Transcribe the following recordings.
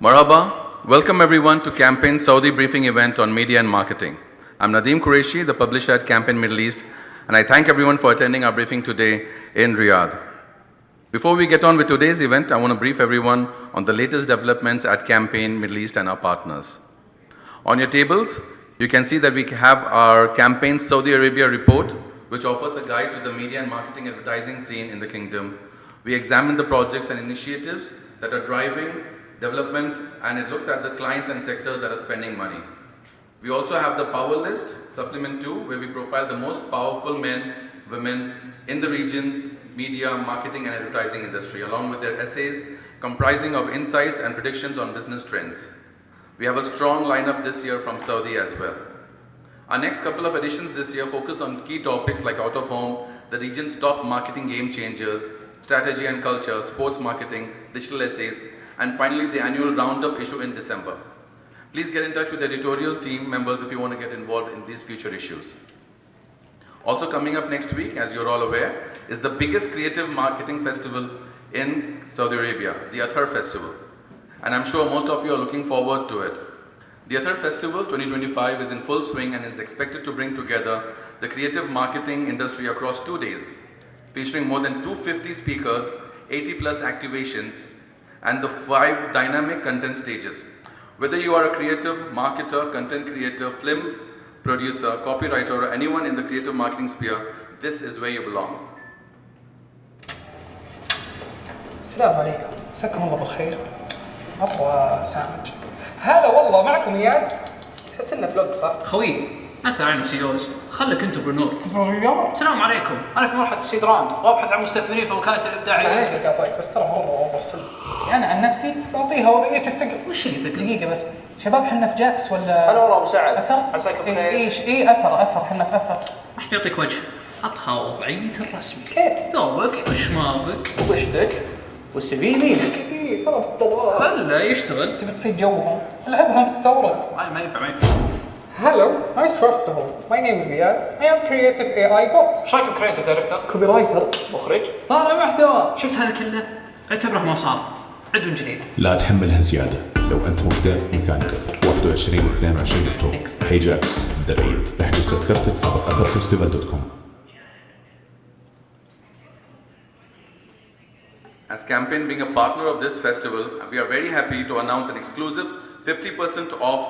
Marhaba, welcome everyone to Campaign Saudi Briefing event on media and marketing. I'm Nadeem Qureshi, the publisher at Campaign Middle East, and I thank everyone for attending our briefing today in Riyadh. Before we get on with today's event, I want to brief everyone on the latest developments at Campaign Middle East and our partners. On your tables, you can see that we have our Campaign Saudi Arabia report, which offers a guide to the media and marketing advertising scene in the kingdom. We examine the projects and initiatives that are driving development, and it looks at the clients and sectors that are spending money. We also have the Power List, Supplement 2, where we profile the most powerful men, women in the region's media, marketing and advertising industry, along with their essays comprising of insights and predictions on business trends. We have a strong lineup this year from Saudi as well. Our next couple of editions this year focus on key topics like out of home, the region's top marketing game changers, strategy and culture, sports marketing, digital essays, and finally the annual roundup issue in December. Please get in touch with the editorial team members if you want to get involved in these future issues. Also coming up next week, as you're all aware, is the biggest creative marketing festival in Saudi Arabia, the Athar Festival. And I'm sure most of you are looking forward to it. The Athar Festival 2025 is in full swing and is expected to bring together the creative marketing industry across 2 days, featuring more than 250 speakers, 80 plus activations, and the 5 dynamic content stages. Whether you are a creative marketer, content creator, film producer, copywriter, or anyone in the creative marketing sphere, this is where you belong. السلام عليكم، مساكم الله بالخير. مرة سامج. هلا والله معكم اياد. تحس انه فلوق صح؟ خوي اثر عن سيوز، خلك انتربرنور. انتربرنور؟ السلام عليكم، انا في مرحله السيدران وابحث عن مستثمرين في وكاله الابداع. معليش قاطعك بس ترى مره اوفر سيل. انا عن نفسي بعطيها وضعيه الثقل. وش اللي ثقل؟ دقيقه بس، شباب حنا في جاكس ولا؟ هلا والله ابو سعد. اثر؟ عساك بخير. ايش؟ اثر حنا في اثر. ما حد بيعطيك وجه، عطها وضعيه الرسمي. كيف؟ ثوبك وشماغك وبشتك والسي في يمينك. في ترى بالدوار. هلا يشتغل. تبي تصيد جوهم؟ العبها مستورد. ما ينفع. Hello, nice first of all. My name is Riyadh. I am creative AI bot. ايش رايك بكريتيف دايركتور؟ كوبيرايتر. مخرج. صانع محتوى. شفت هذا كله؟ اعتبره ما صار. عد من جديد. لا تحملها زيادة. لو أنت مبدع مكانك أثر. 21 و 22 أكتوبر. هي جاكس دبي. احجز تذكرتك على atharfestival.com. As Campaign being a partner of this festival, we are very happy to announce an exclusive 50% off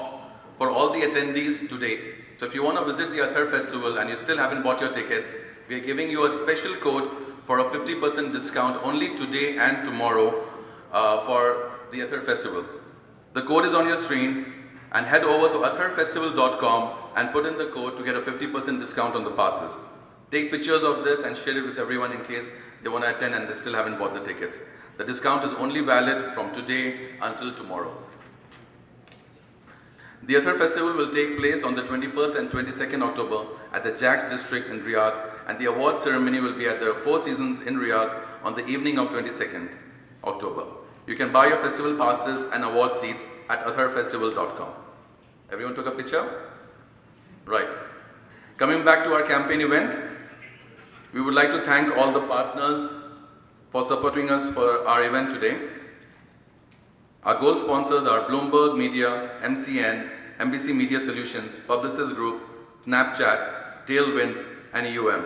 for all the attendees today. So if you want to visit the Athar Festival and you still haven't bought your tickets, we are giving you a special code for a 50% discount only today and tomorrow for the Athar Festival. The code is on your screen, and head over to atharfestival.com and put in the code to get a 50% discount on the passes. Take pictures of this and share it with everyone in case they want to attend and they still haven't bought the tickets. The discount is only valid from today until tomorrow. The Athar Festival will take place on the 21st and 22nd October at the Jacks District in Riyadh, and the award ceremony will be at the Four Seasons in Riyadh on the evening of 22nd October. You can buy your festival passes and award seats at atharfestival.com. Everyone took a picture? Right. Coming back to our campaign event, we would like to thank all the partners for supporting us for our event today. Our gold sponsors are Bloomberg Media, MCN, MBC Media Solutions, Publicis Group, Snapchat, Tailwind, and EUM.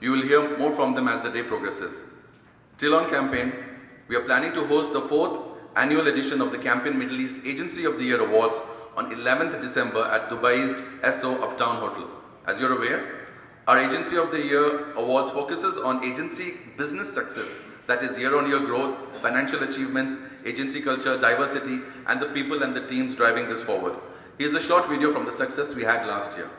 You will hear more from them as the day progresses. Still on campaign, we are planning to host the 4th annual edition of the Campaign Middle East Agency of the Year Awards on 11th December at Dubai's SO Uptown Hotel. As you're aware, our Agency of the Year Awards focuses on agency business success, that is year-on-year growth, financial achievements, agency culture, diversity, and the people and the teams driving this forward. Here's a short video from the success we had last year.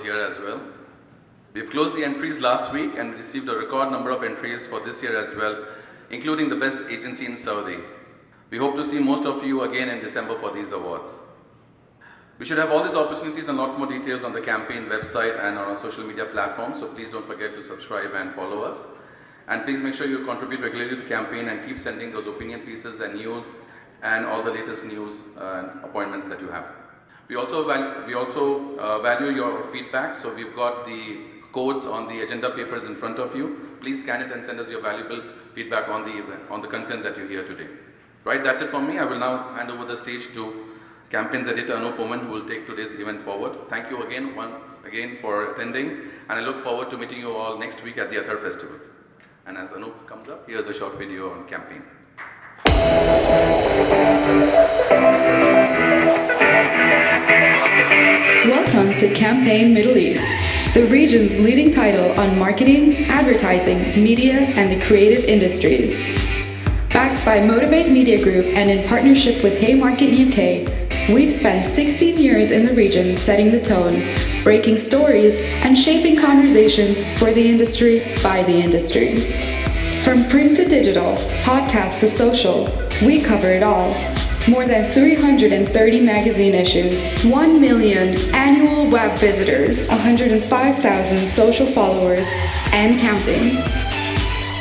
here as well. We've closed the entries last week and we received a record number of entries for this year as well, including the best agency in Saudi. We hope to see most of you again in December for these awards. We should have all these opportunities and a lot more details on the campaign website and on our social media platforms, so please don't forget to subscribe and follow us. And please make sure you contribute regularly to campaign and keep sending those opinion pieces and news and all the latest news and appointments that you have. We also value your feedback, so we've got the codes on the agenda papers in front of you. Please scan it and send us your valuable feedback on the event, on the content that you hear today. Right, that's it from me. I will now hand over the stage to Campaigns Editor Anup Oman, who will take today's event forward. Thank you once again for attending, and I look forward to meeting you all next week at the Athar Festival. And as Anup comes up, here's a short video on campaign. Welcome to Campaign Middle East, the region's leading title on marketing, advertising, media, and the creative industries. Backed by Motivate Media Group and in partnership with Haymarket UK, we've spent 16 years in the region setting the tone, breaking stories, and shaping conversations for the industry by the industry. From print to digital, podcast to social, we cover it all. More than 330 magazine issues, 1 million annual web visitors, 105,000 social followers, and counting.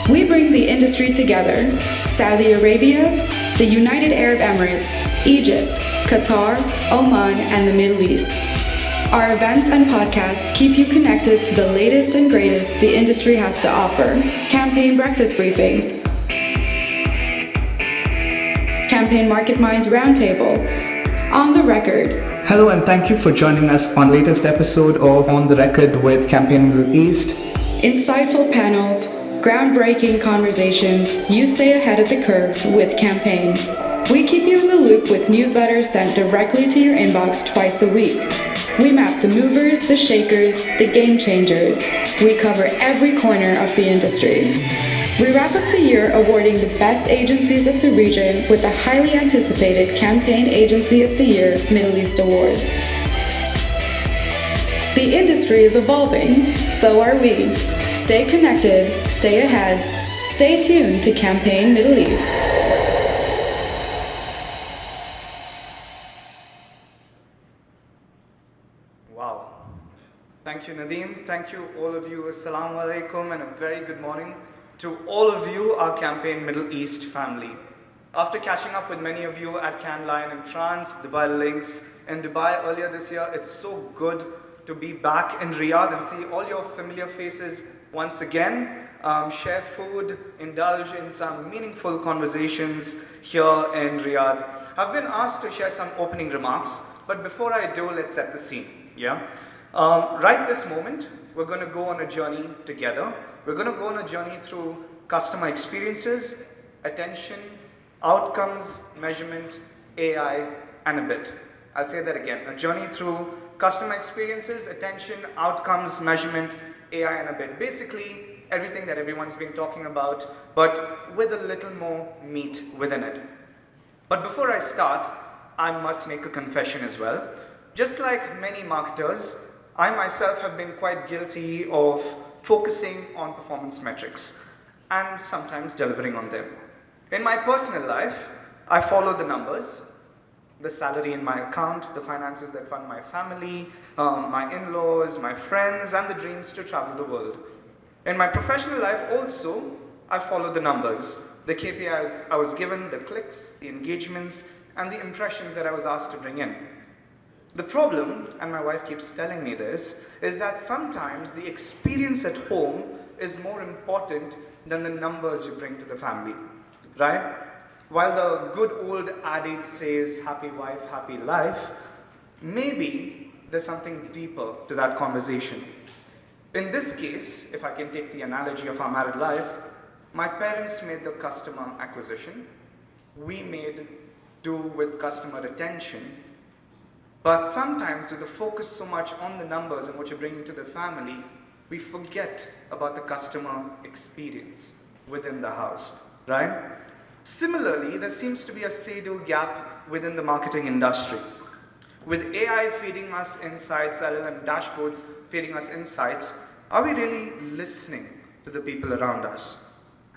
We bring the industry together: Saudi Arabia, the United Arab Emirates, Egypt, Qatar, Oman, and the Middle East. Our events and podcasts keep you connected to the latest and greatest the industry has to offer. Campaign breakfast briefings, Campaign Market Minds Roundtable, On the Record. Hello and thank you for joining us on latest episode of On the Record with Campaign Middle East. Insightful panels, groundbreaking conversations, you stay ahead of the curve with Campaign. We keep you in the loop with newsletters sent directly to your inbox twice a week. We map the movers, the shakers, the game changers. We cover every corner of the industry. We wrap up the year awarding the best agencies of the region with the highly anticipated Campaign Agency of the Year Middle East Award. The industry is evolving, so are we. Stay connected, stay ahead, stay tuned to Campaign Middle East. Wow. Thank you, Nadeem. Thank you, all of you. Assalamu alaikum and a very good morning to all of you, our Campaign Middle East family. After catching up with many of you at Cannes Lion in France, Dubai Links in Dubai earlier this year, it's so good to be back in Riyadh and see all your familiar faces once again. Share food, indulge in some meaningful conversations here in Riyadh. I've been asked to share some opening remarks, but before I do, let's set the scene. Right this moment, we're going to go on a journey together. We're going to go on a journey through customer experiences, attention, outcomes, measurement, AI, and a bit. I'll say that again. A journey through customer experiences, attention, outcomes, measurement, AI, and a bit. Basically, everything that everyone's been talking about, but with a little more meat within it. But before I start, I must make a confession as well. Just like many marketers, I myself have been quite guilty of focusing on performance metrics and sometimes delivering on them. In my personal life, I follow the numbers, the salary in my account, the finances that fund my family, my in-laws, my friends, and the dreams to travel the world. In my professional life also, I follow the numbers, the KPIs I was given, the clicks, the engagements, and the impressions that I was asked to bring in. The problem, and my wife keeps telling me this, is that sometimes the experience at home is more important than the numbers you bring to the family, right? While the good old adage says, happy wife, happy life, maybe there's something deeper to that conversation. In this case, if I can take the analogy of our married life, my parents made the customer acquisition. We made do with customer retention. But sometimes with the focus so much on the numbers and what you're bringing to the family, we forget about the customer experience within the house, right? Similarly, there seems to be a say-do gap within the marketing industry. With AI feeding us insights, LLM dashboards feeding us insights, are we really listening to the people around us?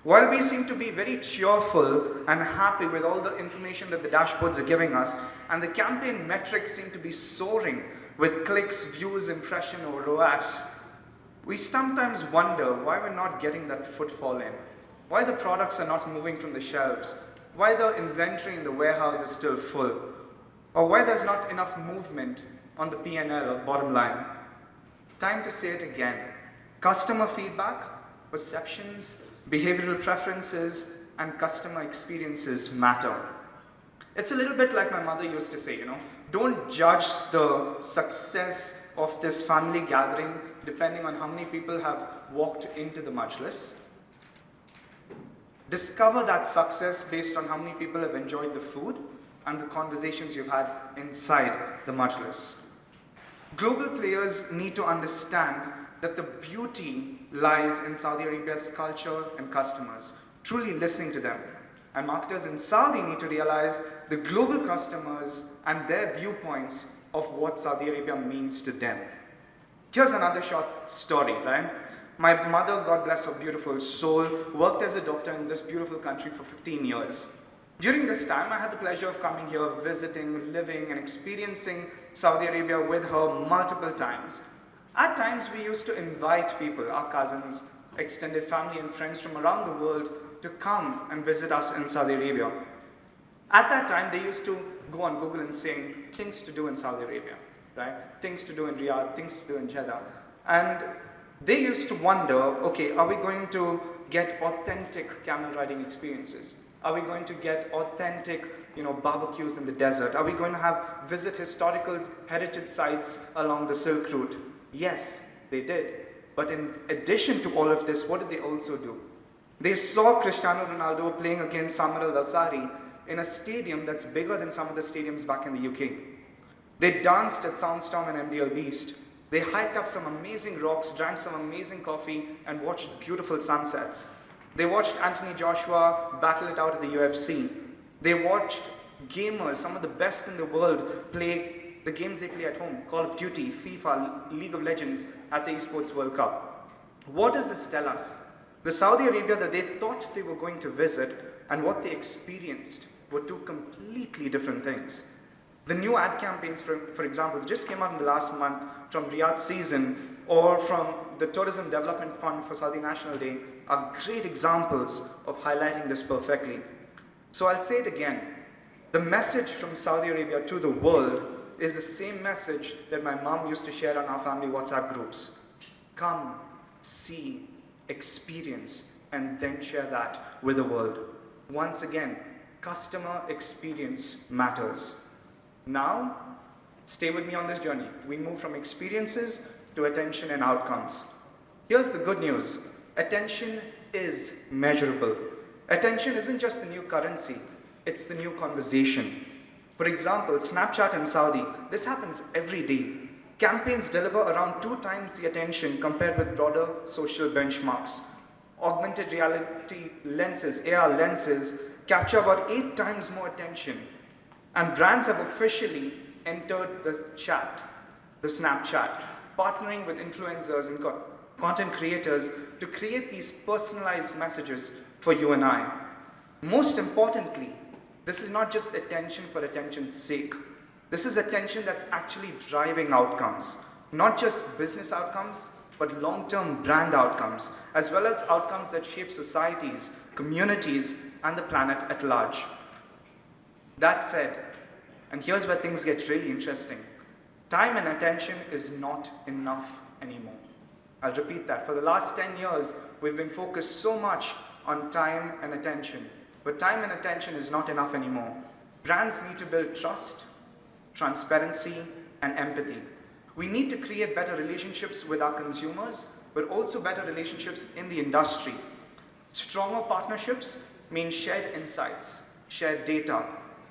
While we seem to be very cheerful and happy with all the information that the dashboards are giving us, and the campaign metrics seem to be soaring with clicks, views, impression, or ROAS, we sometimes wonder why we're not getting that footfall in, why the products are not moving from the shelves, why the inventory in the warehouse is still full, or why there's not enough movement on the P&L or the bottom line. Time to say it again. Customer feedback, perceptions, behavioral preferences, and customer experiences matter. It's a little bit like my mother used to say, don't judge the success of this family gathering depending on how many people have walked into the majlis. Discover that success based on how many people have enjoyed the food and the conversations you've had inside the majlis. Global players need to understand that the beauty lies in Saudi Arabia's culture and customers, truly listening to them. And marketers in Saudi need to realize the global customers and their viewpoints of what Saudi Arabia means to them. Here's another short story, right? My mother, God bless her beautiful soul, worked as a doctor in this beautiful country for 15 years. During this time, I had the pleasure of coming here, visiting, living, and experiencing Saudi Arabia with her multiple times. At times, we used to invite people, our cousins, extended family and friends from around the world to come and visit us in Saudi Arabia. At that time, they used to go on Google and saying things to do in Saudi Arabia, right? Things to do in Riyadh, things to do in Jeddah. And they used to wonder, okay, are we going to get authentic camel riding experiences? Are we going to get authentic, barbecues in the desert? Are we going to visit historical heritage sites along the Silk Route? Yes, they did. But in addition to all of this, what did they also do? They saw Cristiano Ronaldo playing against Samir Al-Dasari in a stadium that's bigger than some of the stadiums back in the UK. They danced at Soundstorm and MDL Beast. They hiked up some amazing rocks, drank some amazing coffee, and watched beautiful sunsets. They watched Anthony Joshua battle it out at the UFC. They watched gamers, some of the best in the world, play the games they play at home, Call of Duty, FIFA, League of Legends at the Esports World Cup. What does this tell us? The Saudi Arabia that they thought they were going to visit and what they experienced were two completely different things. The new ad campaigns, for example, that just came out in the last month from Riyadh season or from the Tourism Development Fund for Saudi National Day are great examples of highlighting this perfectly. So I'll say it again. The message from Saudi Arabia to the world is the same message that my mom used to share on our family WhatsApp groups. Come, see, experience, and then share that with the world. Once again, customer experience matters. Now, stay with me on this journey. We move from experiences to attention and outcomes. Here's the good news. Attention is measurable. Attention isn't just the new currency, it's the new conversation. For example, Snapchat in Saudi, this happens every day. Campaigns deliver around 2 times the attention compared with broader social benchmarks. Augmented reality lenses, AR lenses, capture about 8 times more attention. And brands have officially entered the chat, the Snapchat, partnering with influencers and content creators to create these personalized messages for you and I. Most importantly, this is not just attention for attention's sake. This is attention that's actually driving outcomes, not just business outcomes, but long-term brand outcomes, as well as outcomes that shape societies, communities, and the planet at large. That said, and here's where things get really interesting, time and attention is not enough anymore. I'll repeat that. For the last 10 years, we've been focused so much on time and attention, but time and attention is not enough anymore. Brands need to build trust, transparency, and empathy. We need to create better relationships with our consumers, but also better relationships in the industry. Stronger partnerships mean shared insights, shared data,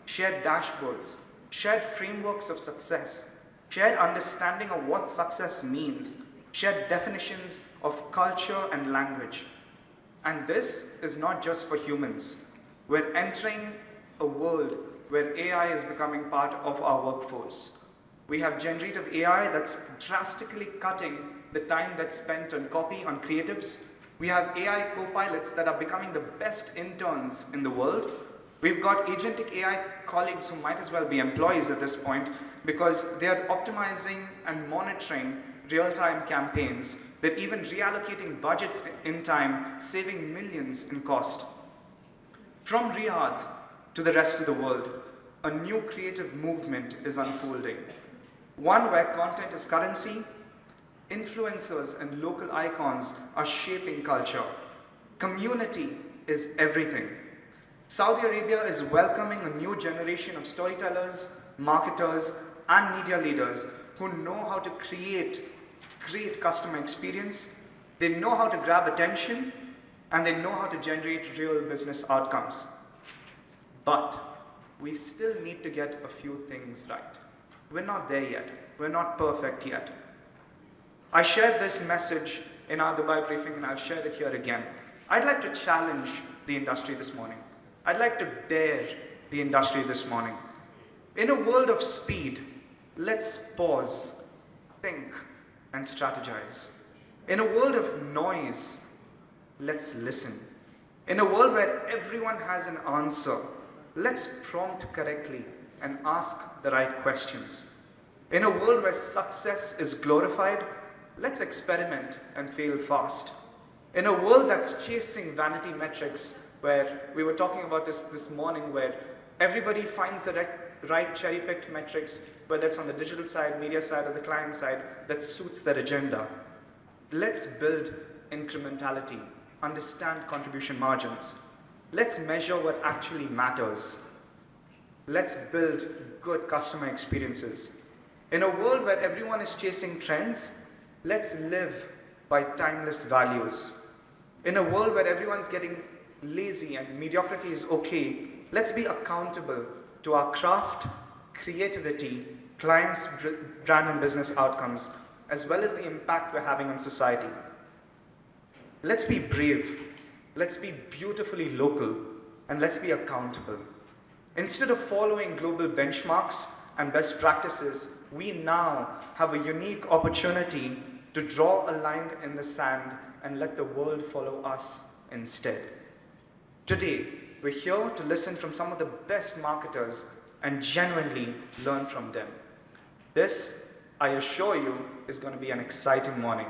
shared dashboards, shared frameworks of success, shared understanding of what success means, shared definitions of culture and language. And this is not just for humans. We're entering a world where AI is becoming part of our workforce. We have generative AI that's drastically cutting the time that's spent on copy, on creatives. We have AI co-pilots that are becoming the best interns in the world. We've got agentic AI colleagues who might as well be employees at this point because they are optimizing and monitoring real-time campaigns. They're even reallocating budgets in time, saving millions in cost. From Riyadh to the rest of the world, a new creative movement is unfolding. One where content is currency, influencers and local icons are shaping culture. Community is everything. Saudi Arabia is welcoming a new generation of storytellers, marketers, and media leaders who know how to create customer experience, they know how to grab attention, and they know how to generate real business outcomes. But we still need to get a few things right. We're not there yet. We're not perfect yet. I shared this message in our Dubai briefing, and I'll share it here again. I'd like to challenge the industry this morning. I'd like to dare the industry this morning. In a world of speed, let's pause, think, and strategize. In a world of noise, let's listen. In a world where everyone has an answer, let's prompt correctly and ask the right questions. In a world where success is glorified, let's experiment and fail fast. In a world that's chasing vanity metrics, where we were talking about this morning, where everybody finds the right cherry-picked metrics, whether it's on the digital side, media side, or the client side, that suits their agenda. Let's build incrementality, understand contribution margins. Let's measure what actually matters. Let's build good customer experiences. In a world where everyone is chasing trends, let's live by timeless values. In a world where everyone's getting lazy and mediocrity is okay, let's be accountable to our craft, creativity, clients' brand and business outcomes, as well as the impact we're having on society. Let's be brave, let's be beautifully local, and let's be accountable. Instead of following global benchmarks and best practices, we now have a unique opportunity to draw a line in the sand and let the world follow us instead. Today, we're here to listen from some of the best marketers and genuinely learn from them. This, I assure you, is going to be an exciting morning.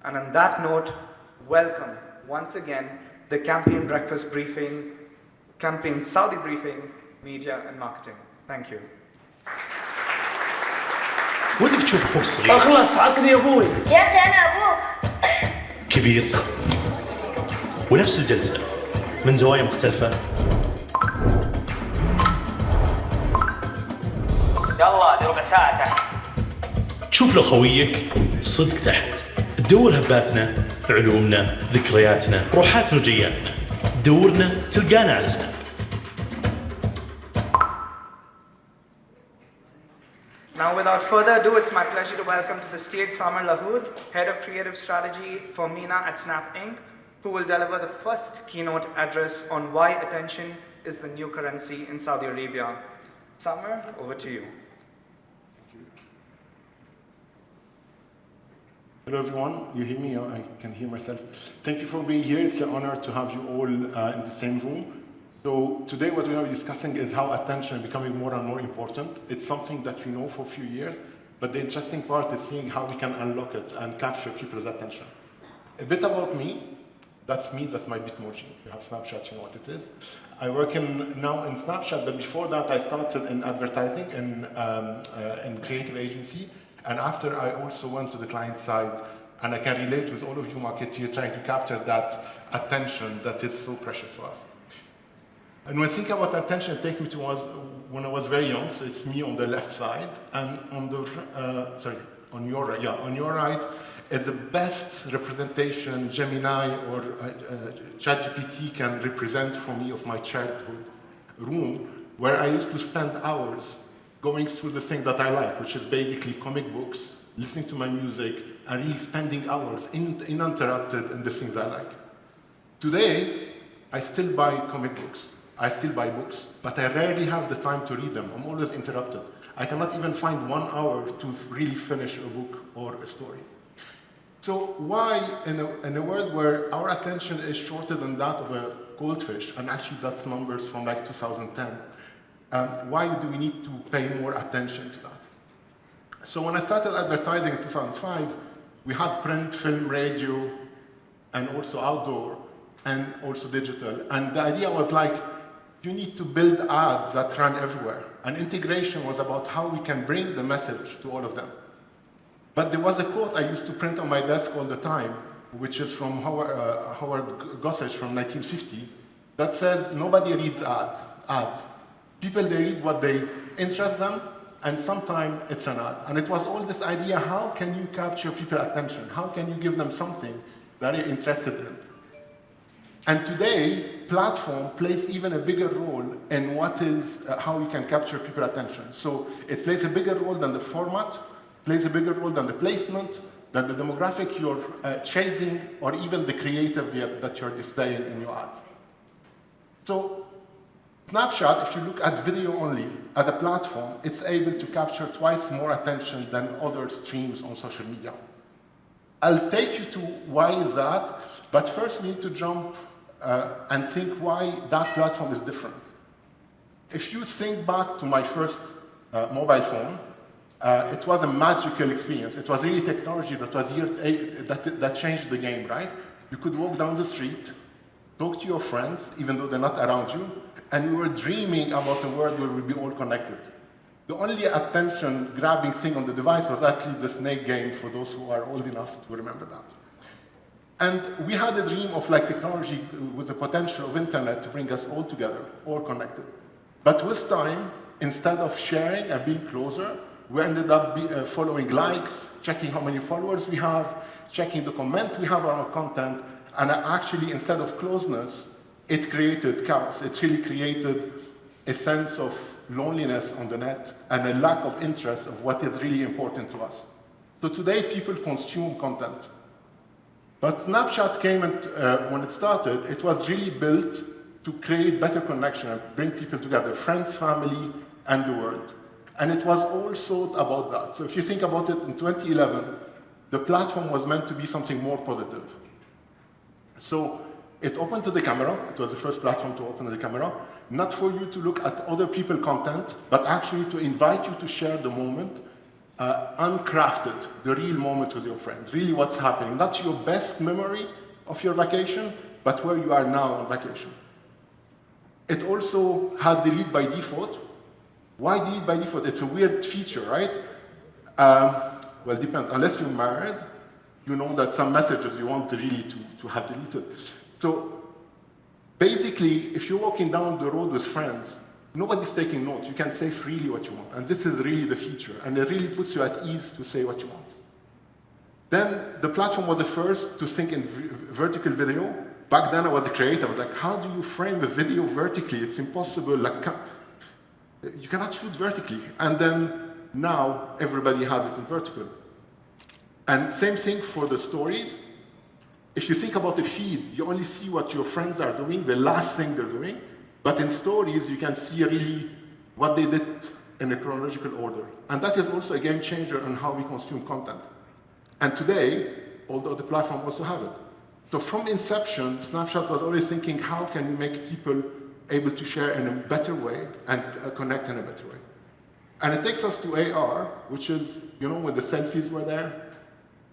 And on that note, welcome once again the Campaign Breakfast Briefing, Campaign Saudi Briefing, Media and Marketing. Thank you. ودك تشوف اخوك الصغير خلص عطني يا ابوي. يا اخي انا ابوك. كبير ونفس الجلسة من زوايا مختلفة. يلا لربع ساعة تحت. تشوف له خويك صدق تحت. تدور هباتنا، علومنا، ذكرياتنا، روحاتنا وجياتنا. تدورنا تلقانا على سناب. Now, without further ado, it's my pleasure to welcome to the stage Samar Lahood, Head of Creative Strategy for MENA at Snap Inc., who will deliver the first keynote address on why attention is the new currency in Saudi Arabia. Samar, over to you. Hello everyone, you hear me? I can hear myself. Thank you for being here. It's an honor to have you all in the same room. So today what we're going to be discussing is how attention is becoming more and more important. It's something that we know for a few years, but the interesting part is seeing how we can unlock it and capture people's attention. A bit about me. That's me, that's my Bitmoji. You have Snapchat, you know what it is. I work now in Snapchat, but before that I started in advertising in creative agency. And after I also went to the client side, and I can relate with all of you marketeers trying to capture that attention that is so precious for us. And when I think about attention, it takes me to when I was very young, so it's me on the left side, and on the, on your right is the best representation Gemini or ChatGPT can represent for me of my childhood room, where I used to spend hours going through the thing that I like, which is basically comic books, listening to my music, and really spending hours uninterrupted in the things I like. Today, I still buy comic books. I still buy books, but I rarely have the time to read them. I'm always interrupted. I cannot even find 1 hour to really finish a book or a story. So why, in a world where our attention is shorter than that of a goldfish, and actually that's numbers from like 2010, why do we need to pay more attention to that? So when I started advertising in 2005, we had print, film, radio, and also outdoor, and also digital. And the idea was like, you need to build ads that run everywhere. And integration was about how we can bring the message to all of them. But there was a quote I used to print on my desk all the time, which is from Howard Gossage from 1950, that says, nobody reads ads. People, they read what they interest them, and sometimes it's an ad. And it was all this idea, how can you capture people's attention? How can you give them something that they're interested in? And today, platform plays even a bigger role in what is, how you can capture people's attention. So it plays a bigger role than the format, plays a bigger role than the placement, than the demographic you're chasing, or even the creative that you're displaying in your ads. So Snapchat, if you look at video only as a platform, it's able to capture twice more attention than other streams on social media. I'll take you to why is that, but first we need to jump and think why that platform is different. If you think back to my first mobile phone, it was a magical experience. It was really technology that was here, that changed the game, right? You could walk down the street, talk to your friends, even though they're not around you, and we were dreaming about a world where we'd be all connected. The only attention-grabbing thing on the device was actually the snake game, for those who are old enough to remember that. And we had a dream of like technology with the potential of internet to bring us all together, all connected. But with time, instead of sharing and being closer, we ended up following likes, checking how many followers we have, checking the comment we have on our content, and actually, instead of closeness, it created chaos. It really created a sense of loneliness on the net and a lack of interest of what is really important to us. So today, people consume content. But Snapchat came, and when it started, it was really built to create better connection and bring people together, friends, family, and the world. And it was all thought about that. So if you think about it, in 2011, the platform was meant to be something more positive. So it opened to the camera. It was the first platform to open to the camera, not for you to look at other people's content, but actually to invite you to share the moment, uncrafted, the real moment with your friends, really what's happening. Not your best memory of your vacation, but where you are now on vacation. It also had delete by default. Why delete by default? It's a weird feature, right? Well, it depends. Unless you're married, you know that some messages you want really to have deleted. So basically, if you're walking down the road with friends, nobody's taking notes. You can say freely what you want. And this is really the feature. And it really puts you at ease to say what you want. Then the platform was the first to think in vertical video. Back then I was a creator. I was like, how do you frame a video vertically? It's impossible. Like, you cannot shoot vertically. And then now everybody has it in vertical. And same thing for the stories. If you think about the feed, you only see what your friends are doing, the last thing they're doing. But in stories, you can see really what they did in a chronological order. And that is also a game changer on how we consume content. And today, although the platform also have it. So from inception, Snapchat was always thinking, how can we make people able to share in a better way and connect in a better way? And it takes us to AR, which is, you know, when the selfies were there,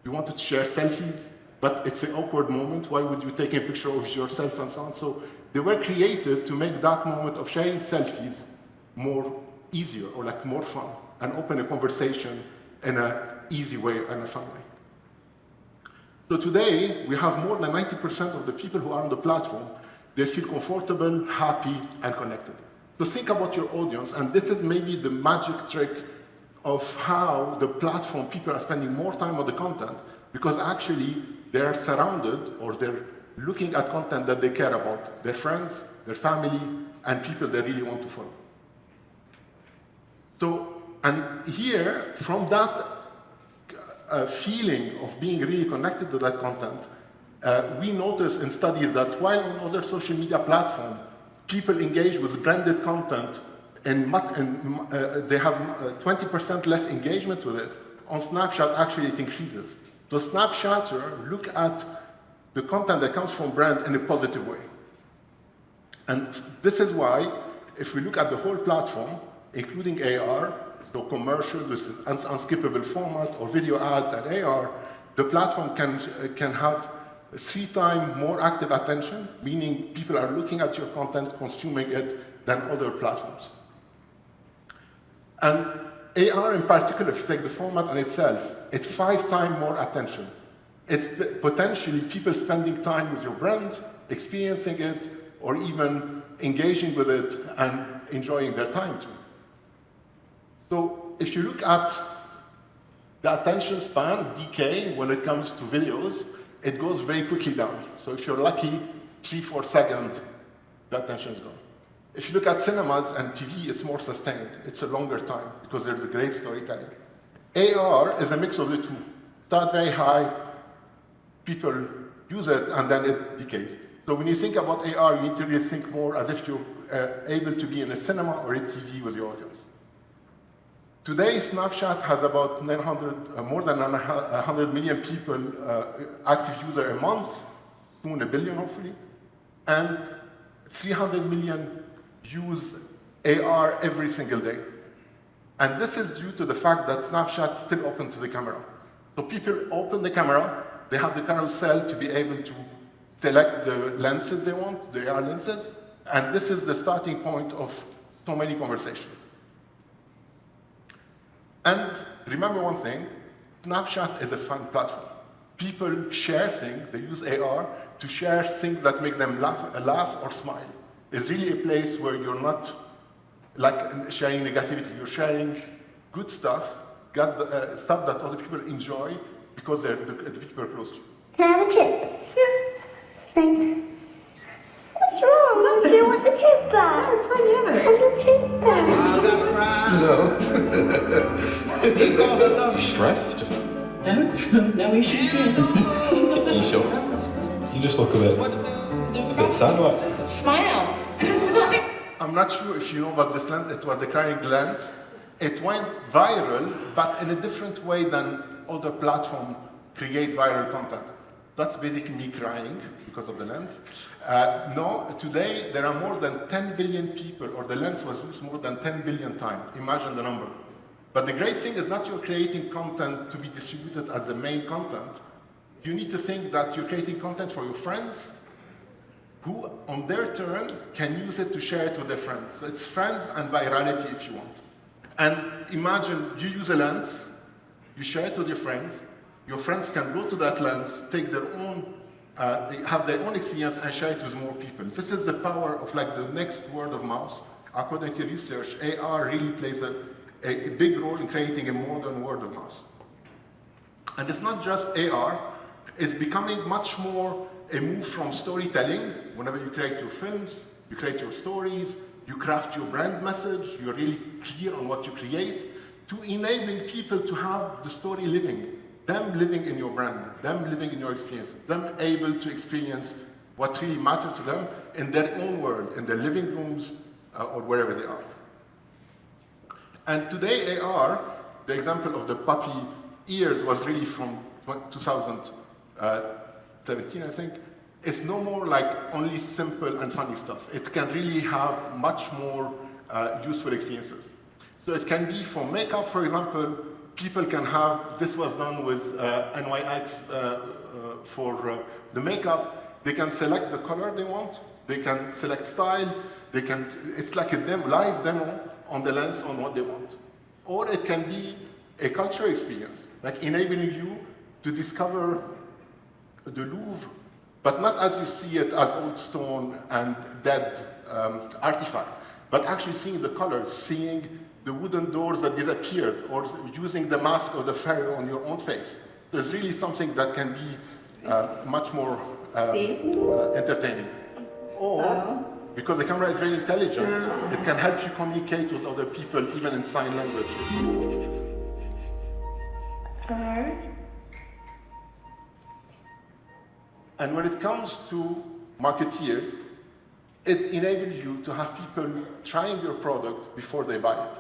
you wanted to share selfies, but it's an awkward moment. Why would you take a picture of yourself and so on? So they were created to make that moment of sharing selfies more easier or like more fun and open a conversation in an easy way and a fun way. So today, we have more than 90% of the people who are on the platform, they feel comfortable, happy, and connected. So think about your audience, and this is maybe the magic trick of how the platform people are spending more time on the content, because actually they are surrounded or they're looking at content that they care about, their friends, their family, and people they really want to follow. So, and here, from that feeling of being really connected to that content, we notice in studies that while on other social media platforms, people engage with branded content they have 20% less engagement with it. On Snapchat, actually, it increases. So Snapchatter look at the content that comes from brand in a positive way. And this is why, if we look at the whole platform, including AR, so commercials with unskippable format or video ads and AR, the platform can have 3 times more active attention, meaning people are looking at your content, consuming it, than other platforms. And AR in particular, if you take the format in itself, it's 5 times more attention. It's potentially people spending time with your brand, experiencing it, or even engaging with it and enjoying their time too. So if you look at the attention span, decay, when it comes to videos, it goes very quickly down. So if you're lucky, 3-4 seconds, the attention is gone. If you look at cinemas and TV, it's more sustained. It's a longer time because there's a great storytelling. AR is a mix of the two. Start very high, people use it, and then it decays. So when you think about AR, you need to really think more as if you're able to be in a cinema or a TV with your audience. Today, Snapchat has about more than 100 million people, active user a month, soon 1 billion hopefully, and 300 million use AR every single day. And this is due to the fact that Snapchat is still open to the camera. So people open the camera, they have the carousel to be able to select the lenses they want, the AR lenses, and this is the starting point of so many conversations. And remember one thing, Snapchat is a fun platform. People share things, they use AR to share things that make them laugh or smile. It's really a place where you're not like sharing negativity, you're sharing good stuff, stuff that other people enjoy because they're the people are close to you. Can I have a chip? Sure. Thanks. What's wrong? Do you want the chip back? That's fine, you have it. I want the chip back. No. You stressed? No issues here. Are you sure? You just look a bit sad, what? Smile. I'm not sure if you know about this lens. It was the crying lens. It went viral, but in a different way than other platforms create viral content. That's basically me crying because of the lens. No, today there are more than 10 billion people, or the lens was used more than 10 billion times. Imagine the number. But the great thing is not you're creating content to be distributed as the main content. You need to think that you're creating content for your friends, who on their turn can use it to share it with their friends. So it's friends and virality if you want. And imagine you use a lens, you share it with your friends can go to that lens, take their own, have their own experience and share it with more people. This is the power of like the next word of mouth. According to research, AR really plays a big role in creating a modern word of mouth. And it's not just AR, it's becoming much more a move from storytelling. Whenever you create your films, you create your stories, you craft your brand message, you're really clear on what you create, to enabling people to have the story living, them living in your brand, them living in your experience, them able to experience what really matters to them in their own world, in their living rooms, or wherever they are. And today AR, the example of the puppy ears was really from 2017, I think. It's no more like only simple and funny stuff. It can really have much more useful experiences. So it can be for makeup, for example. People can have, this was done with NYX for the makeup. They can select the color they want. They can select styles. It's like a live demo on the lens on what they want. Or it can be a cultural experience, like enabling you to discover the Louvre, but not as you see it as old stone and dead artifact, but actually seeing the colors, seeing the wooden doors that disappeared, or using the mask of the pharaoh on your own face. There's really something that can be much more entertaining. Or, because the camera is very intelligent, it can help you communicate with other people, even in sign language. And when it comes to marketeers, it enables you to have people trying your product before they buy it.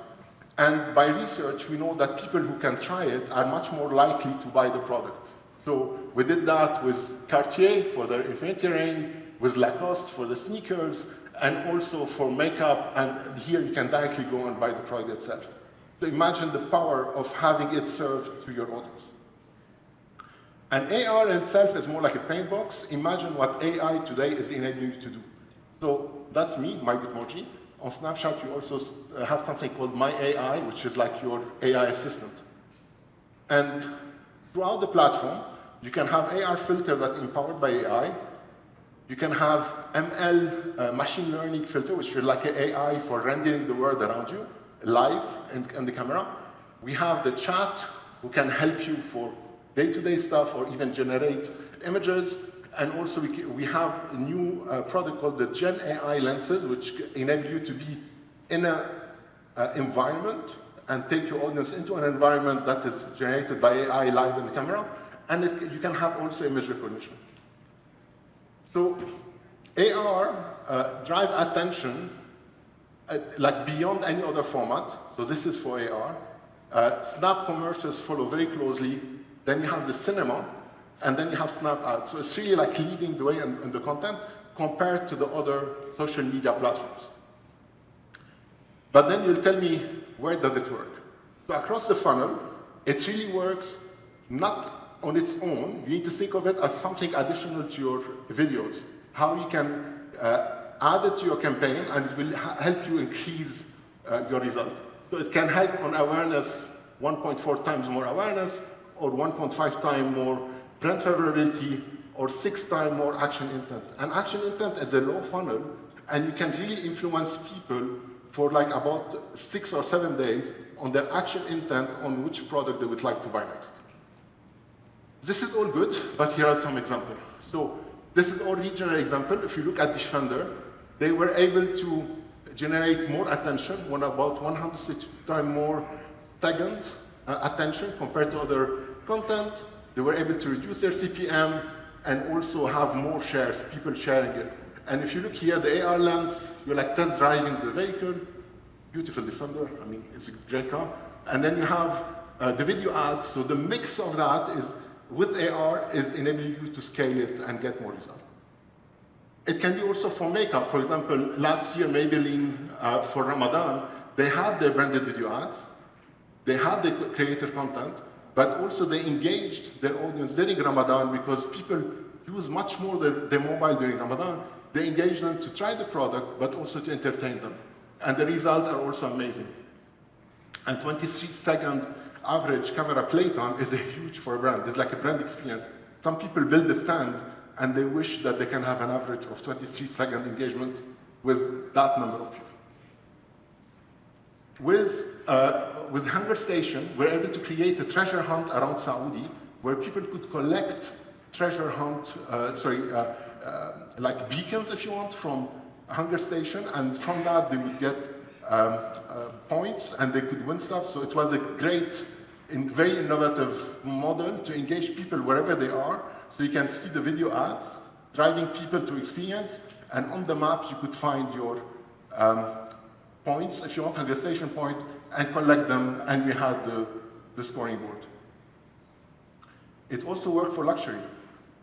And by research, we know that people who can try it are much more likely to buy the product. So we did that with Cartier for their infinity ring, with Lacoste for the sneakers, and also for makeup, and here you can directly go and buy the product itself. So imagine the power of having it served to your audience. And AR itself is more like a paint box. Imagine what AI today is enabling you to do. So that's me, my Bitmoji. On Snapchat, you also have something called My AI, which is like your AI assistant. And throughout the platform, you can have AR filter that's empowered by AI. You can have ML, machine learning filter, which is like an AI for rendering the world around you, live in the camera. We have the chat, who can help you for day-to-day stuff or even generate images. And also we have a new product called the Gen AI lenses, which enable you to be in an environment and take your audience into an environment that is generated by AI live in the camera. And you can have also image recognition. So AR drive attention like beyond any other format. So this is for AR. Snap commercials follow very closely. Then you have the cinema, and then you have Snap ads. So it's really like leading the way in the content compared to the other social media platforms. But then you'll tell me, where does it work? So across the funnel, it really works not on its own. You need to think of it as something additional to your videos. How you can add it to your campaign, and it will help you increase your result. So it can help on awareness, 1.4 times more awareness, or 1.5 times more brand favorability, or 6 times more action intent. And action intent is a low funnel, and you can really influence people for like about 6 or 7 days on their action intent on which product they would like to buy next. This is all good, but here are some examples. So this is all regional example. If you look at Defender, they were able to generate more attention, about 160 times more seconds attention compared to other content. They were able to reduce their CPM and also have more shares, people sharing it. And if you look here, the AR lens, you're like test driving the vehicle, beautiful Defender, I mean, it's a great car. And then you have the video ads, so the mix of that is, with AR, is enabling you to scale it and get more results. It can be also for makeup. For example, last year, Maybelline, for Ramadan, they had their branded video ads, they had the creator content, but also they engaged their audience during Ramadan because people use much more their mobile during Ramadan. They engage them to try the product, but also to entertain them. And the results are also amazing. And 23-second average camera playtime is huge for a brand. It's like a brand experience. Some people build a stand, and they wish that they can have an average of 23-second engagement with that number of people. With Hunger Station, we're able to create a treasure hunt around Saudi where people could collect treasure hunt, like beacons, if you want, from Hunger Station, and from that they would get points and they could win stuff. So it was a great, very innovative model to engage people wherever they are. So you can see the video ads, driving people to experience, and on the map you could find your points, if you want, Hunger Station point, and collect them, and we had the scoring board. It also worked for luxury.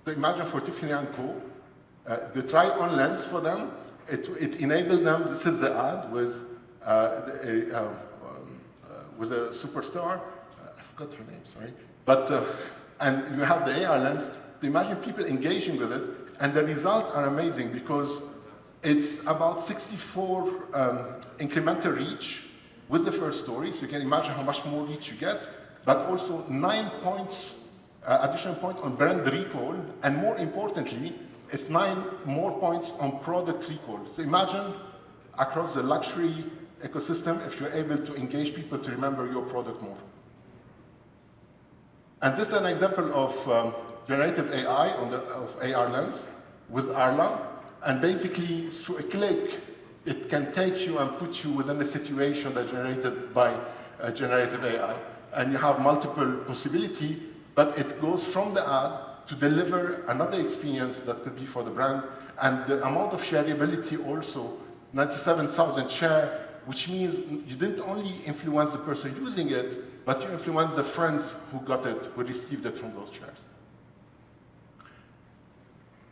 So imagine for Tiffany & Co., the try-on lens for them, it enabled them, this is the ad with a superstar, I forgot her name, sorry, but, and you have the AR lens, so imagine people engaging with it, and the results are amazing because it's about 64 incremental reach with the first story, so you can imagine how much more reach you get, but also 9 points, additional point on brand recall, and more importantly, it's 9 more points on product recall. So imagine across the luxury ecosystem if you're able to engage people to remember your product more. And this is an example of generative AI of AR lens with Arla. And basically, through a click, it can take you and put you within a situation that's generated by generative AI. And you have multiple possibilities, but it goes from the ad to deliver another experience that could be for the brand. And the amount of shareability also, 97,000 share, which means you didn't only influence the person using it, but you influence the friends who got it, who received it from those shares.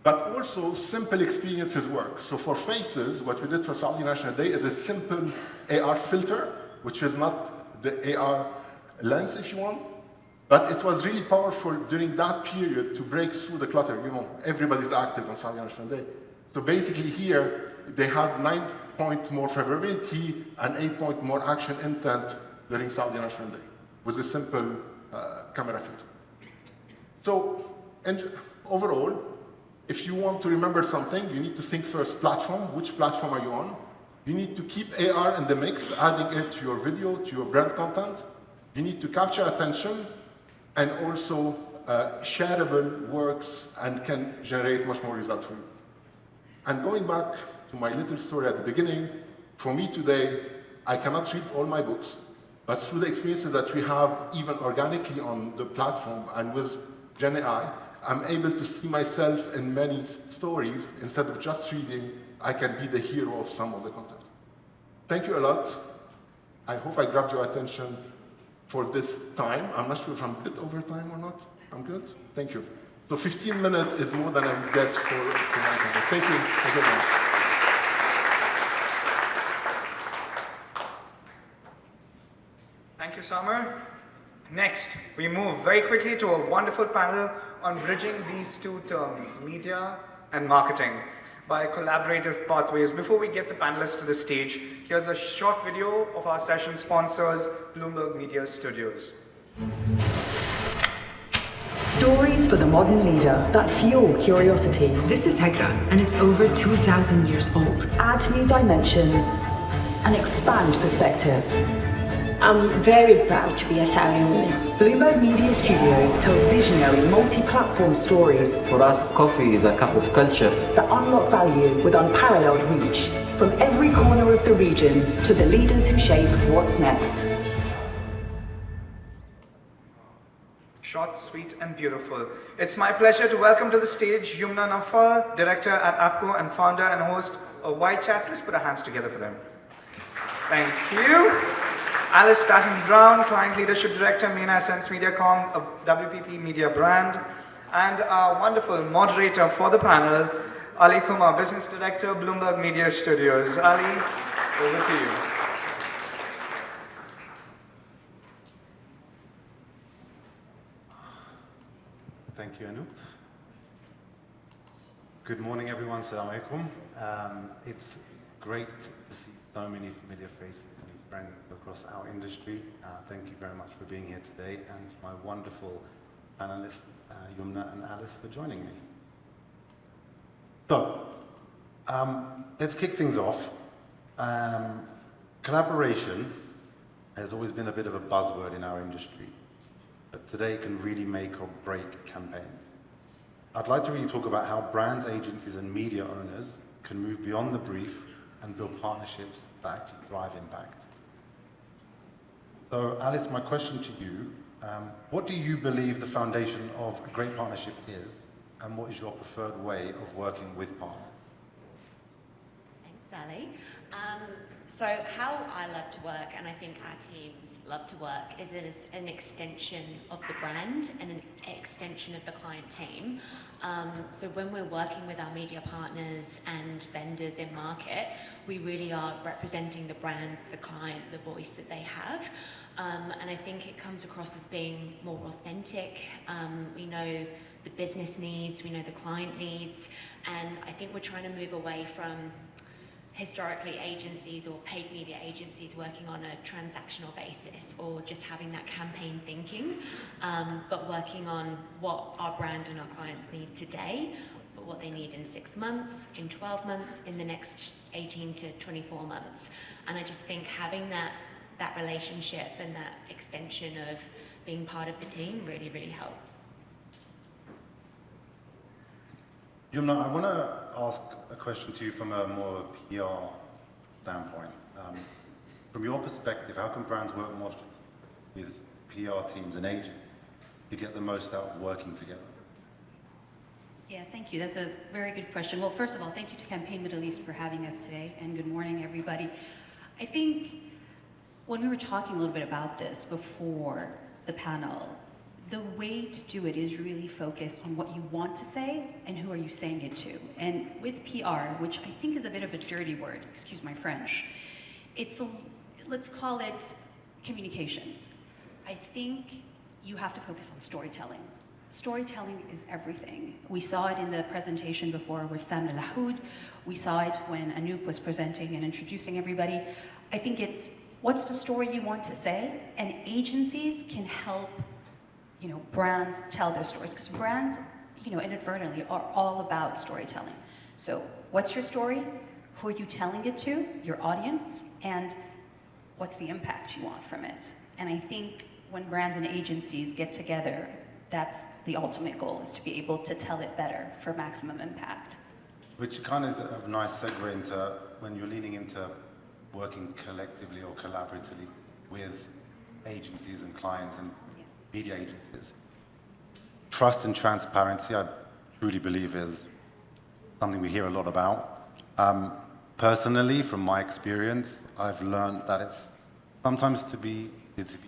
But also, simple experiences work. So for faces, what we did for Saudi National Day is a simple AR filter, which is not the AR lens, if you want, but it was really powerful during that period to break through the clutter. You know, everybody's active on Saudi National Day. So basically here, they had 9-point more favorability and 8-point more action intent during Saudi National Day with a simple camera filter. So overall, if you want to remember something, you need to think first platform. Which platform are you on? You need to keep AR in the mix, adding it to your video, to your brand content. You need to capture attention, and also shareable works and can generate much more results for you. And going back to my little story at the beginning, for me today, I cannot read all my books, but through the experiences that we have, even organically on the platform and with Gen AI, I'm able to see myself in many stories. Instead of just reading, I can be the hero of some of the content. Thank you a lot. I hope I grabbed your attention for this time. I'm not sure if I'm a bit over time or not. I'm good? Thank you. So 15 minutes is more than I get for my content. Thank you. Have a good one. Thank you, Samer. Next, we move very quickly to a wonderful panel on bridging these two terms, media and marketing, by collaborative pathways. Before we get the panelists to the stage, here's a short video of our session sponsors, Bloomberg Media Studios. Stories for the modern leader that fuel curiosity. This is Hekra, and it's over 2,000 years old. Add new dimensions and expand perspective. I'm very proud to be a Saudi woman. Bloomberg Media Studios tells visionary multi-platform stories. For us, coffee is a cup of culture that unlock value with unparalleled reach. From every corner of the region to the leaders who shape what's next. Short, sweet, and beautiful. It's my pleasure to welcome to the stage Yumna Nafal, director at APCO and founder and host of White Chats. Let's put our hands together for them. Thank you. Alice Staton-Brown, Client Leadership Director, MENA Sense Mediacom, a WPP media brand. And our wonderful moderator for the panel, Ali Kumar, Business Director, Bloomberg Media Studios. Ali, over to you. Thank you, Anoop. Good morning, everyone. Assalamu alaikum. It's great to see so many familiar faces and friends across our industry. Thank you very much for being here today, and my wonderful panelists, Yumna and Alice, for joining me. So, let's kick things off. Collaboration has always been a bit of a buzzword in our industry, but today it can really make or break campaigns. I'd like to really talk about how brands, agencies, and media owners can move beyond the brief and build partnerships that actually drive impact. So, Alice, my question to you, what do you believe the foundation of a great partnership is, and what is your preferred way of working with partners? Thanks, Ali. So how I love to work, and I think our teams love to work, is as an extension of the brand and an extension of the client team. So when we're working with our media partners and vendors in market, we really are representing the brand, the client, the voice that they have. And I think it comes across as being more authentic. We know the business needs, we know the client needs, and I think we're trying to move away from historically agencies or paid media agencies working on a transactional basis or just having that campaign thinking, but working on what our brand and our clients need today, but what they need in 6 months, in 12 months, in the next 18 to 24 months. And I just think having that relationship and that extension of being part of the team really, really helps. Yumna, I want to ask a question to you from a more PR standpoint. From your perspective, how can brands work more with PR teams and agents to get the most out of working together? Yeah, thank you. That's a very good question. Well, first of all, thank you to Campaign Middle East for having us today, and good morning, everybody. I think when we were talking a little bit about this before the panel, the way to do it is really focus on what you want to say and who are you saying it to. And with PR, which I think is a bit of a dirty word, excuse my French, let's call it communications. I think you have to focus on storytelling. Storytelling is everything. We saw it in the presentation before with Sam Lahoud. We saw it when Anoop was presenting and introducing everybody. I think it's what's the story you want to say, and agencies can help, brands tell their stories, because brands, inadvertently are all about storytelling. So what's your story? Who are you telling it to? Your audience, and what's the impact you want from it? And I think when brands and agencies get together, that's the ultimate goal, is to be able to tell it better for maximum impact. Which kind of is a nice segue into when you're leaning into working collectively or collaboratively with agencies and clients and media agencies. Trust and transparency, I truly believe, is something we hear a lot about. Personally, from my experience, I've learned that it's sometimes to be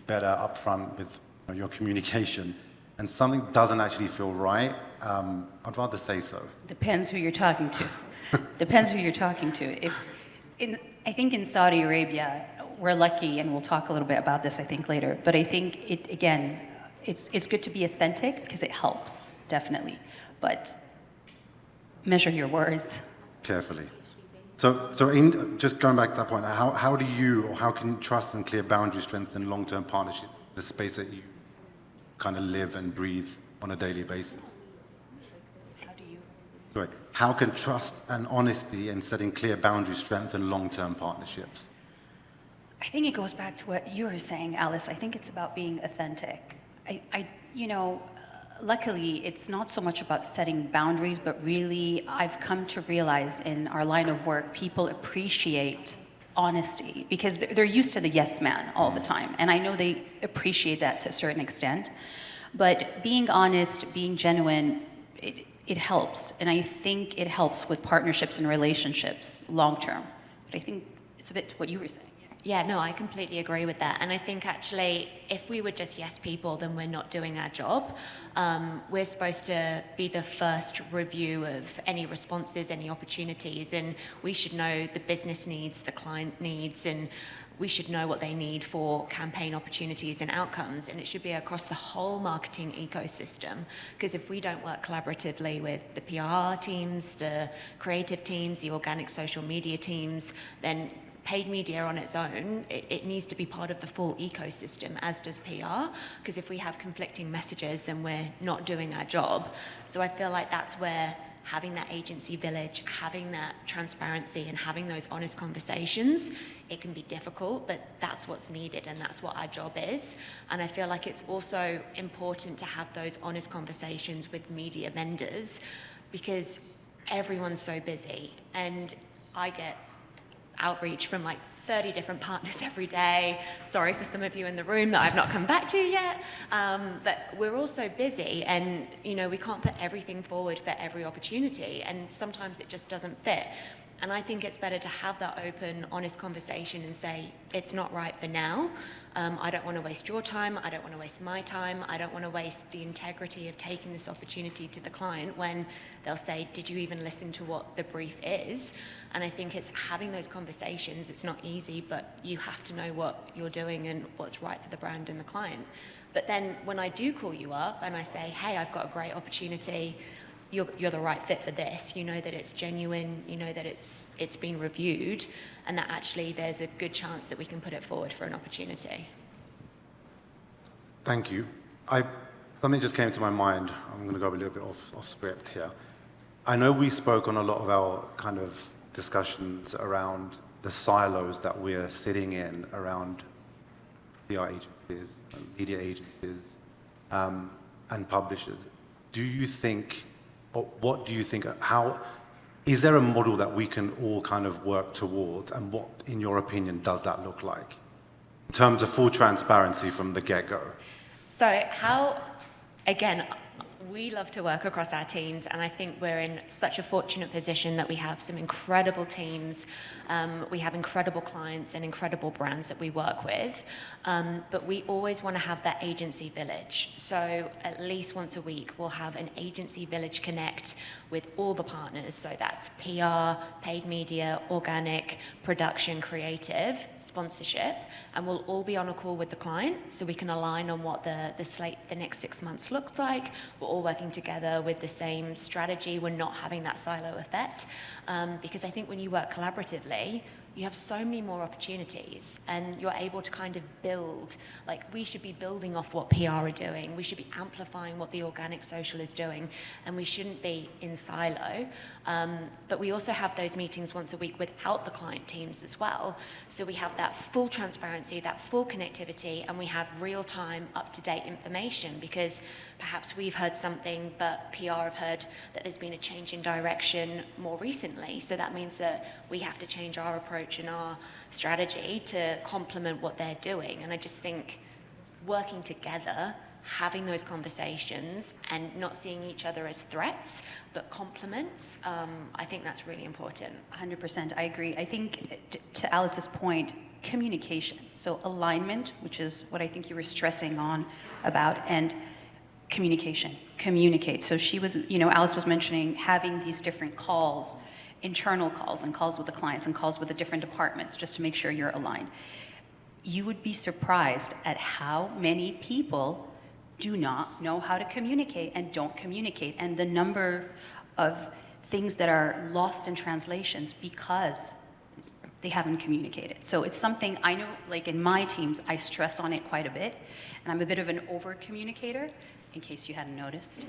better upfront with your communication, and something doesn't actually feel right, I'd rather say so. Depends who you're talking to. Depends who you're talking to. I think in Saudi Arabia, we're lucky, and we'll talk a little bit about this, I think, later, but I think, it's good to be authentic because it helps, definitely, but measure your words. Carefully. So just going back to that point, how can trust and clear boundaries strengthen long-term partnerships, the space that you kind of live and breathe on a daily basis? How can trust and honesty and setting clear boundaries strengthen long-term partnerships? I think it goes back to what you were saying, Alice. I think it's about being authentic. Luckily, it's not so much about setting boundaries, but really, I've come to realize in our line of work, people appreciate honesty because they're used to the yes man all the time. And I know they appreciate that to a certain extent. But being honest, being genuine, it helps. And I think it helps with partnerships and relationships long term. But I think it's a bit what you were saying. Yeah, no, I completely agree with that. And I think actually, if we were just yes people, then we're not doing our job. We're supposed to be the first review of any responses, any opportunities, and we should know the business needs, the client needs, and we should know what they need for campaign opportunities and outcomes. And it should be across the whole marketing ecosystem. Because if we don't work collaboratively with the PR teams, the creative teams, the organic social media teams, then paid media on its own, it needs to be part of the full ecosystem, as does PR, because if we have conflicting messages, then we're not doing our job. So I feel like that's where having that agency village, having that transparency, and having those honest conversations, it can be difficult, but that's what's needed, and that's what our job is. And I feel like it's also important to have those honest conversations with media vendors, because everyone's so busy, and I get outreach from like 30 different partners every day. Sorry for some of you in the room that I've not come back to yet, but we're all so busy, and we can't put everything forward for every opportunity, and sometimes it just doesn't fit. And I think it's better to have that open, honest conversation and say, it's not right for now. I don't want to waste your time. I don't want to waste my time. I don't want to waste the integrity of taking this opportunity to the client when they'll say, did you even listen to what the brief is? And I think it's having those conversations. It's not easy, but you have to know what you're doing and what's right for the brand and the client. But then when I do call you up and I say, hey, I've got a great opportunity, you're the right fit for this. You know that it's genuine, you know that it's been reviewed, and that actually there's a good chance that we can put it forward for an opportunity. Thank you. Something just came to my mind. I'm going to go a little bit off script here. I know we spoke on a lot of our kind of discussions around the silos that we're sitting in around PR agencies, media agencies, and publishers. Do you think, or what do you think, is there a model that we can all kind of work towards, and what, in your opinion, does that look like? In terms of full transparency from the get-go. So again, We love to work across our teams, and I think we're in such a fortunate position that we have some incredible teams, we have incredible clients and incredible brands that we work with, but we always want to have that agency village. So at least once a week, we'll have an agency village connect with all the partners. So that's PR, paid media, organic, production, creative, sponsorship, and we'll all be on a call with the client so we can align on what the slate the next 6 months looks like. We're all working together with the same strategy. We're not having that silo effect, because I think when you work collaboratively, you have so many more opportunities and you're able to kind of build, like we should be building off what PR are doing, we should be amplifying what the organic social is doing, and we shouldn't be in silo. But we also have those meetings once a week without the client teams as well. So we have that full transparency, that full connectivity, and we have real-time, up-to-date information, because perhaps we've heard something, but PR have heard that there's been a change in direction more recently. So that means that we have to change our approach and our strategy to complement what they're doing. And I just think working together, having those conversations and not seeing each other as threats, but complements, I think that's really important. 100%, I agree. I think to Alice's point, communication. So alignment, which is what I think you were stressing on about, and communication, communicate. So she was, Alice was mentioning having these different calls, internal calls and calls with the clients and calls with the different departments just to make sure you're aligned. You would be surprised at how many people do not know how to communicate and don't communicate, and the number of things that are lost in translations because they haven't communicated. So it's something I know, like in my teams, I stress on it quite a bit, and I'm a bit of an over-communicator, in case you hadn't noticed,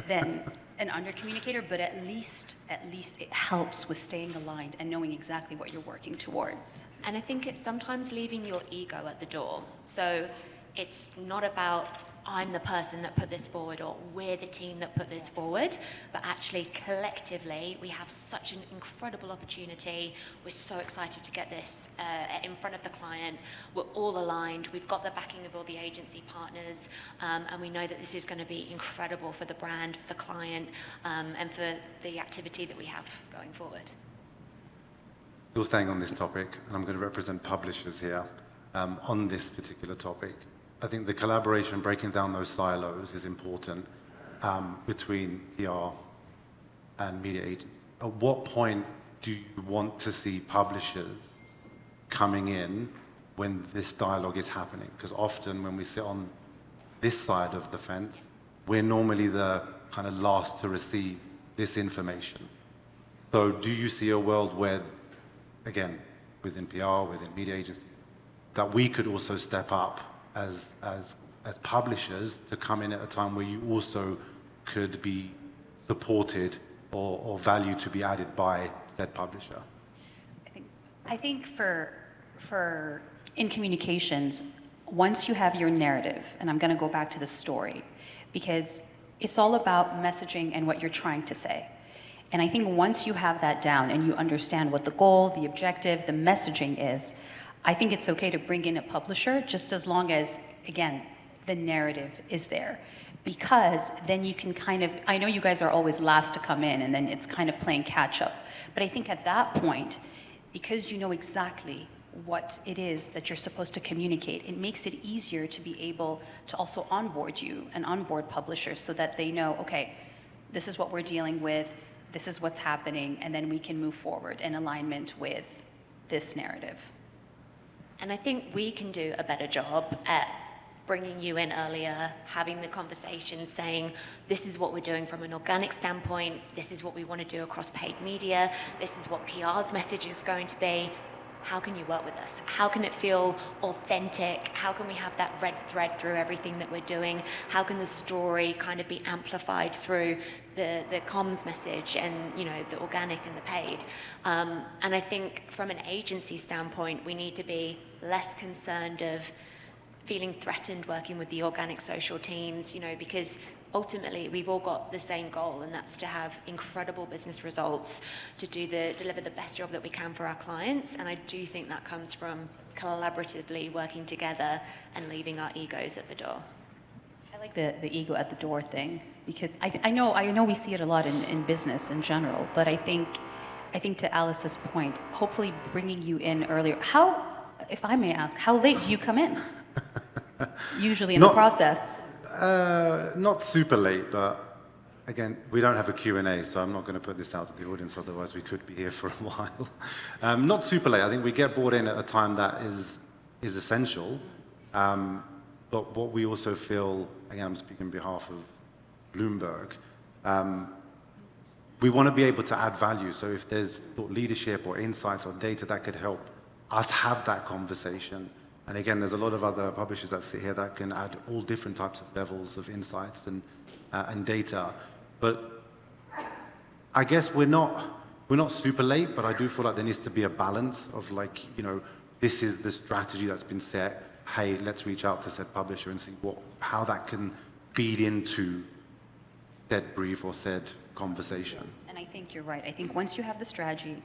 than an under-communicator, but at least it helps with staying aligned and knowing exactly what you're working towards. And I think it's sometimes leaving your ego at the door. So it's not about I'm the person that put this forward or we're the team that put this forward, but actually collectively we have such an incredible opportunity. We're so excited to get this in front of the client. We're all aligned. We've got the backing of all the agency partners, and we know that this is going to be incredible for the brand, for the client, and for the activity that we have going forward. Still staying on this topic, and I'm going to represent publishers here on this particular topic. I think the collaboration, breaking down those silos is important between PR and media agencies. At what point do you want to see publishers coming in when this dialogue is happening? Because often when we sit on this side of the fence, we're normally the kind of last to receive this information. So do you see a world where, again, within PR, within media agencies, that we could also step up as publishers to come in at a time where you also could be supported or value to be added by said publisher? I think for in communications, once you have your narrative, and I'm going to go back to the story, because it's all about messaging and what you're trying to say. And I think once you have that down and you understand what the goal, the objective, the messaging is, I think it's okay to bring in a publisher, just as long as, again, the narrative is there. Because then you can kind of, I know you guys are always last to come in, and then it's kind of playing catch up. But I think at that point, because you know exactly what it is that you're supposed to communicate, it makes it easier to be able to also onboard you and onboard publishers so that they know, okay, this is what we're dealing with, this is what's happening, and then we can move forward in alignment with this narrative. And I think we can do a better job at bringing you in earlier, having the conversation, saying, this is what we're doing from an organic standpoint, this is what we want to do across paid media, this is what PR's message is going to be. How can you work with us? How can it feel authentic? How can we have that red thread through everything that we're doing? How can the story kind of be amplified through the comms message and, you know, the organic and the paid? And I think from an agency standpoint, we need to be less concerned of feeling threatened working with the organic social teams, you know, because ultimately we've all got the same goal, and that's to have incredible business results, to deliver the best job that we can for our clients. And I do think that comes from collaboratively working together and leaving our egos at the door. like the ego at the door thing, because I know we see it a lot in business in general, but I think to Alice's point, hopefully bringing you in earlier. How, if I may ask, how late do you come in? Usually in the process. Not super late, but again, we don't have a Q&A, so I'm not going to put this out to the audience, otherwise we could be here for a while. Not super late. I think we get brought in at a time that is essential, but what we also feel, again, I'm speaking on behalf of Bloomberg, we want to be able to add value. So if there's thought leadership or insights or data that could help us have that conversation, and again, there's a lot of other publishers that sit here that can add all different types of levels of insights and data. But I guess we're not super late, but I do feel like there needs to be a balance of like, you know, this is the strategy that's been set. Hey, let's reach out to said publisher and see how that can feed into said brief or said conversation. And I think you're right. I think once you have the strategy,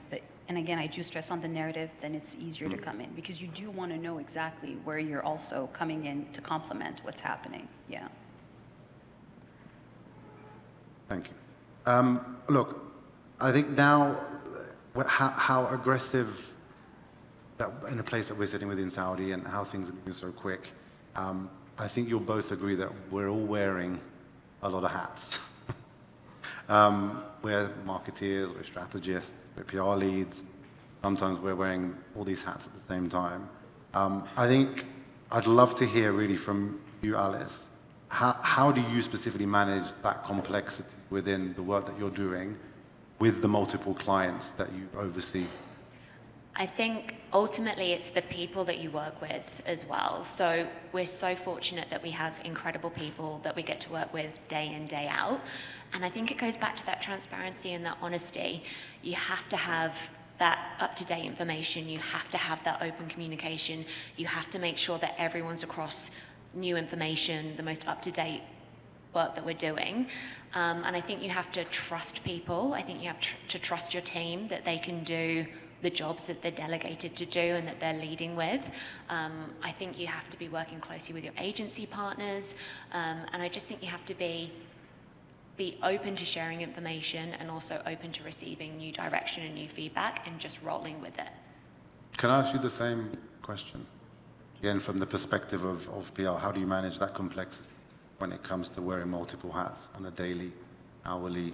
and again, I do stress on the narrative, then it's easier to come in, because you do want to know exactly where you're also coming in to complement what's happening. Yeah. Thank you. Look, I think now how aggressive that in a place that we're sitting within Saudi and how things are moving so quick, I think you'll both agree that we're all wearing a lot of hats. We're marketeers, we're strategists, we're PR leads. Sometimes we're wearing all these hats at the same time. I think I'd love to hear really from you, Alice. How do you specifically manage that complexity within the work that you're doing with the multiple clients that you oversee? I think ultimately it's the people that you work with as well. So we're so fortunate that we have incredible people that we get to work with day in, day out. And I think it goes back to that transparency and that honesty. You have to have that up-to-date information. You have to have that open communication. You have to make sure that everyone's across new information, the most up-to-date work that we're doing. And I think you have to trust people. I think you have to trust your team that they can do the jobs that they're delegated to do and that they're leading with. I think you have to be working closely with your agency partners. And I just think you have to be open to sharing information and also open to receiving new direction and new feedback and just rolling with it. Can I ask you the same question? Again, from the perspective of PR, how do you manage that complexity when it comes to wearing multiple hats on a daily, hourly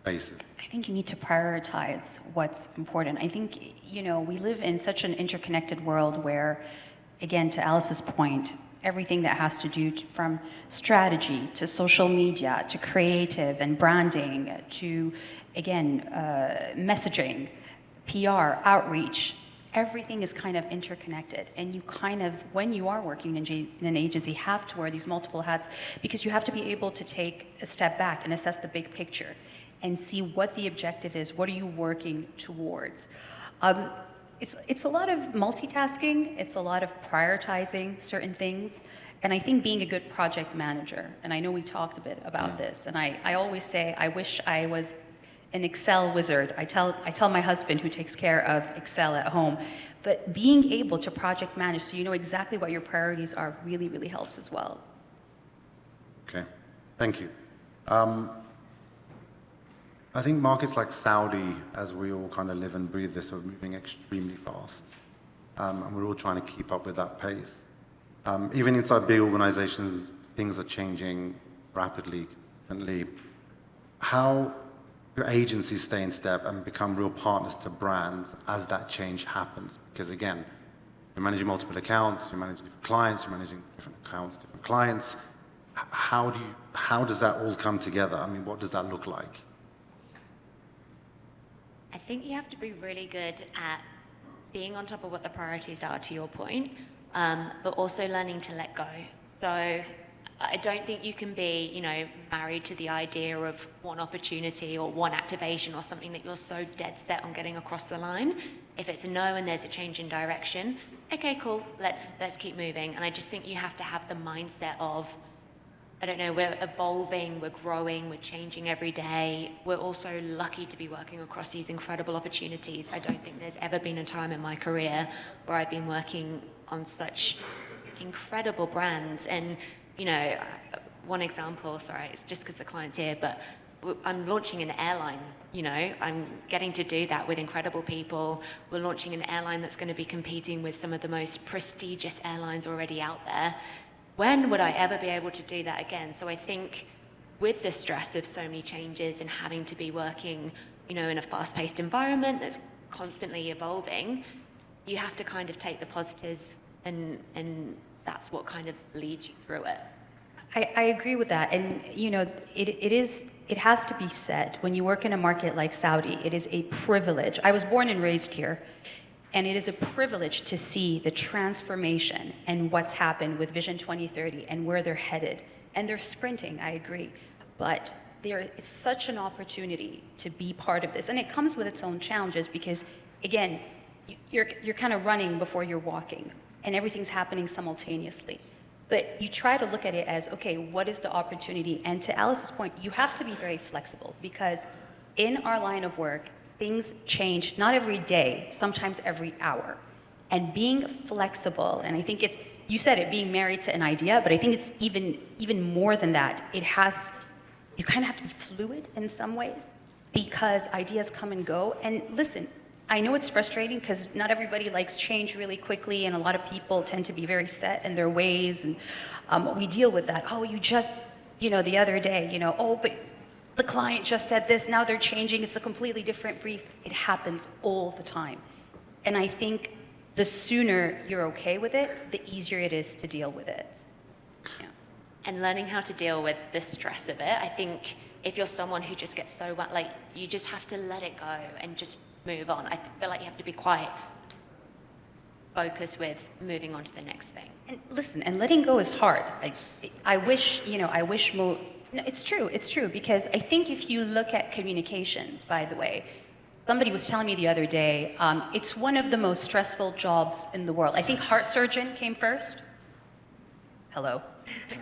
basis? I think you need to prioritize what's important. I think, you know, we live in such an interconnected world where, again, to Alice's point, everything that has to do from strategy to social media to creative and branding to, again, messaging, PR, outreach, everything is kind of interconnected. And you kind of, when you are working in an agency, have to wear these multiple hats because you have to be able to take a step back and assess the big picture and see what the objective is. What are you working towards? It's a lot of multitasking. It's a lot of prioritizing certain things. And I think being a good project manager, and I know we talked a bit about this, and I always say, I wish I was an Excel wizard. I tell my husband, who takes care of Excel at home, but being able to project manage so you know exactly what your priorities are really, really helps as well. Okay, thank you. I think markets like Saudi, as we all kind of live and breathe this, are moving extremely fast. And we're all trying to keep up with that pace. Even inside big organizations, things are changing rapidly, consistently. How do agencies stay in step and become real partners to brands as that change happens? Because again, you're managing multiple accounts, you're managing different clients, you're managing different accounts, different clients. How does that all come together? I mean, what does that look like? I think you have to be really good at being on top of what the priorities are, to your point, but also learning to let go. So I don't think you can be, you know, married to the idea of one opportunity or one activation or something that you're so dead set on getting across the line. If it's a no and there's a change in direction, okay, cool, let's keep moving. And I just think you have to have the mindset of, I don't know, we're evolving, we're growing, we're changing every day. We're also lucky to be working across these incredible opportunities. I don't think there's ever been a time in my career where I've been working on such incredible brands. And, you know, one example, sorry, it's just because the client's here, but I'm launching an airline, you know, I'm getting to do that with incredible people. We're launching an airline that's going to be competing with some of the most prestigious airlines already out there. When would I ever be able to do that again? So I think with the stress of so many changes and having to be working, you know, in a fast-paced environment that's constantly evolving, you have to kind of take the positives and that's what kind of leads you through it. I agree with that. And, you know, it has to be said, when you work in a market like Saudi, it is a privilege. I was born and raised here, and it is a privilege to see the transformation and what's happened with Vision 2030 and where they're headed. And they're sprinting, I agree. But there is such an opportunity to be part of this. And it comes with its own challenges because, again, you're kind of running before you're walking, and everything's happening simultaneously. But you try to look at it as, okay, what is the opportunity? And to Alice's point, you have to be very flexible because in our line of work, things change, not every day, sometimes every hour. And being flexible, and I think it's, you said it, being married to an idea, but I think it's even more than that. You kind of have to be fluid in some ways because ideas come and go. And listen, I know it's frustrating because not everybody likes change really quickly, and a lot of people tend to be very set in their ways, and we deal with that. Oh, you just, you know, the other day, you know, oh, but the client just said this, now they're changing, it's a completely different brief. It happens all the time. And I think the sooner you're okay with it, the easier it is to deal with it. Yeah. And learning how to deal with the stress of it, I think if you're someone who just gets so, like, you just have to let it go and just move on. I feel like you have to be quite focused with moving on to the next thing. And listen, and letting go is hard. I wish more. No, it's true, because I think if you look at communications, by the way, somebody was telling me the other day, it's one of the most stressful jobs in the world. I think heart surgeon came first. Hello.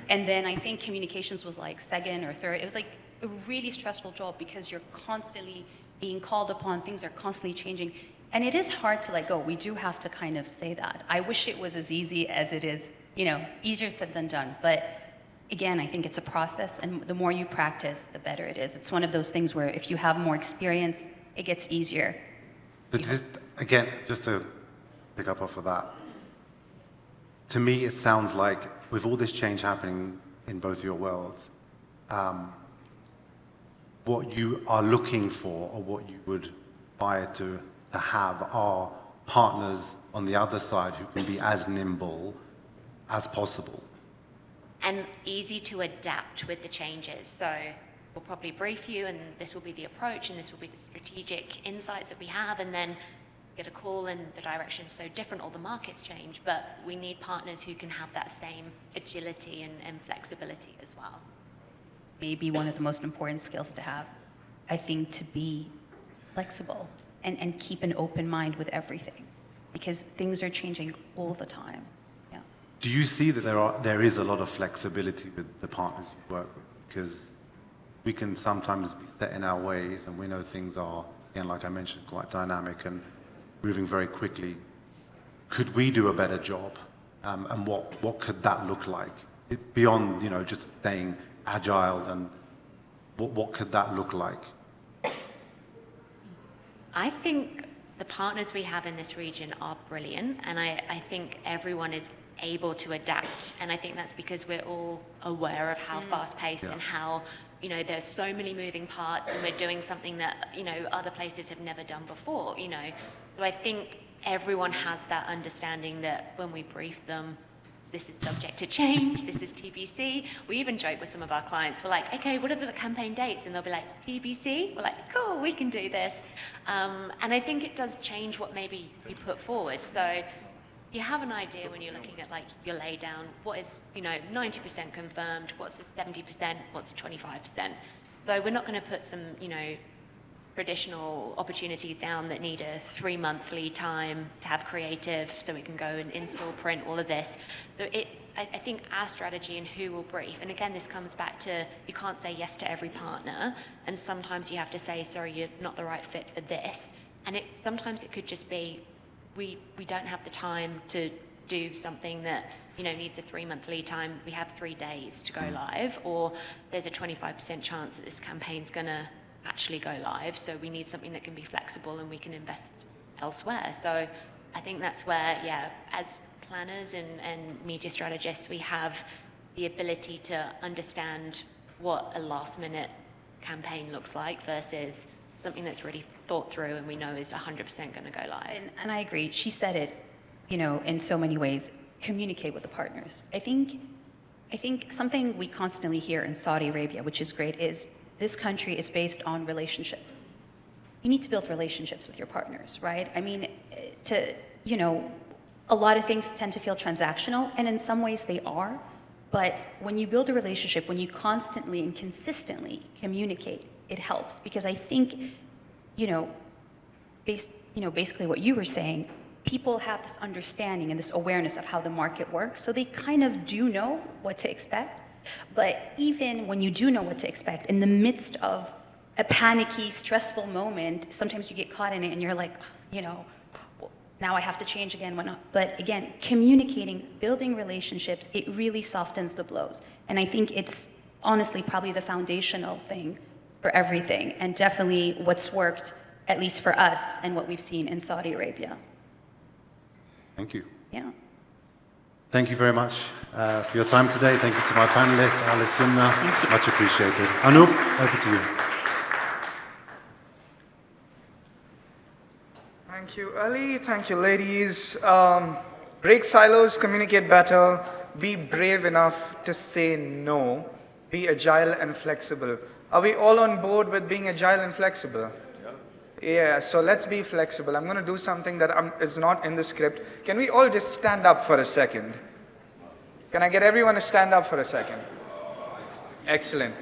And then I think communications was like second or third. It was like a really stressful job because you're constantly being called upon, things are constantly changing. And it is hard to let go. We do have to kind of say that. I wish it was as easy as it is, you know, easier said than done. But again, I think it's a process, and the more you practice, the better it is. It's one of those things where if you have more experience, it gets easier. But again, just to pick up off of that, to me it sounds like with all this change happening in both your worlds, what you are looking for or what you would aspire to have are partners on the other side who can be as nimble as possible. And easy to adapt with the changes. So we'll probably brief you, and this will be the approach, and this will be the strategic insights that we have, and then get a call and the direction's so different or the market's change, but we need partners who can have that same agility and flexibility as well. Maybe one of the most important skills to have, I think, to be flexible and keep an open mind with everything, because things are changing all the time. Yeah. Do you see that there is a lot of flexibility with the partners you work with? Because we can sometimes be set in our ways, and we know things are, again, like I mentioned, quite dynamic and moving very quickly. Could we do a better job? And what could that look like? Beyond, you know, just staying agile, and what could that look like? I think the partners we have in this region are brilliant, and I think everyone is able to adapt, and I think that's because we're all aware of how fast-paced and how, you know, there's so many moving parts, and we're doing something that, you know, other places have never done before, you know. So I think everyone has that understanding that when we brief them, this is subject to change, this is TBC. We even joke with some of our clients, we're like, okay, what are the campaign dates? And they'll be like, TBC? We're like, cool, we can do this. And I think it does change what maybe you put forward. So you have an idea when you're looking at like your lay down, what is, you know, 90% confirmed, what's 70%, what's 25%. So we're not gonna put some, you know, traditional opportunities down that need a 3-month lead time to have creative, so we can go and install, print, all of this. So I think our strategy and who will brief, and again, this comes back to, you can't say yes to every partner, and sometimes you have to say, sorry, you're not the right fit for this. And sometimes it could just be, we don't have the time to do something that needs a 3-month lead time, we have 3 days to go live, or there's a 25% chance that this campaign's going to actually go live. So we need something that can be flexible and we can invest elsewhere. So I think that's where, as planners and media strategists, we have the ability to understand what a last-minute campaign looks like versus something that's really thought through and we know is 100% going to go live. And I agree. She said it, in so many ways. Communicate with the partners. I think something we constantly hear in Saudi Arabia, which is great, is this country is based on relationships. You need to build relationships with your partners, right? I mean, a lot of things tend to feel transactional, and in some ways they are, but when you build a relationship, when you constantly and consistently communicate, it helps. Because I think, basically what you were saying, people have this understanding and this awareness of how the market works, so they kind of do know what to expect. But even when you do know what to expect, in the midst of a panicky, stressful moment, sometimes you get caught in it and you're like, now I have to change again. But again, communicating, building relationships, it really softens the blows. And I think it's honestly probably the foundational thing for everything, and definitely what's worked, at least for us, and what we've seen in Saudi Arabia. Thank you. Yeah. Thank you very much for your time today. Thank you to my panelists, Alice, Yumna. Much appreciated. Anoop, over to you. Thank you, Ali. Thank you, ladies. Break silos, communicate better, be brave enough to say no, be agile and flexible. Are we all on board with being agile and flexible? Yeah, so let's be flexible. I'm going to do something that is not in the script. Can we all just stand up for a second? Can I get everyone to stand up for a second? Excellent.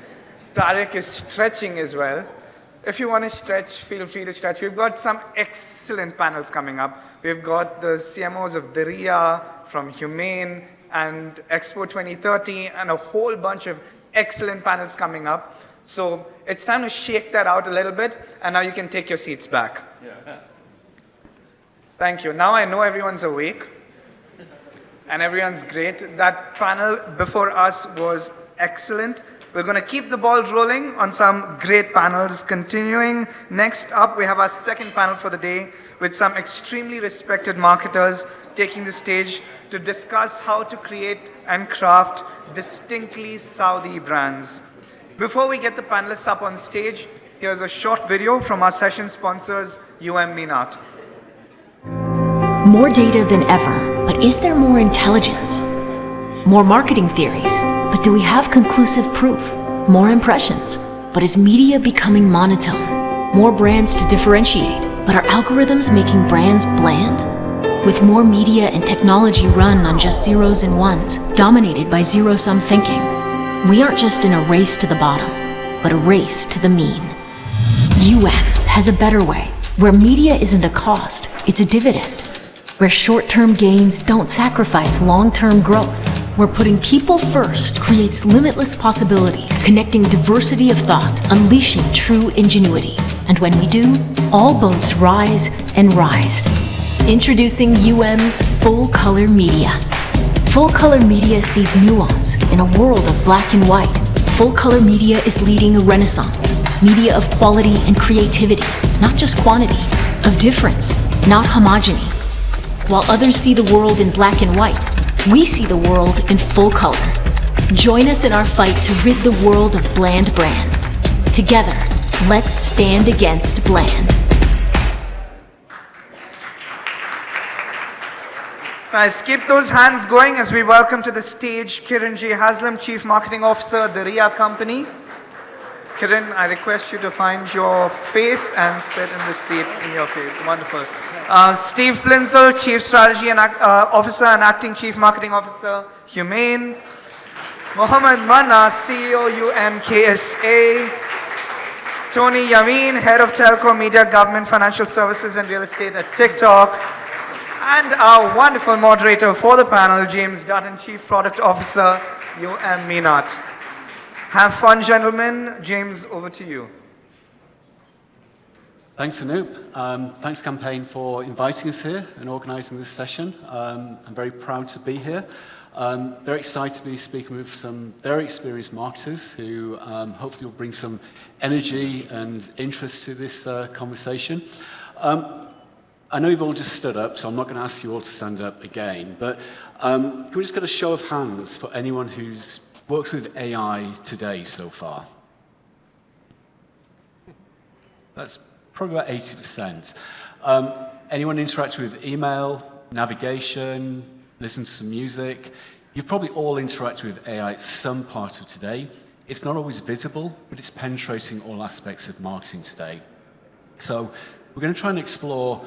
Tariq is stretching as well. If you want to stretch, feel free to stretch. We've got some excellent panels coming up. We've got the CMOs of Diriyah, from Humane, and Expo 2030, and a whole bunch of excellent panels coming up. So it's time to shake that out a little bit, and now you can take your seats back. Yeah. Thank you. Now I know everyone's awake, and everyone's great. That panel before us was excellent. We're going to keep the ball rolling on some great panels. Continuing, next up, we have our second panel for the day with some extremely respected marketers taking the stage to discuss how to create and craft distinctly Saudi brands. Before we get the panelists up on stage, here's a short video from our session sponsors, Minat. More data than ever, but is there more intelligence? More marketing theories, but do we have conclusive proof? More impressions, but is media becoming monotone? More brands to differentiate, but are algorithms making brands bland? With more media and technology run on just zeros and ones, dominated by zero-sum thinking, we aren't just in a race to the bottom, but a race to the mean. has a better way, where media isn't a cost, it's a dividend. Where short-term gains don't sacrifice long-term growth. Where putting people first creates limitless possibilities, connecting diversity of thought, unleashing true ingenuity. And when we do, all boats rise and rise. Introducing UM's Full Color Media. Full Color Media sees nuance in a world of black and white. Full Color Media is leading a renaissance. Media of quality and creativity, not just quantity. Of difference, not homogeny. While others see the world in black and white, we see the world in full color. Join us in our fight to rid the world of bland brands. Together, let's stand against bland. Nice. Keep those hands going as we welcome to the stage Kiran J. Haslam, Chief Marketing Officer, the Riyadh Company. Kiran, I request you to find your face and sit in the seat in your face. Wonderful. Steve Plinzel, Chief Strategy and Officer and Acting Chief Marketing Officer, Humane. Mohammed Manna, CEO, UMKSA. Tony Yamin, Head of Telco, Media, Government, Financial Services and Real Estate at TikTok. And our wonderful moderator for the panel, James Dutton, Chief Product Officer, Minat. Have fun, gentlemen. James, over to you. Thanks, Anoop. Thanks, Campaign, for inviting us here and organising this session. I'm very proud to be here. Very excited to be speaking with some very experienced marketers who hopefully will bring some energy and interest to this conversation. I know you've all just stood up, so I'm not going to ask you all to stand up again, but can we just get a show of hands for anyone who's worked with AI today so far? That's probably about 80%. Anyone interacted with email, navigation, listen to some music? You've probably all interacted with AI at some part of today. It's not always visible, but it's penetrating all aspects of marketing today. So we're going to try and explore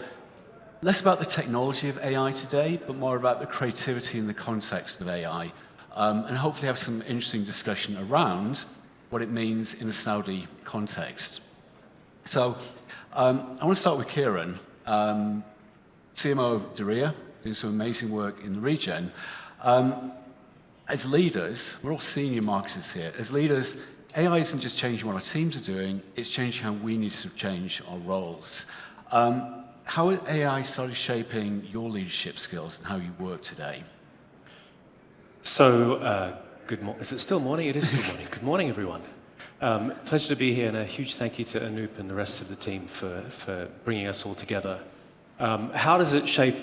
less about the technology of AI today, but more about the creativity and the context of AI, and hopefully have some interesting discussion around what it means in a Saudi context. So I want to start with Kieran, CMO of Diriyah, doing some amazing work in the region. As leaders, we're all senior marketers here. As leaders, AI isn't just changing what our teams are doing, it's changing how we need to change our roles. How has AI started shaping your leadership skills and how you work today? So, is it still morning? It is still morning. Good morning, everyone. Pleasure to be here, and a huge thank you to Anoop and the rest of the team for bringing us all together. How does it shape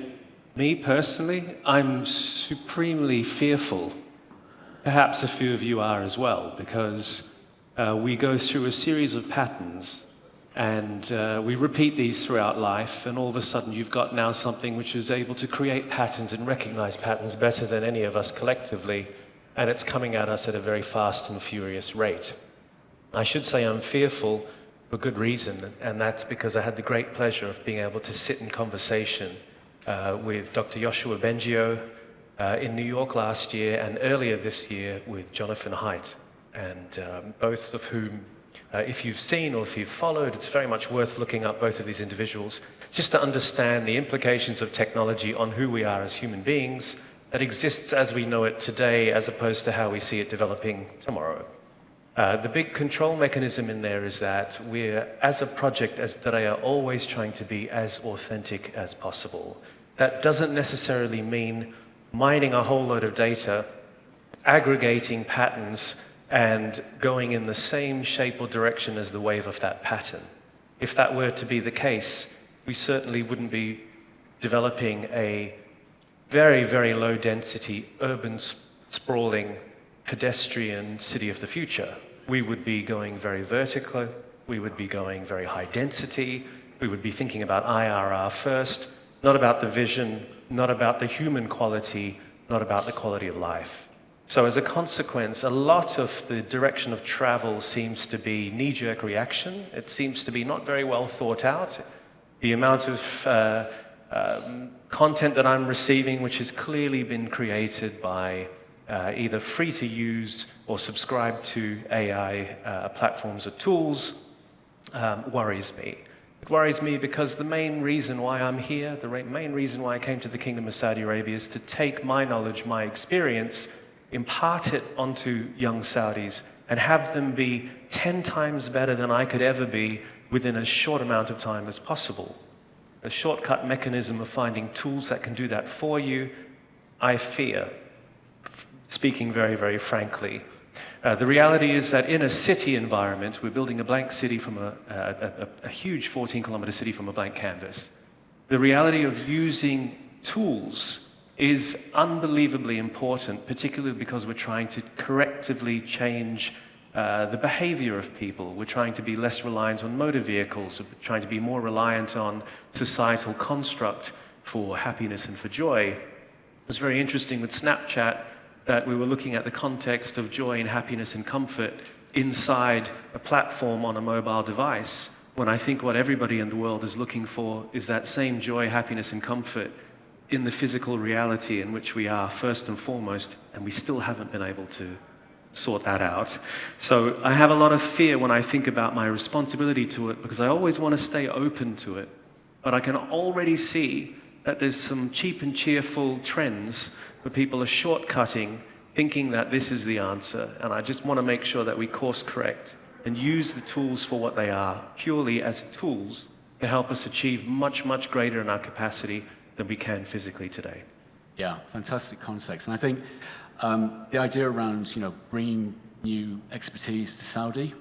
me personally? I'm supremely fearful. Perhaps a few of you are as well, because we go through a series of patterns, and we repeat these throughout life, and all of a sudden you've got now something which is able to create patterns and recognize patterns better than any of us collectively, and it's coming at us at a very fast and furious rate. I should say I'm fearful for good reason, and that's because I had the great pleasure of being able to sit in conversation with Dr. Joshua Bengio in New York last year, and earlier this year with Jonathan Haidt, and both of whom, if you've seen or if you've followed, it's very much worth looking up both of these individuals just to understand the implications of technology on who we are as human beings that exists as we know it today as opposed to how we see it developing tomorrow. The big control mechanism in there is that we're, as a project, as Diriyah, always trying to be as authentic as possible. That doesn't necessarily mean mining a whole load of data, aggregating patterns, and going in the same shape or direction as the wave of that pattern. If that were to be the case, we certainly wouldn't be developing a very, very low density, urban, sprawling, pedestrian city of the future. We would be going very vertical, we would be going very high density, we would be thinking about IRR first, not about the vision, not about the human quality, not about the quality of life. So as a consequence, a lot of the direction of travel seems to be knee-jerk reaction. It seems to be not very well thought out. The amount of content that I'm receiving, which has clearly been created by either free to use or subscribe to AI platforms or tools, worries me. It worries me because the main reason why I'm here, the main reason why I came to the Kingdom of Saudi Arabia is to take my knowledge, my experience, impart it onto young Saudis and have them be 10 times better than I could ever be within as short amount of time as possible. A shortcut mechanism of finding tools that can do that for you, I fear, speaking very, very frankly. The reality is that in a city environment, we're building a blank city from a huge 14-kilometer city from a blank canvas. The reality of using tools is unbelievably important, particularly because we're trying to correctively change the behavior of people. We're trying to be less reliant on motor vehicles. We're trying to be more reliant on societal construct for happiness and for joy. It was very interesting with Snapchat that we were looking at the context of joy and happiness and comfort inside a platform on a mobile device, when I think what everybody in the world is looking for is that same joy, happiness, and comfort in the physical reality in which we are first and foremost, and we still haven't been able to sort that out. So I have a lot of fear when I think about my responsibility to it, because I always want to stay open to it. But I can already see that there's some cheap and cheerful trends where people are shortcutting, thinking that this is the answer. And I just want to make sure that we course correct and use the tools for what they are, purely as tools, to help us achieve much, much greater in our capacity than we can physically today. Yeah, fantastic context. And I think the idea around, bringing new expertise to Saudi,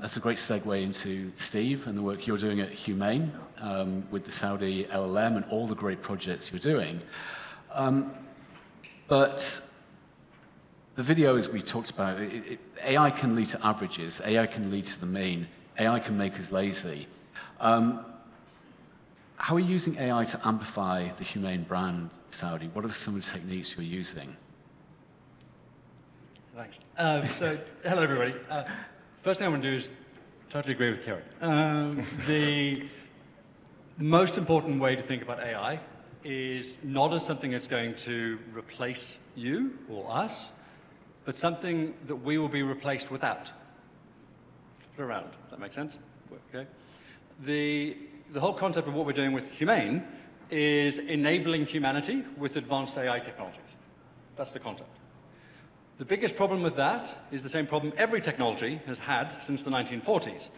that's a great segue into Steve and the work you're doing at Humane with the Saudi LLM and all the great projects you're doing. But the video, as we talked about, AI can lead to averages, AI can lead to the mean, AI can make us lazy. How are you using AI to amplify the Humane brand, Saudi? What are some of the techniques you're using? Thanks. Hello everybody. First thing I want to do is totally agree with Karen. The most important way to think about AI is not as something that's going to replace you or us, but something that we will be replaced without. Flip it around, does that make sense? Okay. The whole concept of what we're doing with Humane is enabling humanity with advanced AI technologies. That's the concept. The biggest problem with that is the same problem every technology has had since the 1940s.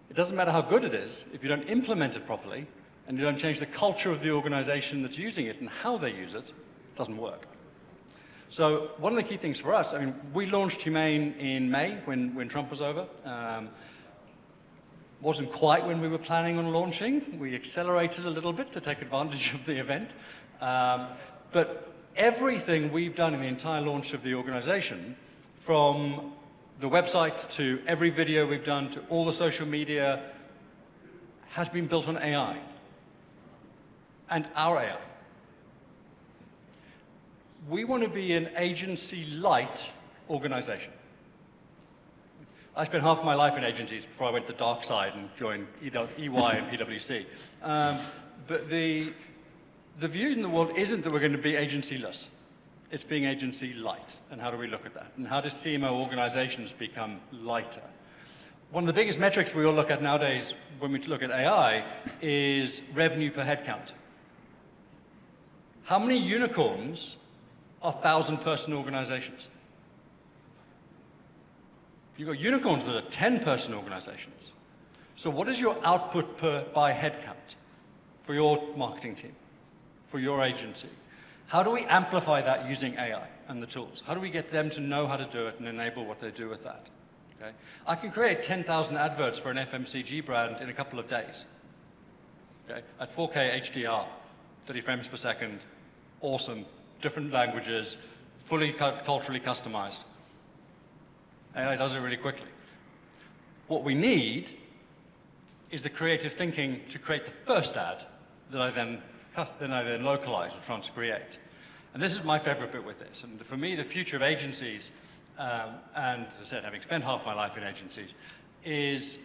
It doesn't matter how good it is, if you don't implement it properly, and you don't change the culture of the organization that's using it and how they use it, it doesn't work. So one of the key things for us, we launched Humane in May when Trump was over. Wasn't quite when we were planning on launching. We accelerated a little bit to take advantage of the event. But everything we've done in the entire launch of the organization, from the website to every video we've done to all the social media, has been built on AI and our AI. We want to be an agency-light organization. I spent half of my life in agencies before I went to the dark side and joined EY and PwC. But the view in the world isn't that we're going to be agency-less. It's being agency-light. And how do we look at that? And how does CMO organizations become lighter? One of the biggest metrics we all look at nowadays when we look at AI is revenue per head count. How many unicorns are 1,000-person organizations? You've got unicorns that are 10-person organizations. So what is your output by head count for your marketing team, for your agency? How do we amplify that using AI and the tools? How do we get them to know how to do it and enable what they do with that? Okay? I can create 10,000 adverts for an FMCG brand in a couple of days. Okay? At 4K HDR, 30 frames per second, awesome, different languages, fully culturally customized. AI does it really quickly. What we need is the creative thinking to create the first ad that I then localize or transcreate. And this is my favorite bit with this. And for me, the future of agencies, and as I said, having spent half my life in agencies, is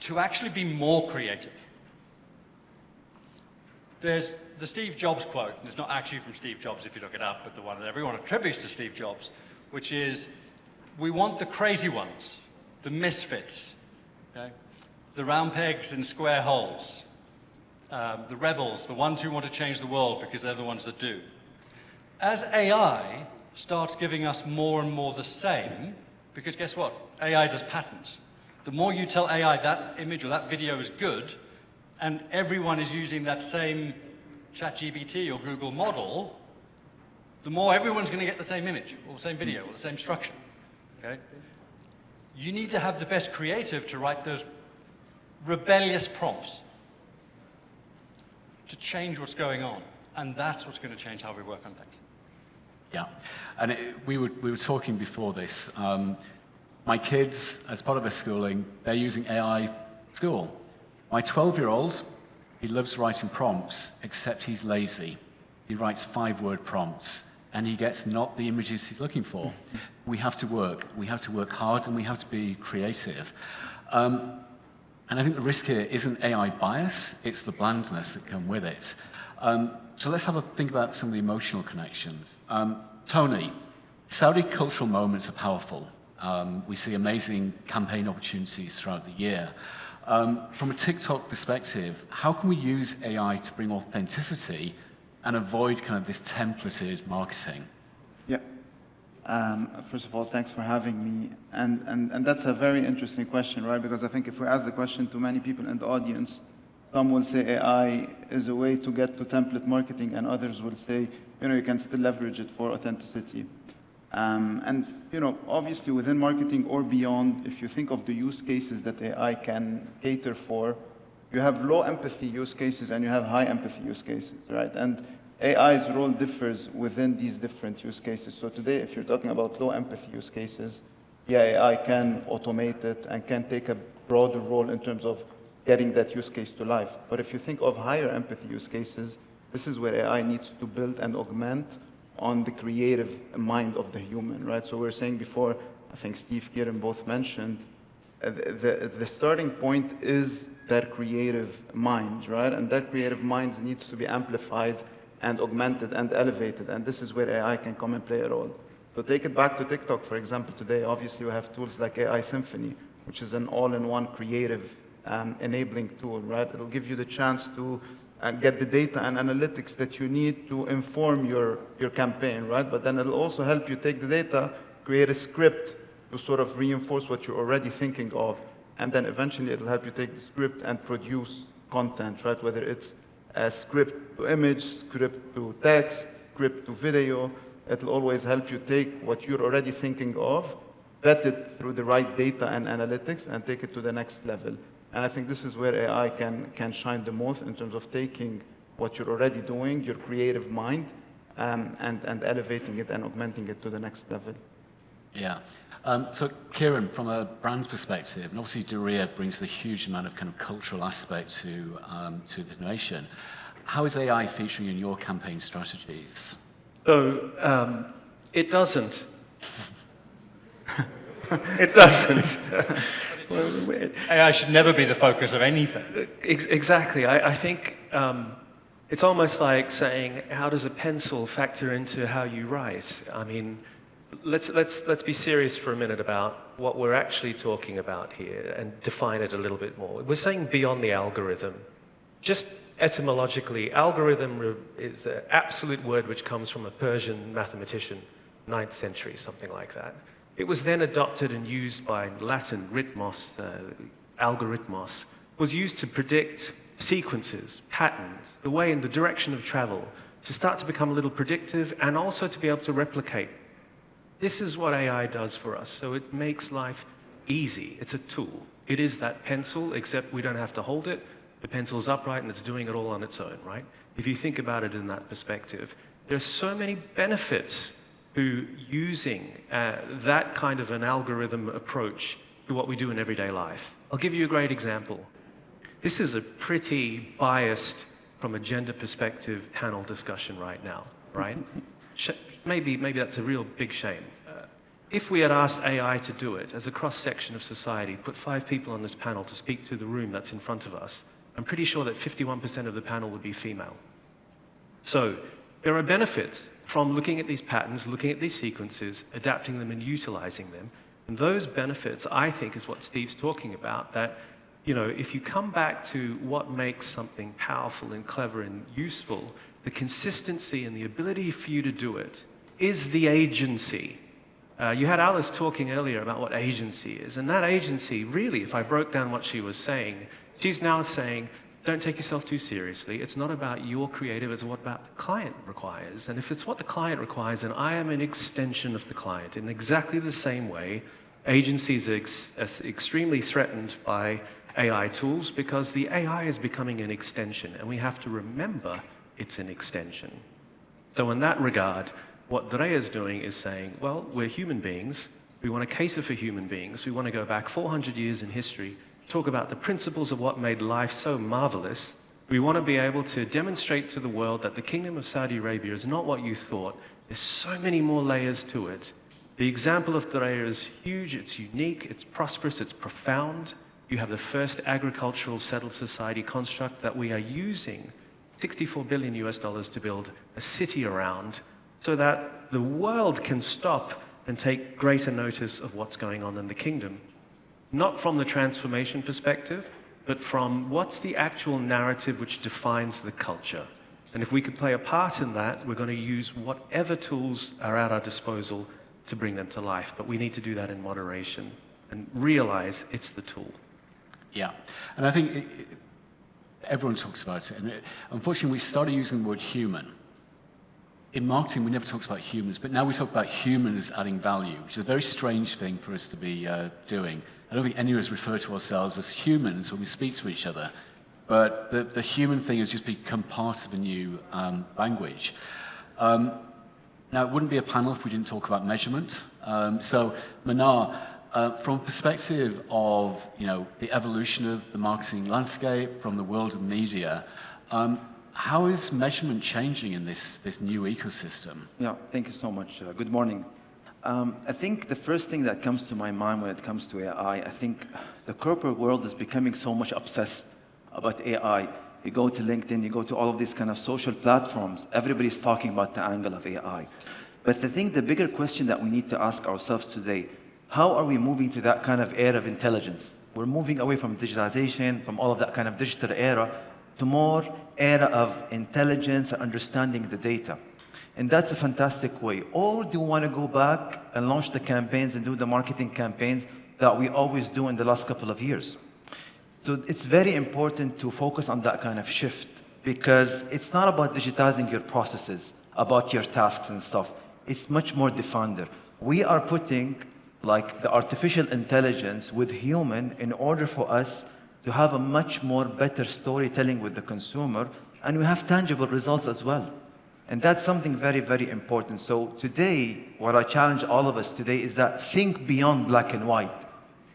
to actually be more creative. There's the Steve Jobs quote, and it's not actually from Steve Jobs if you look it up, but the one that everyone attributes to Steve Jobs, which is, we want the crazy ones, the misfits, okay? The round pegs in square holes, the rebels, the ones who want to change the world because they're the ones that do. As AI starts giving us more and more the same, because guess what? AI does patterns. The more you tell AI that image or that video is good, and everyone is using that same ChatGPT or Google model, the more everyone's going to get the same image or the same video or the same structure. Okay? You need to have the best creative to write those rebellious prompts to change what's going on. And that's what's going to change how we work on things. Yeah, and we were talking before this. My kids, as part of their schooling, they're using AI at school. My 12-year-old, he loves writing prompts, except he's lazy. He writes 5-word prompts, and he gets not the images he's looking for. We have to work. We have to work hard, and we have to be creative. And I think the risk here isn't AI bias, it's the blandness that come with it. So let's have a think about some of the emotional connections. Tony, Saudi cultural moments are powerful. We see amazing campaign opportunities throughout the year. From a TikTok perspective, how can we use AI to bring authenticity and avoid kind of this templated marketing? Yeah. First of all, thanks for having me. And that's a very interesting question, right? Because I think if we ask the question to many people in the audience, Some will say AI is a way to get to template marketing, and others will say, you can still leverage it for authenticity. And obviously within marketing or beyond, if you think of the use cases that AI can cater for, you have low empathy use cases and you have high empathy use cases, right? And AI's role differs within these different use cases. So today, if you're talking about low empathy use cases, yeah, AI can automate it and can take a broader role in terms of getting that use case to life. But if you think of higher empathy use cases, this is where AI needs to build and augment on the creative mind of the human, right? So we were saying before, I think Steve, Kieran both mentioned, the starting point is that creative mind, right? And that creative mind needs to be amplified and augmented and elevated, and this is where AI can come and play a role. So take it back to TikTok, for example. Today, obviously, we have tools like AI Symphony, which is an all-in-one creative enabling tool, right? It'll give you the chance to get the data and analytics that you need to inform your campaign, right? But then it'll also help you take the data, create a script to sort of reinforce what you're already thinking of, and then eventually it'll help you take the script and produce content, right? Whether it's a script to image, script to text, script to video, it'll always help you take what you're already thinking of, vet it through the right data and analytics, and take it to the next level. And I think this is where AI can shine the most in terms of taking what you're already doing, your creative mind, and elevating it and augmenting it to the next level. Yeah. So Kieran, from a brand's perspective, and obviously Diriyah brings a huge amount of kind of cultural aspect to the nation. How is AI featuring in your campaign strategies? So it doesn't. It doesn't. AI should never be the focus of anything. Exactly. I think it's almost like saying, how does a pencil factor into how you write? I mean, let's be serious for a minute about what we're actually talking about here and define it a little bit more. We're saying beyond the algorithm. Just etymologically, algorithm is an absolute word which comes from a Persian mathematician, 9th century, something like that. It was then adopted and used by Latin, rhythmos, algorithmos, was used to predict sequences, patterns, the way and the direction of travel, to start to become a little predictive and also to be able to replicate. This is what AI does for us. So it makes life easy. It's a tool. It is that pencil, except we don't have to hold it. The pencil's upright and it's doing it all on its own, right? If you think about it in that perspective, there's so many benefits to using that kind of an algorithm approach to what we do in everyday life. I'll give you a great example. This is a pretty biased, from a gender perspective, panel discussion right now, right? Maybe that's a real big shame. If we had asked AI to do it as a cross-section of society, put 5 people on this panel to speak to the room that's in front of us, I'm pretty sure that 51% of the panel would be female. So there are benefits from looking at these patterns, looking at these sequences, adapting them and utilizing them. And those benefits, I think, is what Steve's talking about, that if you come back to what makes something powerful and clever and useful, the consistency and the ability for you to do it is the agency. You had Alice talking earlier about what agency is, and that agency, really, if I broke down what she was saying, she's now saying, don't take yourself too seriously. It's not about your creative, it's what about the client requires. And if it's what the client requires, then I am an extension of the client. In exactly the same way, agencies are extremely threatened by AI tools because the AI is becoming an extension, and we have to remember it's an extension. So in that regard, what Diriyah is doing is saying, well, we're human beings. We want to cater for human beings. We want to go back 400 years in history, talk about the principles of what made life so marvelous. We want to be able to demonstrate to the world that the Kingdom of Saudi Arabia is not what you thought. There's so many more layers to it. The example of Diriyah is huge, it's unique, it's prosperous, it's profound. You have the first agricultural settled society construct that we are using $64 billion to build a city around so that the world can stop and take greater notice of what's going on in the kingdom. Not from the transformation perspective, but from what's the actual narrative which defines the culture. And if we could play a part in that, we're going to use whatever tools are at our disposal to bring them to life. But we need to do that in moderation and realize it's the tool. Yeah, and I think everyone talks about it. And unfortunately, we started using the word human. In marketing, we never talked about humans, but now we talk about humans adding value, which is a very strange thing for us to be doing. I don't think any of us refer to ourselves as humans when we speak to each other, but the human thing has just become part of a new language. Now, it wouldn't be a panel if we didn't talk about measurement. So, Manar, from a perspective of the evolution of the marketing landscape, from the world of media, how is measurement changing in this new ecosystem? Yeah, thank you so much. Good morning. I think the first thing that comes to my mind when it comes to AI, I think the corporate world is becoming so much obsessed about AI. You go to LinkedIn, you go to all of these kind of social platforms, everybody's talking about the angle of AI. But I think the bigger question that we need to ask ourselves today, how are we moving to that kind of era of intelligence? We're moving away from digitalization, from all of that kind of digital era, to more era of intelligence and understanding the data. And that's a fantastic way. Or do we want to go back and launch the campaigns and do the marketing campaigns that we always do in the last couple of years? So it's very important to focus on that kind of shift, because it's not about digitizing your processes, about your tasks and stuff. It's much more defined. We are putting like the artificial intelligence with human in order for us to have a much more better storytelling with the consumer, and we have tangible results as well. And that's something very, very important. So today, what I challenge all of us today is that think beyond black and white.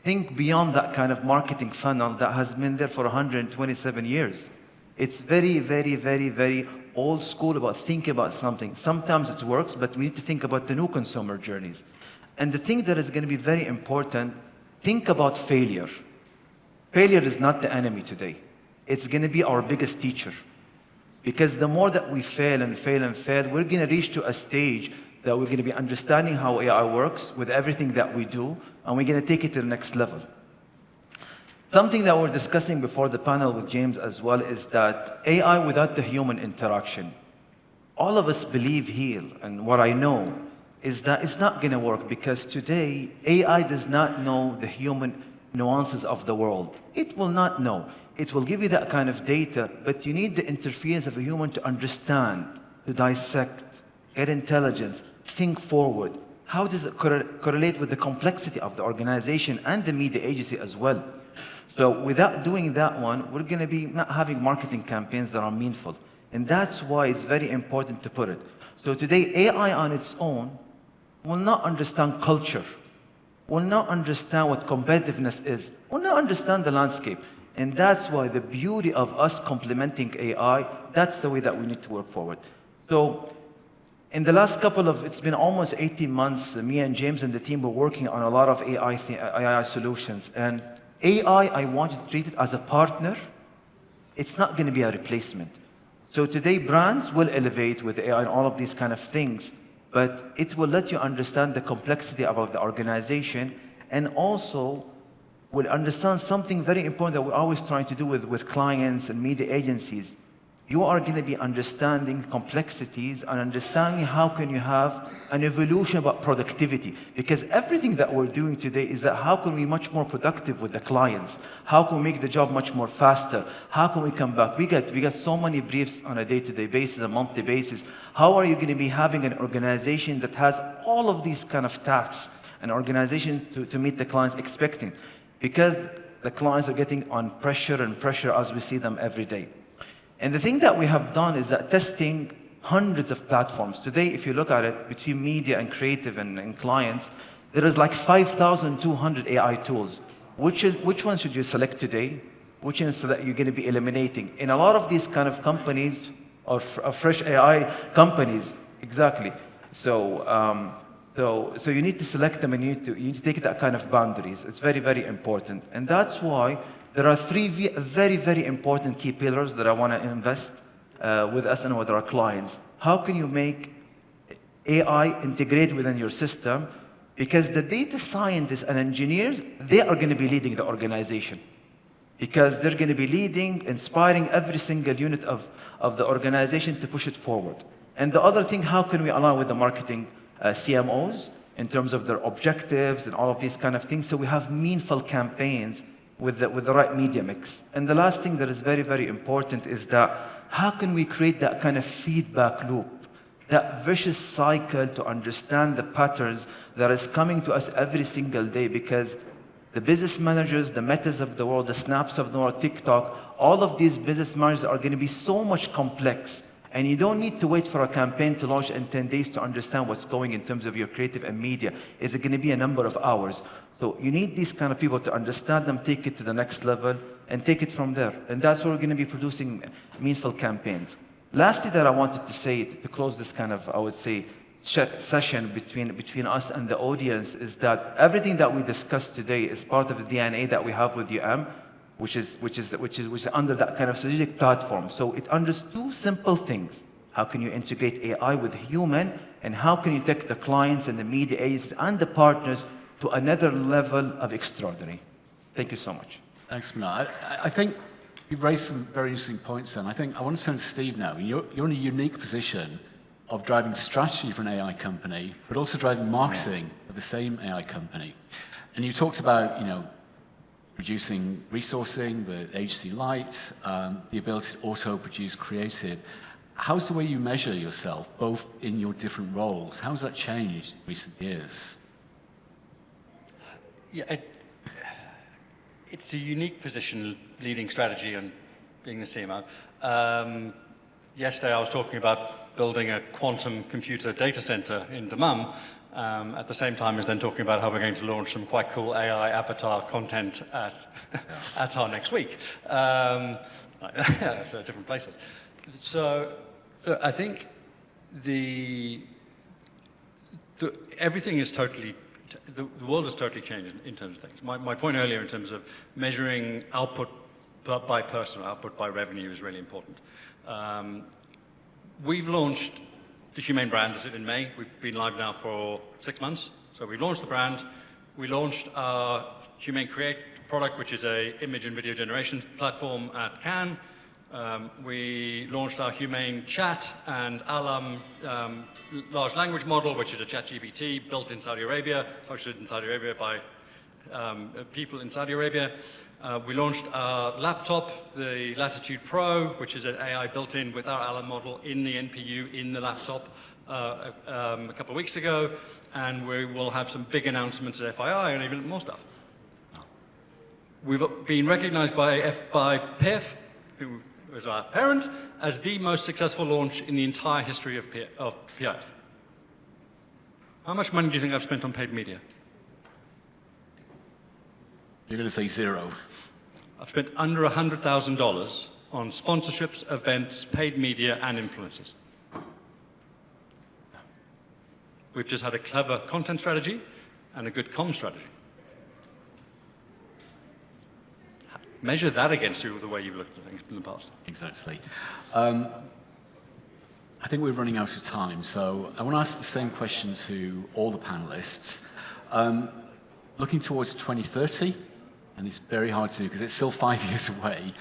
Think beyond that kind of marketing funnel that has been there for 127 years. It's very, very, very, very old school about thinking about something. Sometimes it works, but we need to think about the new consumer journeys. And the thing that is going to be very important, think about failure. Failure is not the enemy today. It's going to be our biggest teacher. Because the more that we fail and fail and fail, we're going to reach to a stage that we're going to be understanding how AI works with everything that we do, and we're going to take it to the next level. Something that we're discussing before the panel with James as well is that AI without the human interaction, all of us believe here, and what I know, is that it's not going to work, because today, AI does not know the human nuances of the world. It will not know. It will give you that kind of data, but you need the interference of a human to understand, to dissect, get intelligence, think forward. How does it correlate with the complexity of the organization and the media agency as well? So without doing that one, we're going to be not having marketing campaigns that are meaningful. And that's why it's very important to put it. So today, AI on its own will not understand culture, will not understand what competitiveness is, will not understand the landscape. And that's why the beauty of us complementing AI, that's the way that we need to work forward. So in the last it's been almost 18 months, me and James and the team were working on a lot of AI solutions. And AI, I want to treat it as a partner. It's not going to be a replacement. So today, brands will elevate with AI and all of these kind of things, but it will let you understand the complexity about the organization, and also will understand something very important that we're always trying to do with clients and media agencies. You are going to be understanding complexities and understanding how can you have an evolution about productivity. Because everything that we're doing today is that how can we be much more productive with the clients? How can we make the job much more faster? How can we come back? We get so many briefs on a day-to-day basis, a monthly basis. How are you going to be having an organization that has all of these kind of tasks, an organization to meet the clients expecting? Because the clients are getting on pressure and pressure as we see them every day. And the thing that we have done is that testing hundreds of platforms. Today, if you look at it, between media and creative and clients, there is like 5,200 AI tools. Which one should you select today? Which ones that you're going to be eliminating? In a lot of these kind of companies, or fresh AI companies, exactly. So you need to select them, and you need to take that kind of boundaries. It's very, very important. And that's why there are three very, very important key pillars that I want to invest with us and with our clients. How can you make AI integrate within your system? Because the data scientists and engineers, they are going to be leading the organization. Because they're going to be leading, inspiring every single unit of the organization to push it forward. And the other thing, how can we align with the marketing CMOs in terms of their objectives and all of these kind of things, so we have meaningful campaigns with the right media mix. And the last thing that is very, very important is that how can we create that kind of feedback loop, that vicious cycle to understand the patterns that is coming to us every single day, because the business managers, the Metas of the world, the Snaps of the world, TikTok, all of these business managers are going to be so much complex. And you don't need to wait for a campaign to launch in 10 days to understand what's going in terms of your creative and media. It's going to be a number of hours. So you need these kind of people to understand them, take it to the next level, and take it from there. And that's where we're going to be producing meaningful campaigns. Lastly that I wanted to say, to close this kind of, I would say, session between us and the audience, is that everything that we discussed today is part of the DNA that we have with UM, which is under that kind of strategic platform. So it understands two simple things. How can you integrate AI with human, and how can you take the clients and the media agencies and the partners to another level of extraordinary? Thank you so much. Thanks, Mona. I think you've raised some very interesting points then. I want to turn to Steve now. You're in a unique position of driving strategy for an AI company, but also driving marketing of the same AI company. And you talked about, reducing resourcing, the agency light, the ability to auto-produce creative. How's the way you measure yourself, both in your different roles? How's that changed in recent years? Yeah, it's a unique position, leading strategy and being the CMO. Yesterday I was talking about building a quantum computer data center in Dammam, at the same time as then talking about how we're going to launch some quite cool AI avatar content at our next week. So different places. So I think everything is totally, the world has totally changed in terms of things. My point earlier in terms of measuring output by person, output by revenue is really important. We've launched the Humane brand in May. We've been live now for 6 months. So we launched the brand. We launched our Humane Create product, which is an image and video generation platform at Cannes. We launched our Humane Chat and Alam large language model, which is a ChatGPT built in Saudi Arabia, hosted in Saudi Arabia by people in Saudi Arabia. We launched our laptop, the Latitude Pro, which is an AI built in with our Alan model in the NPU in the laptop a couple of weeks ago. And we will have some big announcements at FII and even more stuff. We've been recognized by PIF, who is our parent, as the most successful launch in the entire history of PIF. How much money do you think I've spent on paid media? You're going to say zero. I've spent under $100,000 on sponsorships, events, paid media, and influencers. We've just had a clever content strategy and a good comm strategy. Measure that against the way you've looked at things in the past. Exactly. I think we're running out of time, so I want to ask the same question to all the panelists. Looking towards 2030, and it's very hard to do because it's still 5 years away,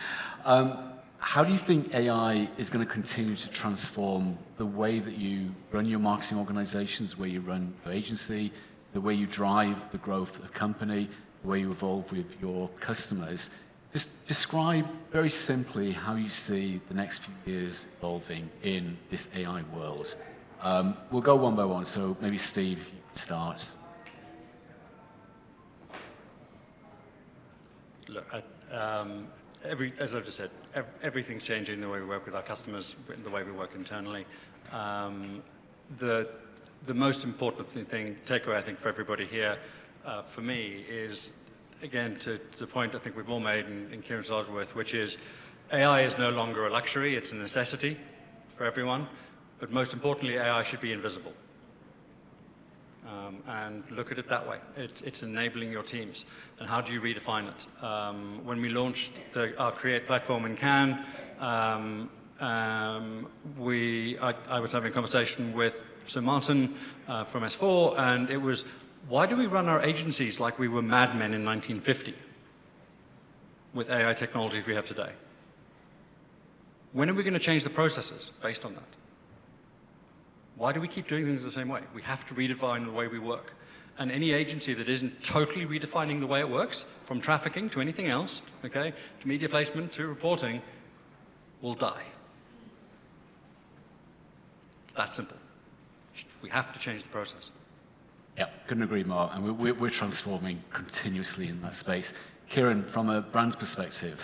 how do you think AI is going to continue to transform the way that you run your marketing organizations, the way you run your agency, the way you drive the growth of a company, the way you evolve with your customers? Just describe very simply how you see the next few years evolving in this AI world. We'll go one by one, so maybe Steve, you can start. Look, as I've just said, everything's changing the way we work with our customers, the way we work internally. The most important takeaway, I think, for everybody here, for me, is, again, to the point I think we've all made and Kieran started with, which is AI is no longer a luxury, it's a necessity for everyone. But most importantly, AI should be invisible. And look at it that way. It's enabling your teams. And how do you redefine it? When we launched our Create platform in Cannes, I was having a conversation with Sir Martin from S4, and it was, why do we run our agencies like we were madmen in 1950 with AI technologies we have today? When are we going to change the processes based on that? Why do we keep doing things the same way? We have to redefine the way we work. And any agency that isn't totally redefining the way it works, from trafficking to anything else, okay, to media placement to reporting, will die. It's that simple. We have to change the process. Yeah, couldn't agree more. And we're transforming continuously in that space. Kieran, from a brand's perspective.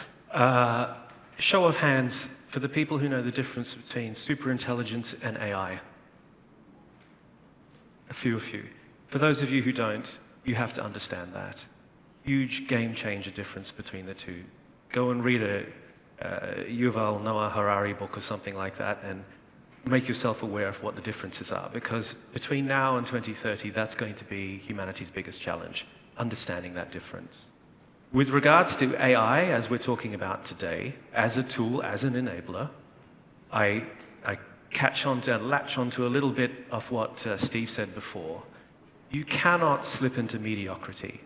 Show of hands for the people who know the difference between superintelligence and AI. A few. For those of you who don't, you have to understand that. Huge game changer difference between the two. Go and read a Yuval Noah Harari book or something like that and make yourself aware of what the differences are, because between now and 2030, that's going to be humanity's biggest challenge, understanding that difference. With regards to AI, as we're talking about today, as a tool, as an enabler, I latch onto a little bit of what Steve said before. You cannot slip into mediocrity.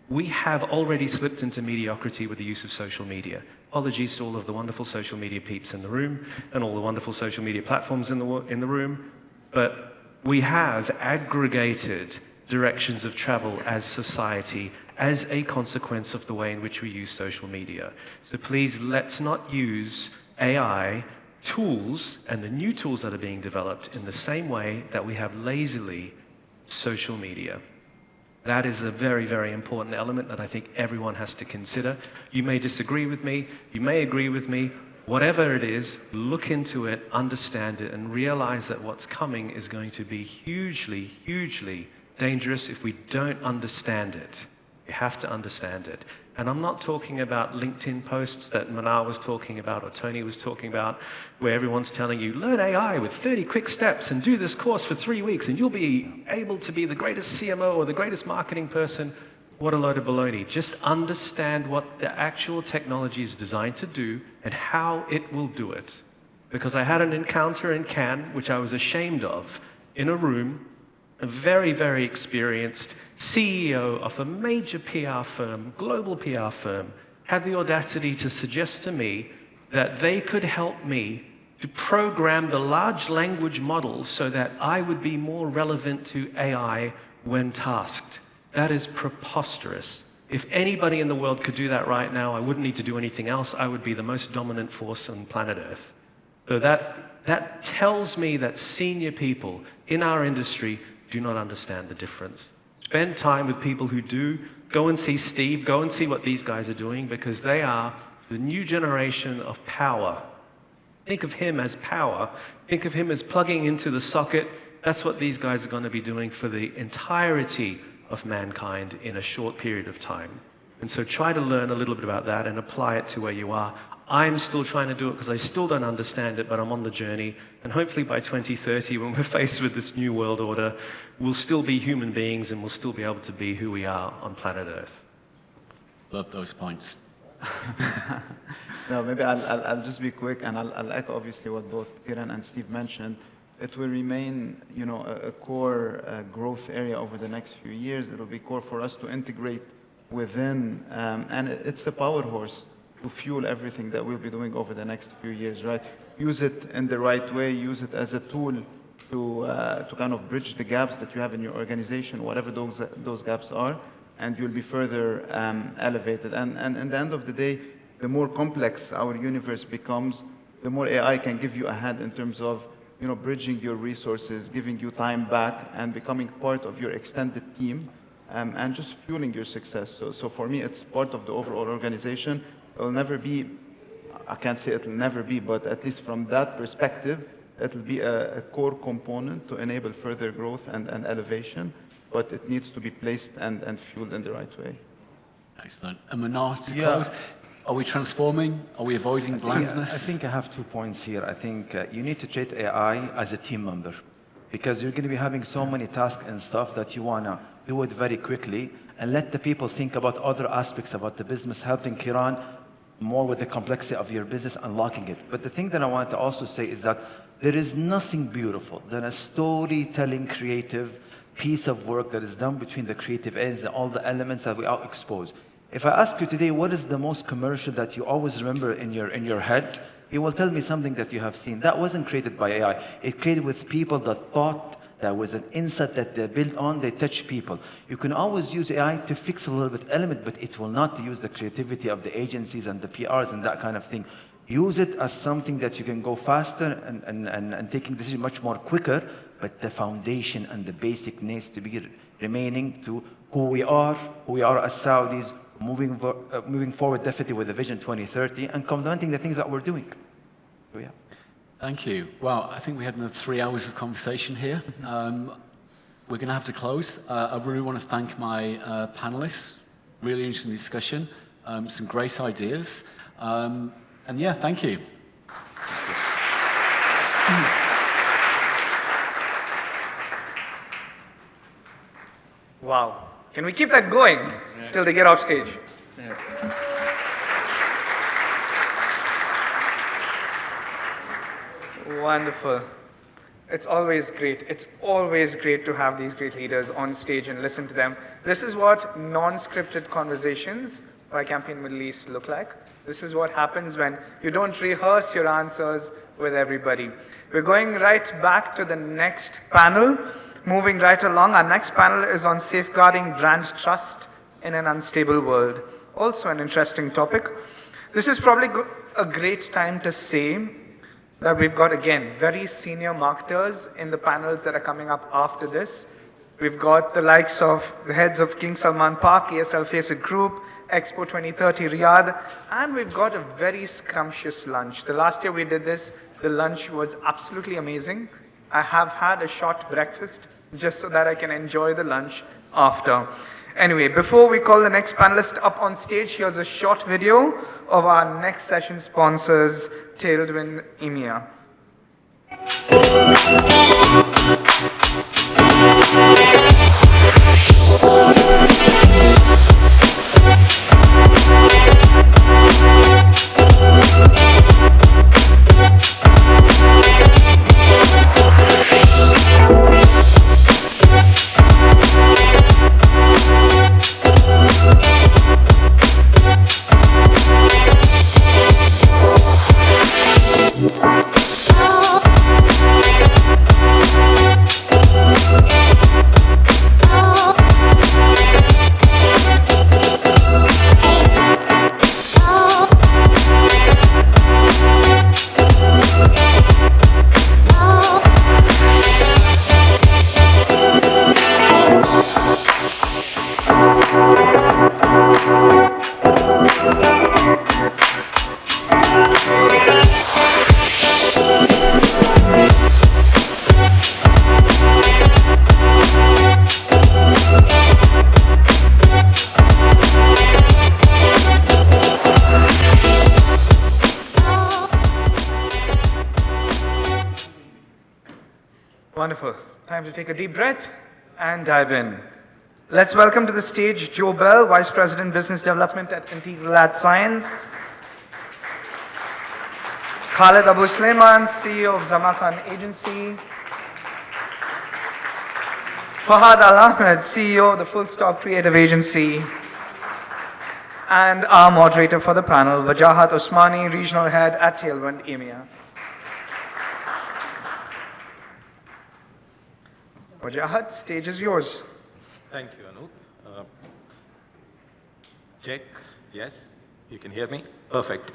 We have already slipped into mediocrity with the use of social media. Apologies to all of the wonderful social media peeps in the room and all the wonderful social media platforms in the room, but we have aggregated directions of travel as society as a consequence of the way in which we use social media. So please, let's not use AI tools and the new tools that are being developed in the same way that we have lazily social media. That is a very, very important element that I think everyone has to consider. You may disagree with me, you may agree with me, whatever it is, look into it, understand it, and realize that what's coming is going to be hugely, hugely dangerous if we don't understand it. You have to understand it. And I'm not talking about LinkedIn posts that Manar was talking about or Tony was talking about, where everyone's telling you, learn AI with 30 quick steps and do this course for 3 weeks and you'll be able to be the greatest CMO or the greatest marketing person. What a load of baloney. Just understand what the actual technology is designed to do and how it will do it. Because I had an encounter in Cannes, which I was ashamed of, in a room. A very, very experienced CEO of a major PR firm, global PR firm, had the audacity to suggest to me that they could help me to program the large language models so that I would be more relevant to AI when tasked. That is preposterous. If anybody in the world could do that right now, I wouldn't need to do anything else. I would be the most dominant force on planet Earth. So that tells me that senior people in our industry do not understand the difference. Spend time with people who do. Go and see Steve. Go and see what these guys are doing, because they are the new generation of power. Think of him as power. Think of him as plugging into the socket. That's what these guys are going to be doing for the entirety of mankind in a short period of time. And so try to learn a little bit about that and apply it to where you are. I'm still trying to do it because I still don't understand it, but I'm on the journey. And hopefully by 2030, when we're faced with this new world order, we'll still be human beings and we'll still be able to be who we are on planet Earth. Love those points. No, maybe I'll just be quick, and I'll echo obviously what both Kieran and Steve mentioned. It will remain, a core growth area over the next few years. It'll be core for us to integrate within, and it's a power horse to fuel everything that we'll be doing over the next few years, right? Use it in the right way, use it as a tool to kind of bridge the gaps that you have in your organization, whatever those gaps are, and you'll be further elevated. And in the end of the day, the more complex our universe becomes, the more AI can give you a hand in terms of bridging your resources, giving you time back, and becoming part of your extended team, and just fueling your success. So for me, it's part of the overall organization. It'll never be, I can't say it'll never be, but at least from that perspective, it'll be a core component to enable further growth and elevation, but it needs to be placed and fueled in the right way. Excellent. And Manar, to close, are we transforming? Are we avoiding blandness? I think I have 2 points here. I think you need to treat AI as a team member, because you're going to be having so many tasks and stuff that you want to do it very quickly and let the people think about other aspects about the business, helping Kieran more with the complexity of your business, unlocking it. But the thing that I want to also say is that there is nothing beautiful than a storytelling creative piece of work that is done between the creative ends and all the elements that we all expose. If I ask you today, what is the most commercial that you always remember in your head, you will tell me something that you have seen. That wasn't created by AI. It created with people that thought That was an insight that they built on, they touch people. You can always use AI to fix a little bit element, but it will not use the creativity of the agencies and the PRs and that kind of thing. Use it as something that you can go faster and taking decisions much more quicker, but the foundation and the basic needs to be remaining to who we are as Saudis, moving forward definitely with the Vision 2030 and complementing the things that we're doing. So, yeah. Thank you. Well, I think we had another 3 hours of conversation here. We're going to have to close. I really want to thank my panelists. Really interesting discussion. Some great ideas. And yeah, thank you. Wow. Can we keep that going till they get off stage? Yeah. Wonderful. It's always great. It's always great to have these great leaders on stage and listen to them. This is what non-scripted conversations by Campaign Middle East look like. This is what happens when you don't rehearse your answers with everybody. We're going right back to the next panel. Moving right along, our next panel is on safeguarding brand trust in an unstable world. Also an interesting topic. This is probably a great time to say that we've got, again, very senior marketers in the panels that are coming up after this. We've got the likes of the heads of King Salman Park, ESL Facet Group, Expo 2030 Riyadh, and we've got a very scrumptious lunch. The last year we did this, the lunch was absolutely amazing. I have had a short breakfast just so that I can enjoy the lunch after. Anyway, before we call the next panelist up on stage, here's a short video of our next session sponsors, Tailwind EMEA. Wonderful. Time to take a deep breath and dive in. Let's welcome to the stage Joe Bell, Vice President Business Development at Integral Ad Science. Khaled Abu Sulaiman, CEO of Zamakan Agency. Fahad Al Ahmed, CEO of the Full Stop Creative Agency. And our moderator for the panel, Wajahat Osmani, Regional Head at Tailwind EMEA. Wajahat, stage is yours. Thank you, Anup. Check. Yes, you can hear me? Perfect.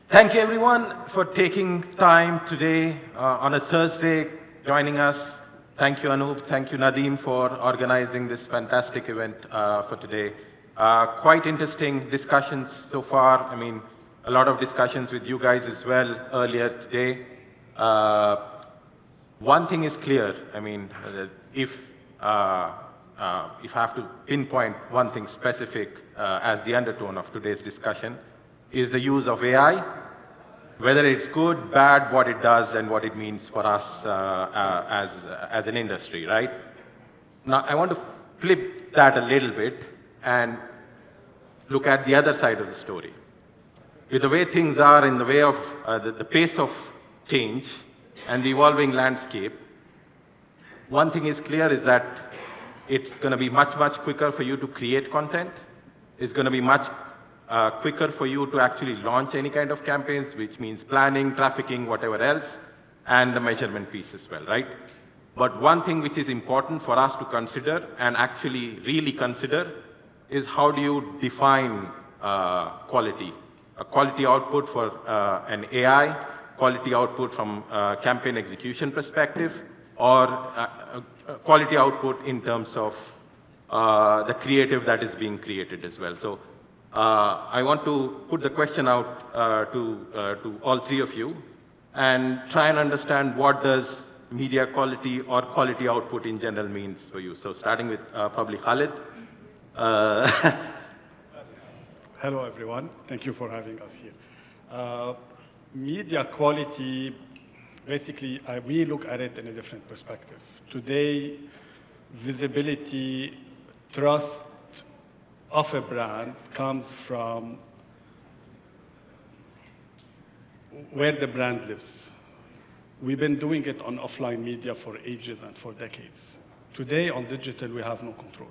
Thank you, everyone, for taking time today on a Thursday, joining us. Thank you, Anup. Thank you, Nadeem, for organizing this fantastic event for today. Quite interesting discussions so far. I mean, a lot of discussions with you guys as well earlier today. One thing is clear. I mean, if I have to pinpoint one thing specific as the undertone of today's discussion, is the use of AI, whether it's good, bad, what it does, and what it means for us as an industry, right? Now, I want to flip that a little bit and look at the other side of the story. With the way things are, in the way of the pace of change and the evolving landscape, one thing is clear is that it's going to be much, much quicker for you to create content. It's going to be much quicker for you to actually launch any kind of campaigns, which means planning, trafficking, whatever else, and the measurement piece as well, right? But one thing which is important for us to consider and actually really consider is how do you define quality? A quality output for an AI, quality output from a campaign execution perspective, or quality output in terms of the creative that is being created as well. So I want to put the question out to all three of you and try and understand what does media quality or quality output in general means for you. So starting with probably Khalid. Hello, everyone. Thank you for having us here. Media quality, basically, we look at it in a different perspective. Today, visibility, trust of a brand comes from where the brand lives. We've been doing it on offline media for ages and for decades. Today, on digital, we have no control.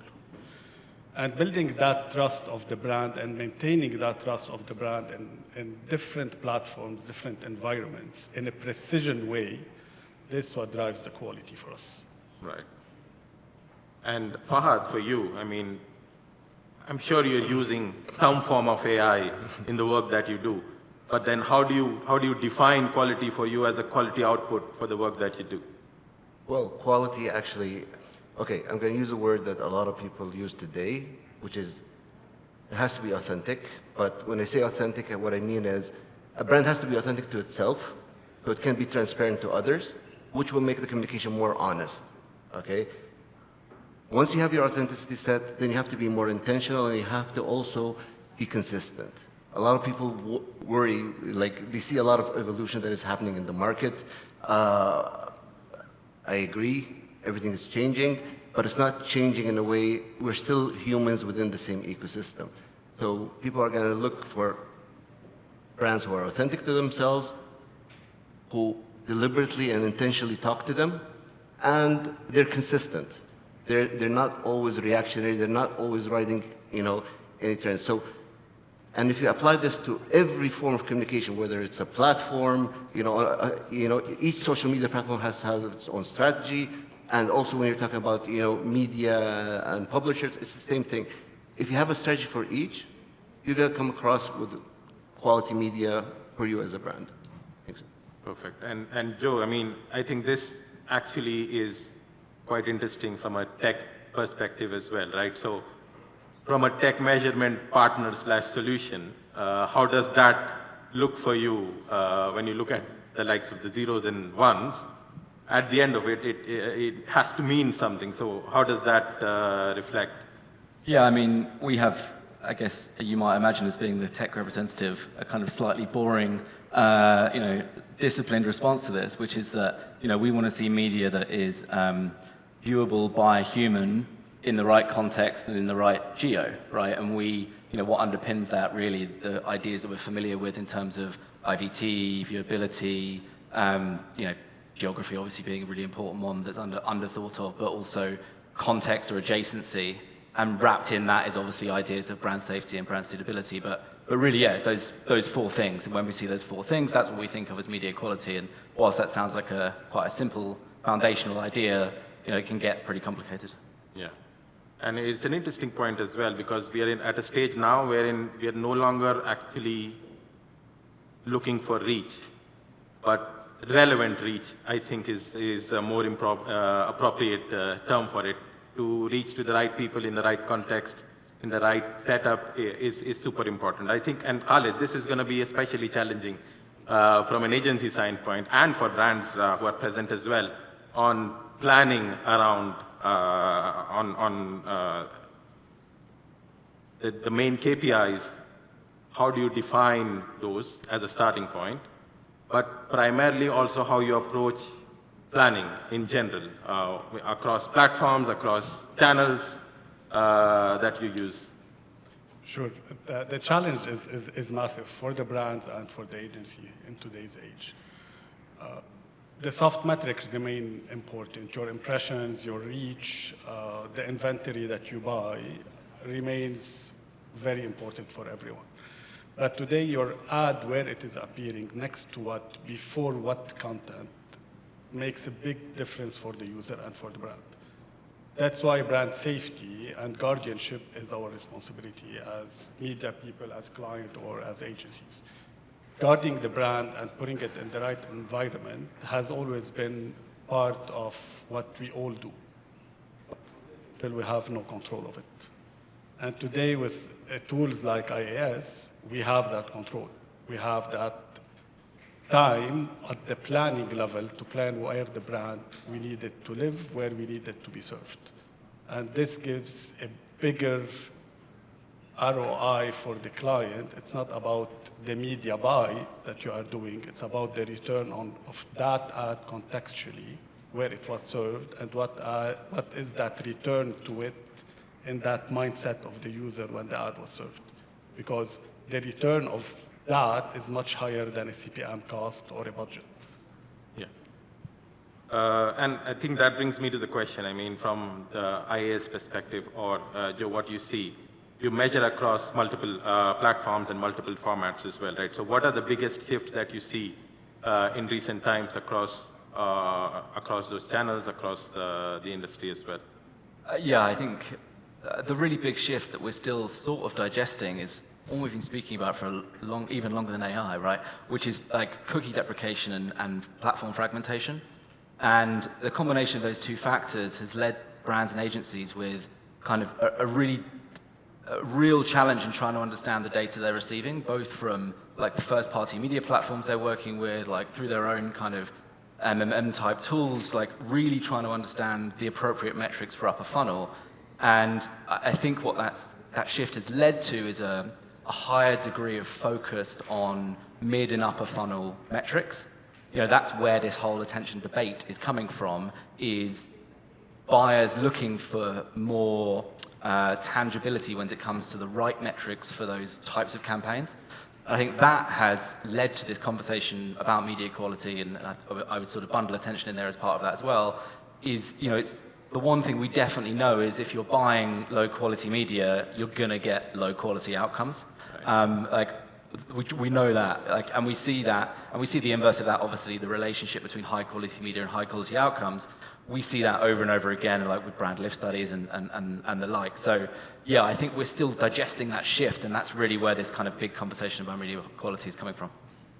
And building that trust of the brand and maintaining that trust of the brand in different platforms, different environments, in a precision way, this is what drives the quality for us. Right. And Fahad, for you, I mean, I'm sure you're using some form of AI in the work that you do. But then how do you define quality for you as a quality output for the work that you do? Well, quality actually, okay, I'm going to use a word that a lot of people use today, which is, it has to be authentic. But when I say authentic, what I mean is a brand has to be authentic to itself, so it can be transparent to others, which will make the communication more honest, okay? Once you have your authenticity set, then you have to be more intentional and you have to also be consistent. A lot of people worry, like they see a lot of evolution that is happening in the market. I agree, everything is changing, but it's not changing in a way, we're still humans within the same ecosystem. So people are going to look for brands who are authentic to themselves, who deliberately and intentionally talk to them, and they're consistent. They're not always reactionary, they're not always riding, any trends. So, and if you apply this to every form of communication, whether it's a platform, each social media platform has its own strategy, and also when you're talking about, media and publishers, it's the same thing. If you have a strategy for each, you're going to come across with quality media for you as a brand. Thanks. Perfect. And Joe, I mean, I think this actually is quite interesting from a tech perspective as well, right? So from a tech measurement partner / solution, how does that look for you when you look at the likes of the zeros and ones? At the end of it, it has to mean something. So how does that reflect? Yeah, I mean, we have, I guess you might imagine as being the tech representative, a kind of slightly boring, disciplined response to this, which is that, we want to see media that is viewable by a human in the right context and in the right geo, right? And we, what underpins that really, the ideas that we're familiar with in terms of IVT, viewability, geography obviously being a really important one that's under thought of, but also context or adjacency. And wrapped in that is obviously ideas of brand safety and brand suitability. But really, yeah, it's those four things. And when we see those four things, that's what we think of as media quality. And whilst that sounds like quite a simple foundational idea, it can get pretty complicated. Yeah. And it's an interesting point as well, because we are at a stage now wherein we are no longer actually looking for reach, but relevant reach, I think, is a more appropriate term for it. To reach to the right people in the right context, in the right setup is super important. I think, and Khalid, this is going to be especially challenging from an agency standpoint and for brands who are present as well on planning around the main KPIs. How do you define those as a starting point? But primarily also how you approach planning in general, across platforms, across channels that you use? Sure. The challenge is massive for the brands and for the agency in today's age. The soft metrics remain important. Your impressions, your reach, the inventory that you buy remains very important for everyone. But today, your ad, where it is appearing, next to what, before what content, makes a big difference for the user and for the brand. That's why brand safety and guardianship is our responsibility as media people, as client, or as agencies. Guarding the brand and putting it in the right environment has always been part of what we all do, till we have no control of it. And today with tools like IAS, we have that control. We have that time at the planning level to plan where the brand we need it to live, where we need it to be served. And this gives a bigger ROI for the client. It's not about the media buy that you are doing, it's about the return of that ad contextually, where it was served, and what is that return to it in that mindset of the user when the ad was served. Because the return of that is much higher than a CPM cost or a budget. Yeah. And I think that brings me to the question, I mean, from the IAS perspective, or Joe, what you see, you measure across multiple platforms and multiple formats as well, right? So what are the biggest shifts that you see in recent times across those channels, across the industry as well? Yeah, I think the really big shift that we're still sort of digesting is all we've been speaking about for even longer than AI, right? Which is like cookie deprecation and platform fragmentation. And the combination of those two factors has led brands and agencies with kind of a real challenge in trying to understand the data they're receiving, both from like the first-party media platforms they're working with, like through their own kind of MMM-type tools, like really trying to understand the appropriate metrics for upper funnel. And I think what that shift has led to is a higher degree of focus on mid and upper funnel metrics. You know, that's where this whole attention debate is coming from, is buyers looking for more tangibility when it comes to the right metrics for those types of campaigns. I think that has led to this conversation about media quality, and I would sort of bundle attention in there as part of that as well, is, you know, it's the one thing we definitely know is if you're buying low quality media, you're gonna get low quality outcomes. Right. We know that, like, and we see that, and we see the inverse of that, obviously, the relationship between high quality media and high quality outcomes. We see that over and over again, like with brand lift studies and the like. So yeah, I think we're still digesting that shift, and that's really where this kind of big conversation about media quality is coming from.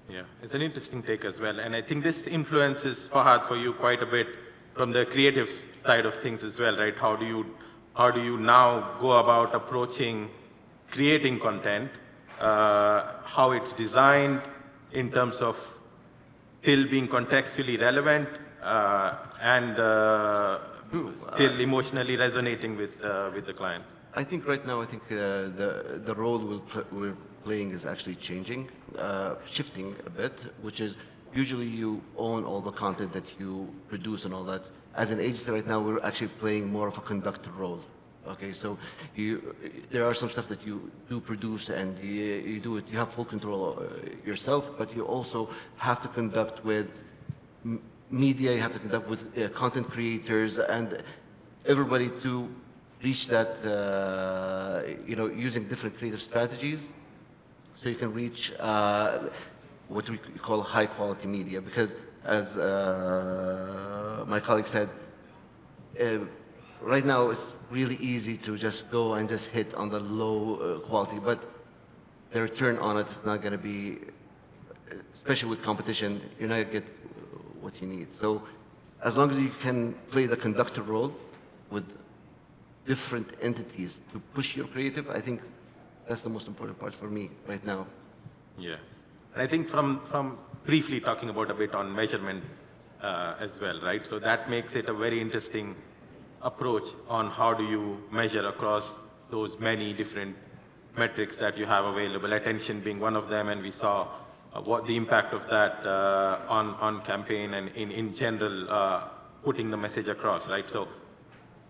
Yeah, it's an interesting take as well. And I think this influences, Fahad, for you quite a bit from the creative side of things as well, right? How do you now go about approaching creating content, how it's designed in terms of still being contextually relevant, and still emotionally resonating with the client? I think right now, the role we're playing is actually changing, shifting a bit, which is usually you own all the content that you produce and all that. As an agency right now, we're actually playing more of a conductor role. Okay, so there are some stuff that you do produce and you do it, you have full control yourself, but you also have to conduct with media, you have to conduct with content creators and everybody to reach that, using different creative strategies, so you can reach what we call high quality media. Because as my colleague said, right now it's really easy to just go and just hit on the low quality, but the return on it is not going to be, especially with competition, you're not going to get what you need. So as long as you can play the conductor role with different entities to push your creative, I think that's the most important part for me right now. Yeah, and I think from briefly talking about a bit on measurement as well, right? So that makes it a very interesting approach on how do you measure across those many different metrics that you have available, attention being one of them, and we saw what the impact of that on campaign and in general putting the message across, right? So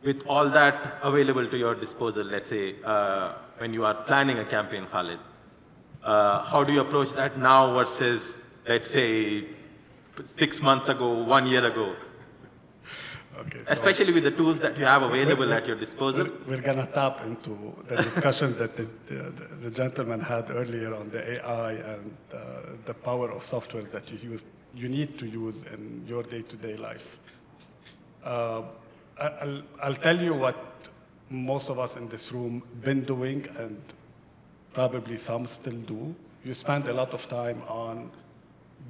with all that available to your disposal, let's say when you are planning a campaign, Khalid, how do you approach that now versus, let's say, 6 months ago, 1 year ago? Okay, so especially with the tools that you have available at your disposal. We're going to tap into the discussion that the gentleman had earlier on the AI and the power of softwares that you you need to use in your day-to-day life. I'll tell you what most of us in this room been doing, and probably some still do. You spend a lot of time on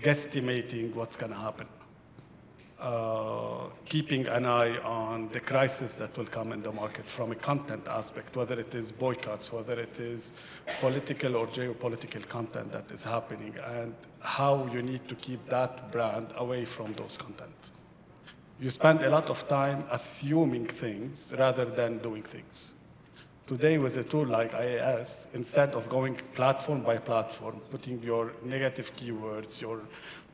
guesstimating what's going to happen, keeping an eye on the crisis that will come in the market from a content aspect, whether it is boycotts, whether it is political or geopolitical content that is happening, and how you need to keep that brand away from those content. You spend a lot of time assuming things rather than doing things. Today, with a tool like IAS, instead of going platform by platform, putting your negative keywords, your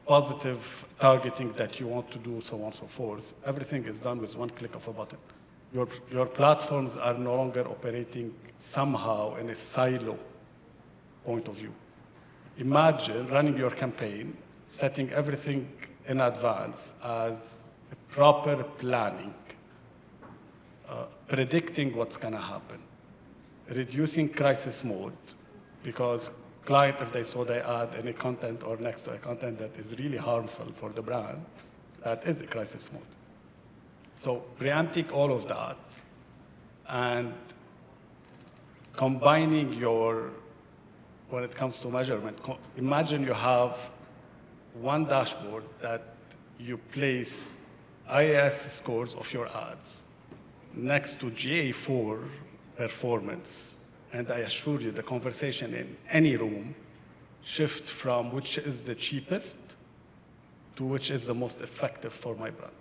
positive targeting that you want to do, so on and so forth, everything is done with one click of a button. Your platforms are no longer operating somehow in a silo point of view. Imagine running your campaign, setting everything in advance as proper planning, predicting what's going to happen, reducing crisis mode, because client, if they saw they add any content or next to a content that is really harmful for the brand, that is a crisis mode. So preempting all of that and combining when it comes to measurement, imagine you have one dashboard that you place IAS scores of your ads next to GA4 performance, and I assure you the conversation in any room shift from which is the cheapest to which is the most effective for my brand.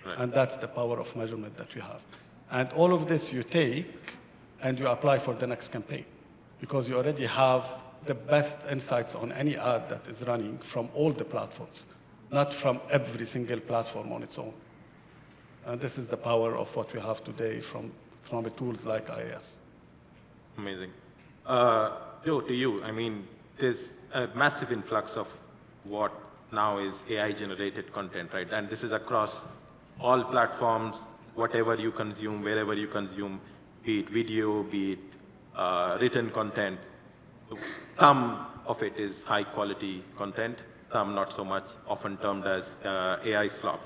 Right. And that's the power of measurement that we have. And all of this you take and you apply for the next campaign, because you already have the best insights on any ad that is running from all the platforms, not from every single platform on its own. And this is the power of what we have today from the tools like IAS. Amazing. Joe, to you, I mean, there's a massive influx of what now is AI-generated content, right? And this is across all platforms, whatever you consume, wherever you consume, be it video, be it written content. Some of it is high-quality content, some not so much, often termed as AI slop,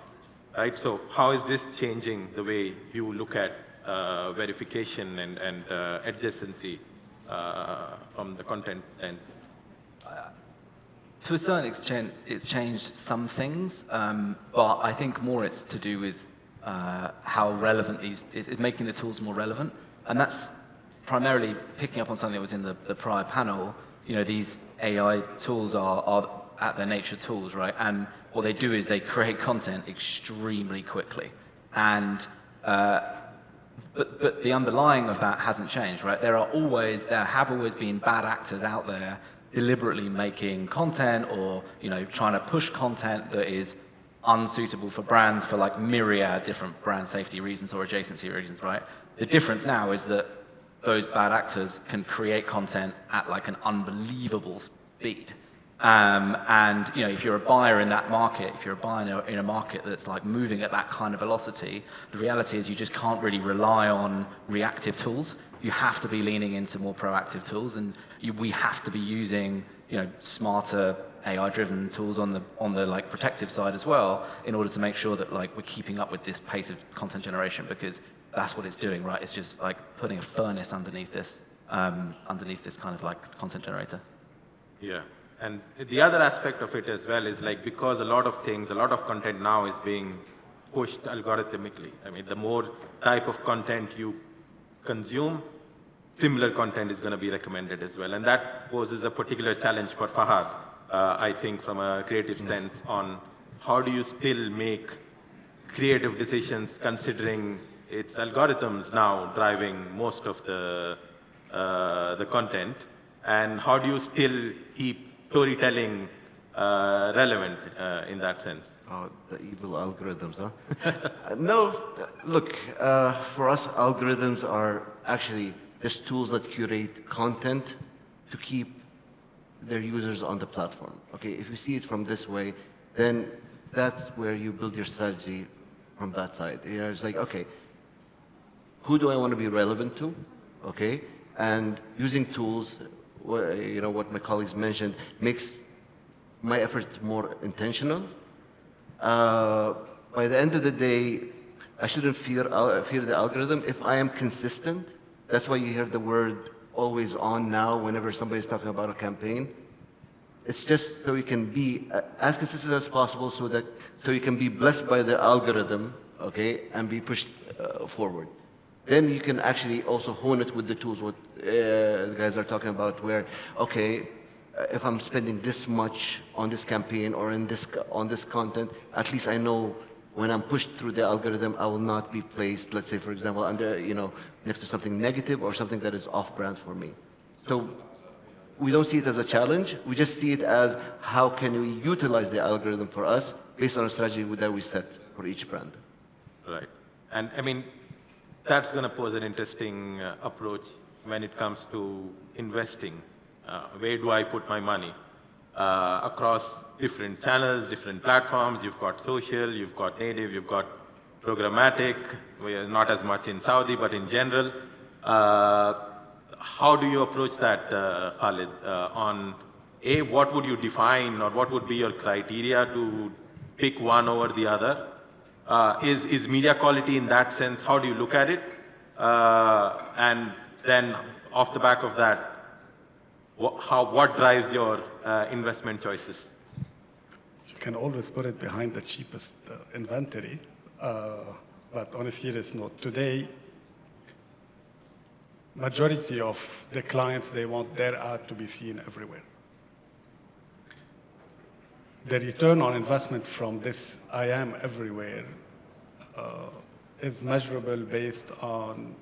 right? So how is this changing the way you look at verification and adjacency from the content end? To a certain extent, it's changed some things, but I think more it's to do with how relevant it's making the tools more relevant. And that's primarily picking up on something that was in the prior panel. You know, these AI tools are at their nature tools, right? And what they do is they create content extremely quickly. And but the underlying of that hasn't changed, right? There have always been bad actors out there deliberately making content or, you know, trying to push content that is unsuitable for brands for like myriad different brand safety reasons or adjacency reasons, right? The difference now is that those bad actors can create content at like an unbelievable speed. And you know, if you're a buyer in that market, if you're a buyer in a market that's like moving at that kind of velocity, the reality is you just can't really rely on reactive tools. You have to be leaning into more proactive tools, and we have to be using, you know, smarter AI-driven tools on the like protective side as well, in order to make sure that like we're keeping up with this pace of content generation, because that's what it's doing, right? It's just like putting a furnace underneath this kind of like content generator. Yeah. And the other aspect of it as well is like, because a lot of content now is being pushed algorithmically. I mean, the more type of content you consume, similar content is going to be recommended as well. And that poses a particular challenge for Fahad, I think, from a creative sense, on how do you still make creative decisions considering it's algorithms now driving most of the content, and how do you still keep storytelling relevant in that sense? Oh, the evil algorithms, huh? No, look, for us, algorithms are actually just tools that curate content to keep their users on the platform. Okay, if you see it from this way, then that's where you build your strategy from that side. You know, it's like, okay, who do I want to be relevant to? Okay, and using tools, you know, what my colleagues mentioned, makes my efforts more intentional. By the end of the day, I shouldn't fear the algorithm if I am consistent. That's why you hear the word always on now whenever somebody's talking about a campaign. It's just so you can be as consistent as possible so you can be blessed by the algorithm, okay, and be pushed forward. Then you can actually also hone it with the tools what the guys are talking about where, okay, if I'm spending this much on this campaign or on this content, at least I know when I'm pushed through the algorithm, I will not be placed, let's say, for example, under, next to something negative or something that is off-brand for me. So we don't see it as a challenge. We just see it as how can we utilize the algorithm for us based on a strategy that we set for each brand. Right. And I mean, that's going to pose an interesting approach when it comes to investing. Where do I put my money? Across different channels, different platforms. You've got social, you've got native, you've got programmatic. We are not as much in Saudi, but in general. How do you approach that, Khalid? On A, what would you define or what would be your criteria to pick one over the other? Is media quality in that sense, how do you look at it? And then off the back of that, what drives your investment choices? You can always put it behind the cheapest inventory. But on a serious note, today, majority of the clients, they want their ad to be seen everywhere. The return on investment from this I am everywhere is measurable based on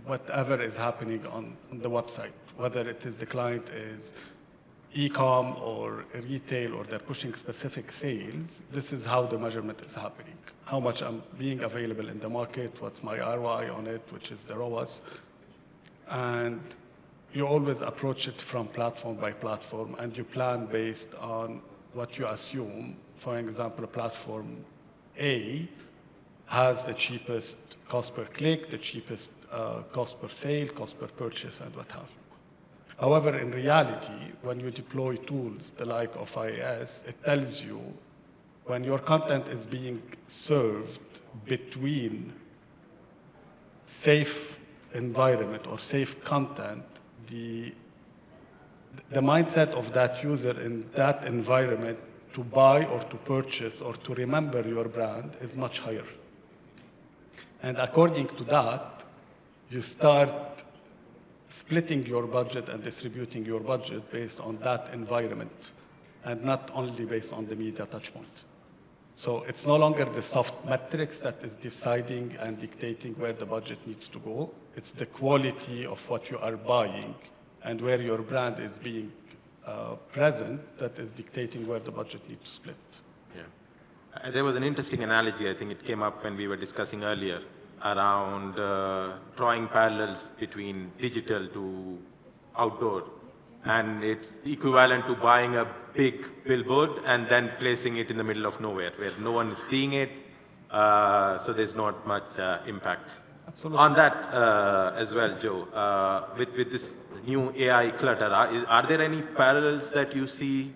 whatever is happening on the website, whether it is the client is e-com or retail or they're pushing specific sales. This is how the measurement is happening. How much I'm being available in the market, what's my ROI on it, which is the ROAS. And you always approach it from platform by platform, and you plan based on what you assume. For example, platform A has the cheapest cost per click, the cheapest cost per sale, cost per purchase, and what have you. However, in reality, when you deploy tools the like of IAS, it tells you when your content is being served between safe environment or safe content, the mindset of that user in that environment to buy or to purchase or to remember your brand is much higher. And according to that, you start splitting your budget and distributing your budget based on that environment and not only based on the media touchpoint. So it's no longer the soft metrics that is deciding and dictating where the budget needs to go. It's the quality of what you are buying and where your brand is being present that is dictating where the budget needs to split. Yeah. There was an interesting analogy, I think it came up when we were discussing earlier, around drawing parallels between digital to outdoor. And it's equivalent to buying a big billboard and then placing it in the middle of nowhere, where no one is seeing it, so there's not much impact. Absolutely. On that as well, Joe, with this new AI clutter, are there any parallels that you see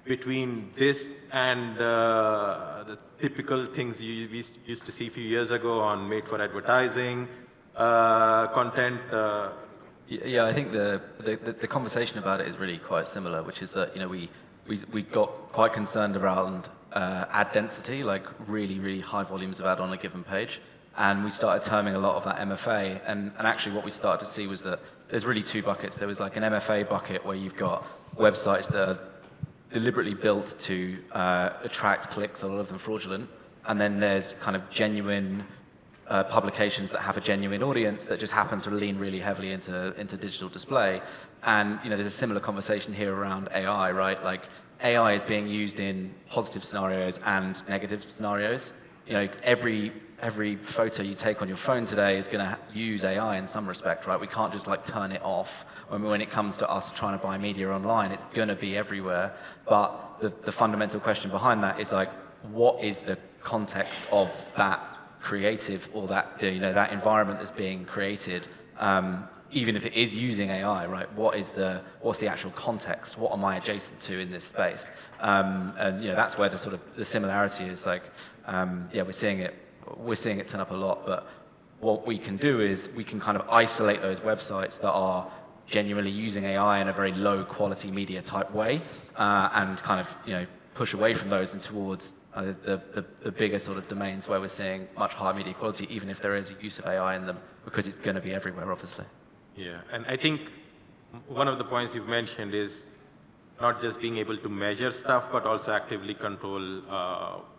between this and the typical things we used to see a few years ago on made for advertising content? Yeah, I think the conversation about it is really quite similar, which is that we got quite concerned around ad density, like really high volumes of ad on a given page, and we started terming a lot of that MFA. And actually, what we started to see was that there's really two buckets. There was like an MFA bucket where you've got websites that are deliberately built to attract clicks, a lot of them fraudulent, and then there's kind of genuine publications that have a genuine audience that just happen to lean really heavily into digital display. And there's a similar conversation here around AI, right? Like AI is being used in positive scenarios and negative scenarios. Every photo you take on your phone today is going to use AI in some respect, right? We can't just like turn it off. When it comes to us trying to buy media online, it's going to be everywhere. But the fundamental question behind that is like, what is the context of that creative or that that environment that's being created, even if it is using AI, right? What's the actual context? What am I adjacent to in this space? And that's where the sort of the similarity is. Like, we're seeing it turn up a lot. But what we can do is we can kind of isolate those websites that are genuinely using AI in a very low quality media type way, and kind of push away from those and towards the bigger sort of domains where we're seeing much higher media quality, even if there is a use of AI in them, because it's going to be everywhere, obviously. Yeah, and I think one of the points you've mentioned is not just being able to measure stuff, but also actively control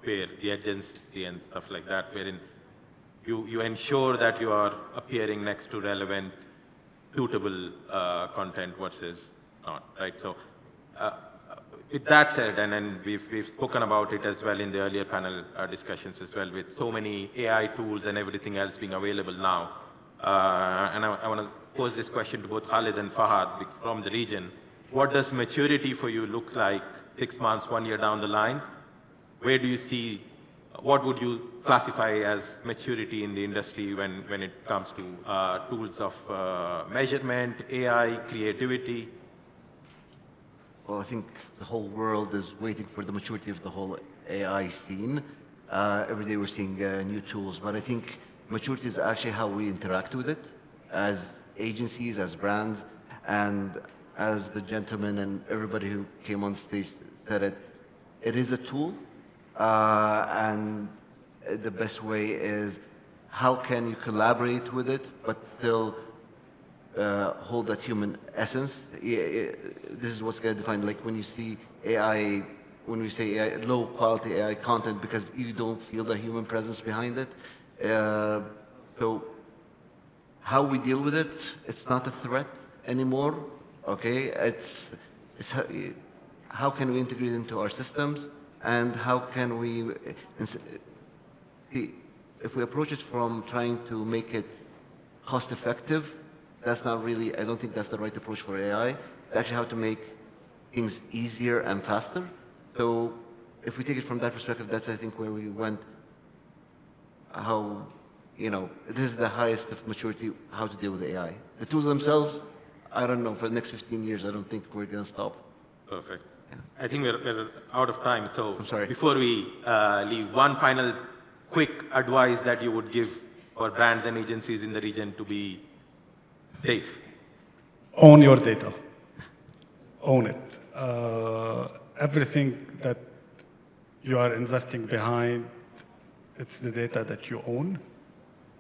where the agency and stuff like that, wherein you ensure that you are appearing next to relevant, suitable content versus not, right? So with that said, and then we've spoken about it as well in the earlier panel discussions as well, with so many AI tools and everything else being available now. And I want to pose this question to both Khalid and Fahad from the region. What does maturity for you look like 6 months, 1 year down the line? Where do you see, what would you classify as maturity in the industry when it comes to tools of measurement, AI, creativity? Well, I think the whole world is waiting for the maturity of the whole AI scene. Every day we're seeing new tools, but I think maturity is actually how we interact with it as agencies, as brands, and as the gentleman and everybody who came on stage said it is a tool, and the best way is how can you collaborate with it, but still hold that human essence. This is what's going to define, like when you see AI, when we say AI, low quality AI content, because you don't feel the human presence behind it. So how we deal with it, it's not a threat anymore, okay? It's how can we integrate it into our systems, and how can we, see, if we approach it from trying to make it cost effective, that's not really, I don't think that's the right approach for AI. It's actually how to make things easier and faster. So if we take it from that perspective, that's, I think, where we went, how, this is the highest of maturity, how to deal with AI. The tools themselves, I don't know, for the next 15 years, I don't think we're going to stop. Perfect. Yeah. I think we're out of time, so I'm sorry. Before we leave, one final quick advice that you would give for brands and agencies in the region to be safe. Own your data. Own it. Everything that you are investing behind, it's the data that you own,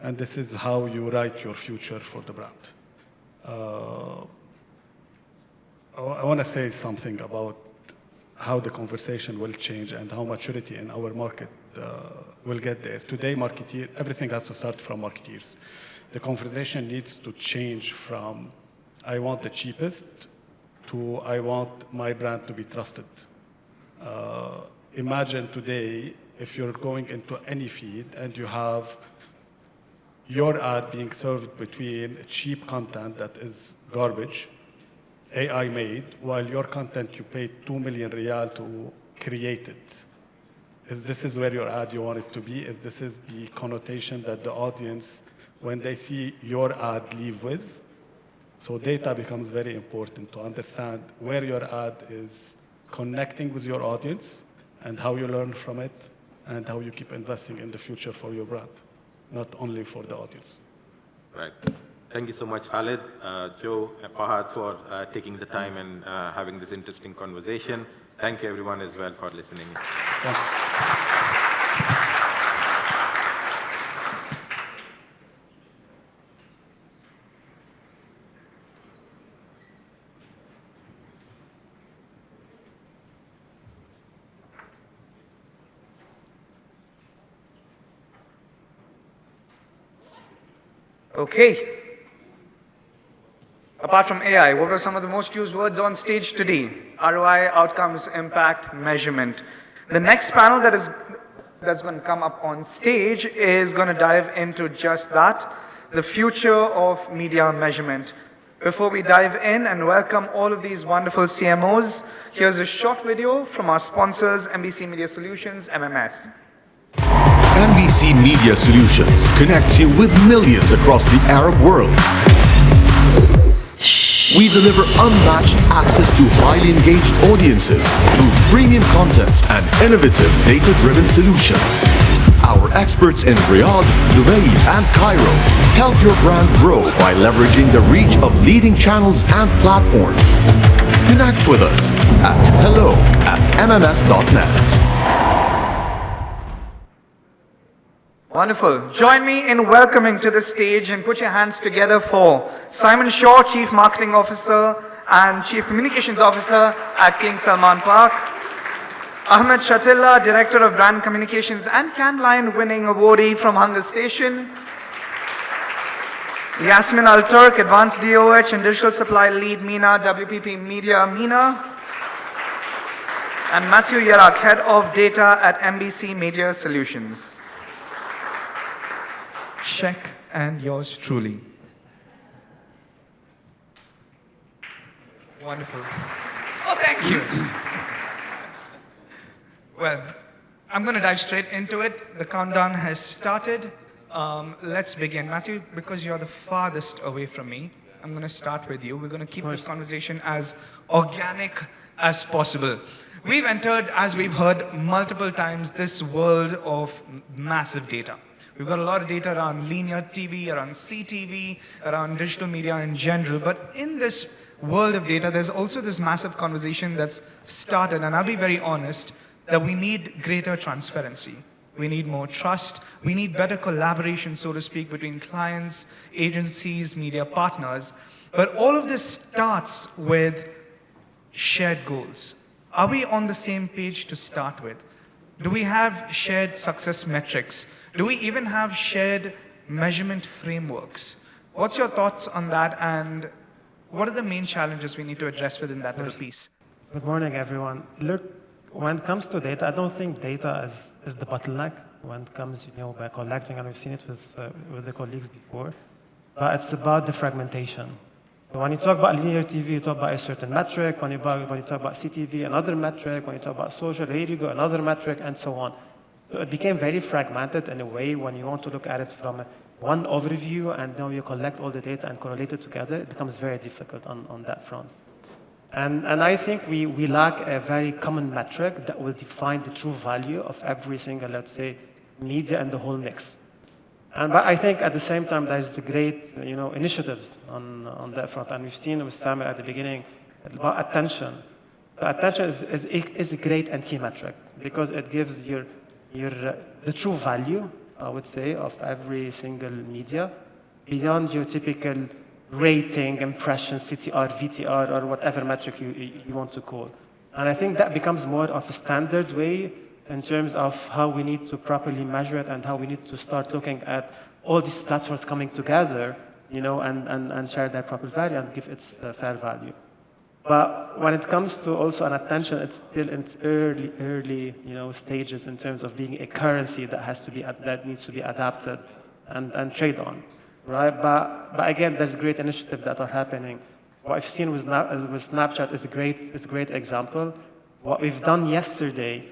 and this is how you write your future for the brand. I want to say something about how the conversation will change and how maturity in our market will get there. Today, everything has to start from marketeers. The conversation needs to change from I want the cheapest to I want my brand to be trusted. Imagine today if you're going into any feed and you have your ad being served between cheap content that is garbage, AI made, while your content you paid 2 million riyal to create it. This is where your ad you want it to be? This is the connotation that the audience, when they see your ad, leave with? So data becomes very important to understand where your ad is connecting with your audience and how you learn from it and how you keep investing in the future for your brand, not only for the audience. Right. Thank you so much, Khalid, Joe, and Fahad for taking the time and having this interesting conversation. Thank you everyone as well for listening. Thanks. Okay. Apart from AI, what are some of the most used words on stage today? ROI, outcomes, impact, measurement. The next panel that's going to come up on stage is going to dive into just that, the future of media measurement. Before we dive in and welcome all of these wonderful CMOs, here's a short video from our sponsors, MBC Media Solutions, MMS. MBC Media Solutions connects you with millions across the Arab world. We deliver unmatched access to highly engaged audiences through premium content and innovative data-driven solutions. Our experts in Riyadh, Dubai, and Cairo help your brand grow by leveraging the reach of leading channels and platforms. Connect with us at hello@mms.net. Wonderful. Join me in welcoming to the stage and put your hands together for Simon Shaw, Chief Marketing Officer and Chief Communications Officer at King Salman Park. Ahmed Shatilla, Director of Brand Communications and Cannes Lion winning awardee from Hunger Station. Yasmin Al-Turk, Advanced DOH and Digital Supply Lead MENA, WPP Media MENA. And Matthew Yarak, Head of Data at MBC Media Solutions. Check and yours truly. Wonderful. Oh, thank you. Well, I'm going to dive straight into it. The countdown has started. Let's begin. Matthew, because you're the farthest away from me, I'm going to start with you. We're going to keep this conversation as organic as possible. We've entered, as we've heard multiple times, this world of massive data. We've got a lot of data around linear TV, around CTV, around digital media in general. But in this world of data, there's also this massive conversation that's started, and I'll be very honest, that we need greater transparency. We need more trust. We need better collaboration, so to speak, between clients, agencies, media partners. But all of this starts with shared goals. Are we on the same page to start with? Do we have shared success metrics? Do we even have shared measurement frameworks? What's your thoughts on that, and what are the main challenges we need to address within that little piece? Good morning, everyone. Look, when it comes to data, I don't think data is the bottleneck when it comes, by collecting, and we've seen it with the colleagues before, but it's about the fragmentation. When you talk about linear TV, you talk about a certain metric. When you talk about CTV, another metric. When you talk about social, here you go, another metric, and so on. So it became very fragmented in a way when you want to look at it from one overview and now you collect all the data and correlate it together, it becomes very difficult on that front. And I think we lack a very common metric that will define the true value of every single, let's say, media and the whole mix. But I think at the same time, there's great initiatives on that front. And we've seen with Samir at the beginning about attention. So attention is a great and key metric because it gives the true value, I would say, of every single media beyond your typical rating, impression, CTR, VTR, or whatever metric you want to call. And I think that becomes more of a standard way in terms of how we need to properly measure it and how we need to start looking at all these platforms coming together, and share their proper value and give its fair value. But when it comes to also an attention, it's still in its early stages in terms of being a currency that needs to be adapted and trade on, right? But again, there's great initiatives that are happening. What I've seen with Snapchat is a great example. What we've done yesterday,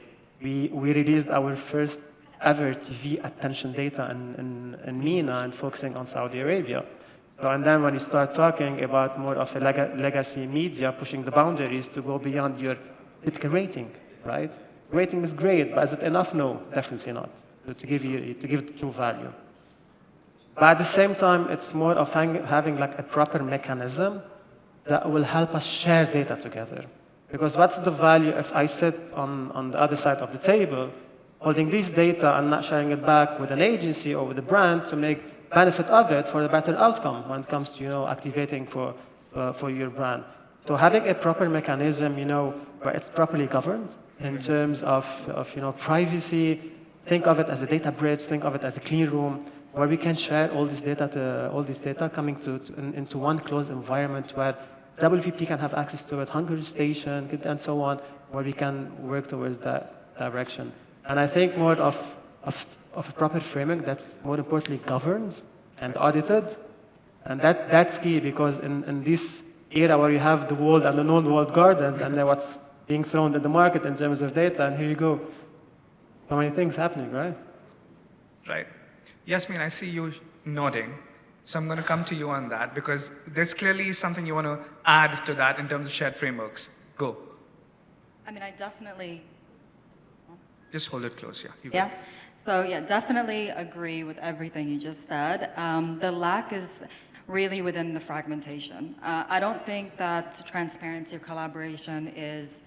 we released our first ever TV attention data in MENA and focusing on Saudi Arabia. So, and then when you start talking about more of a legacy media, pushing the boundaries to go beyond your typical rating, right? Rating is great, but is it enough? No, definitely not, to give the true value. But at the same time, it's more of having like a proper mechanism that will help us share data together. Because what's the value if I sit on the other side of the table, holding this data and not sharing it back with an agency or with a brand to make benefit of it for a better outcome when it comes to activating for your brand. So having a proper mechanism, where it's properly governed in terms of privacy. Think of it as a data bridge. Think of it as a clean room where we can share all this data coming into one closed environment where WPP can have access to it, Hunger Station, and so on, where we can work towards that direction. And I think more of a proper framework that's more importantly governed and audited. And that's key because in this era where you have the walled and the non-walled gardens and then what's being thrown in the market in terms of data, and here you go. So many things happening, right? Right. Yasmin, I see you nodding. So I'm going to come to you on that because there's clearly something you want to add to that in terms of shared frameworks. Go. I mean, I definitely... Just hold it close, yeah. You Yeah. go. So yeah, definitely agree with everything you just said. The lack is really within the fragmentation. I don't think that transparency or collaboration is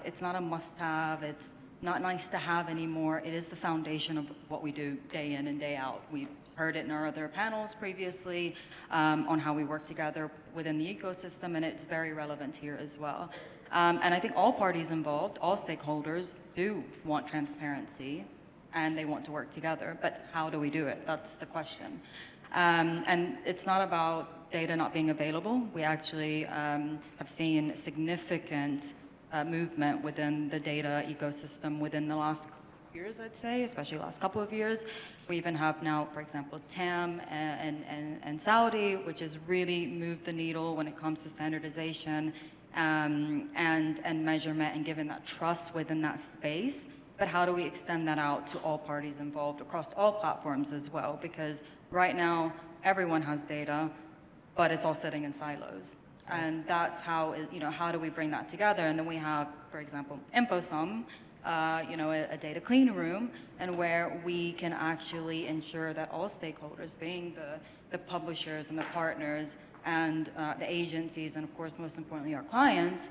it's not a must-have. It's not nice to have anymore. It is the foundation of what we do day in and day out. We've heard it in our other panels previously on how we work together within the ecosystem, and it's very relevant here as well. And I think all parties involved, all stakeholders do want transparency and they want to work together, but how do we do it? That's the question. And it's not about data not being available. We actually have seen significant movement within the data ecosystem within the last years, I'd say, especially the last couple of years. We even have now, for example, TAM and Saudi, which has really moved the needle when it comes to standardization and measurement and giving that trust within that space. But how do we extend that out to all parties involved across all platforms as well? Because right now, everyone has data, but it's all sitting in silos. And that's how, how do we bring that together? And then we have, for example, InfoSum, a data clean room, and where we can actually ensure that all stakeholders, being the publishers and the partners and the agencies, and of course, most importantly, our clients,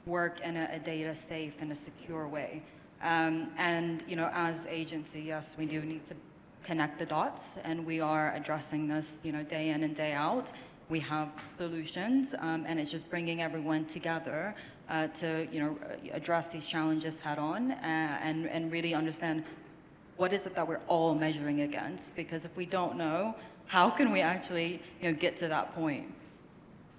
work in a data safe and a secure way. And, as agency, yes, we do need to connect the dots, and we are addressing this, day in and day out. We have solutions, and it's just bringing everyone together to, address these challenges head on and really understand what is it that we're all measuring against? Because if we don't know, how can we actually, get to that point?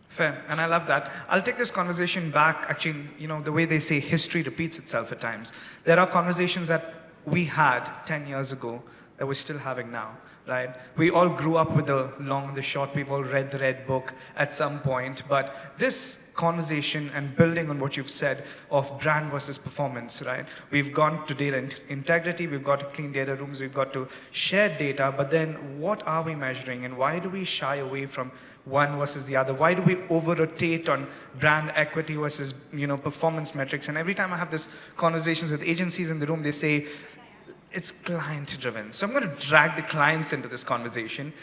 Fair, and I love that. I'll take this conversation back, actually, the way they say history repeats itself at times. There are conversations that we had 10 years ago that we're still having now, right? We all grew up with the long and the short. We've all read the Red Book at some point, but this conversation and building on what you've said of brand versus performance, right? We've gone to data integrity, we've got to clean data rooms, we've got to share data, but then what are we measuring and why do we shy away from one versus the other? Why do we over-rotate on brand equity versus, performance metrics? And every time I have this conversations with agencies in the room, they say, it's client-driven. So I'm going to drag the clients into this conversation.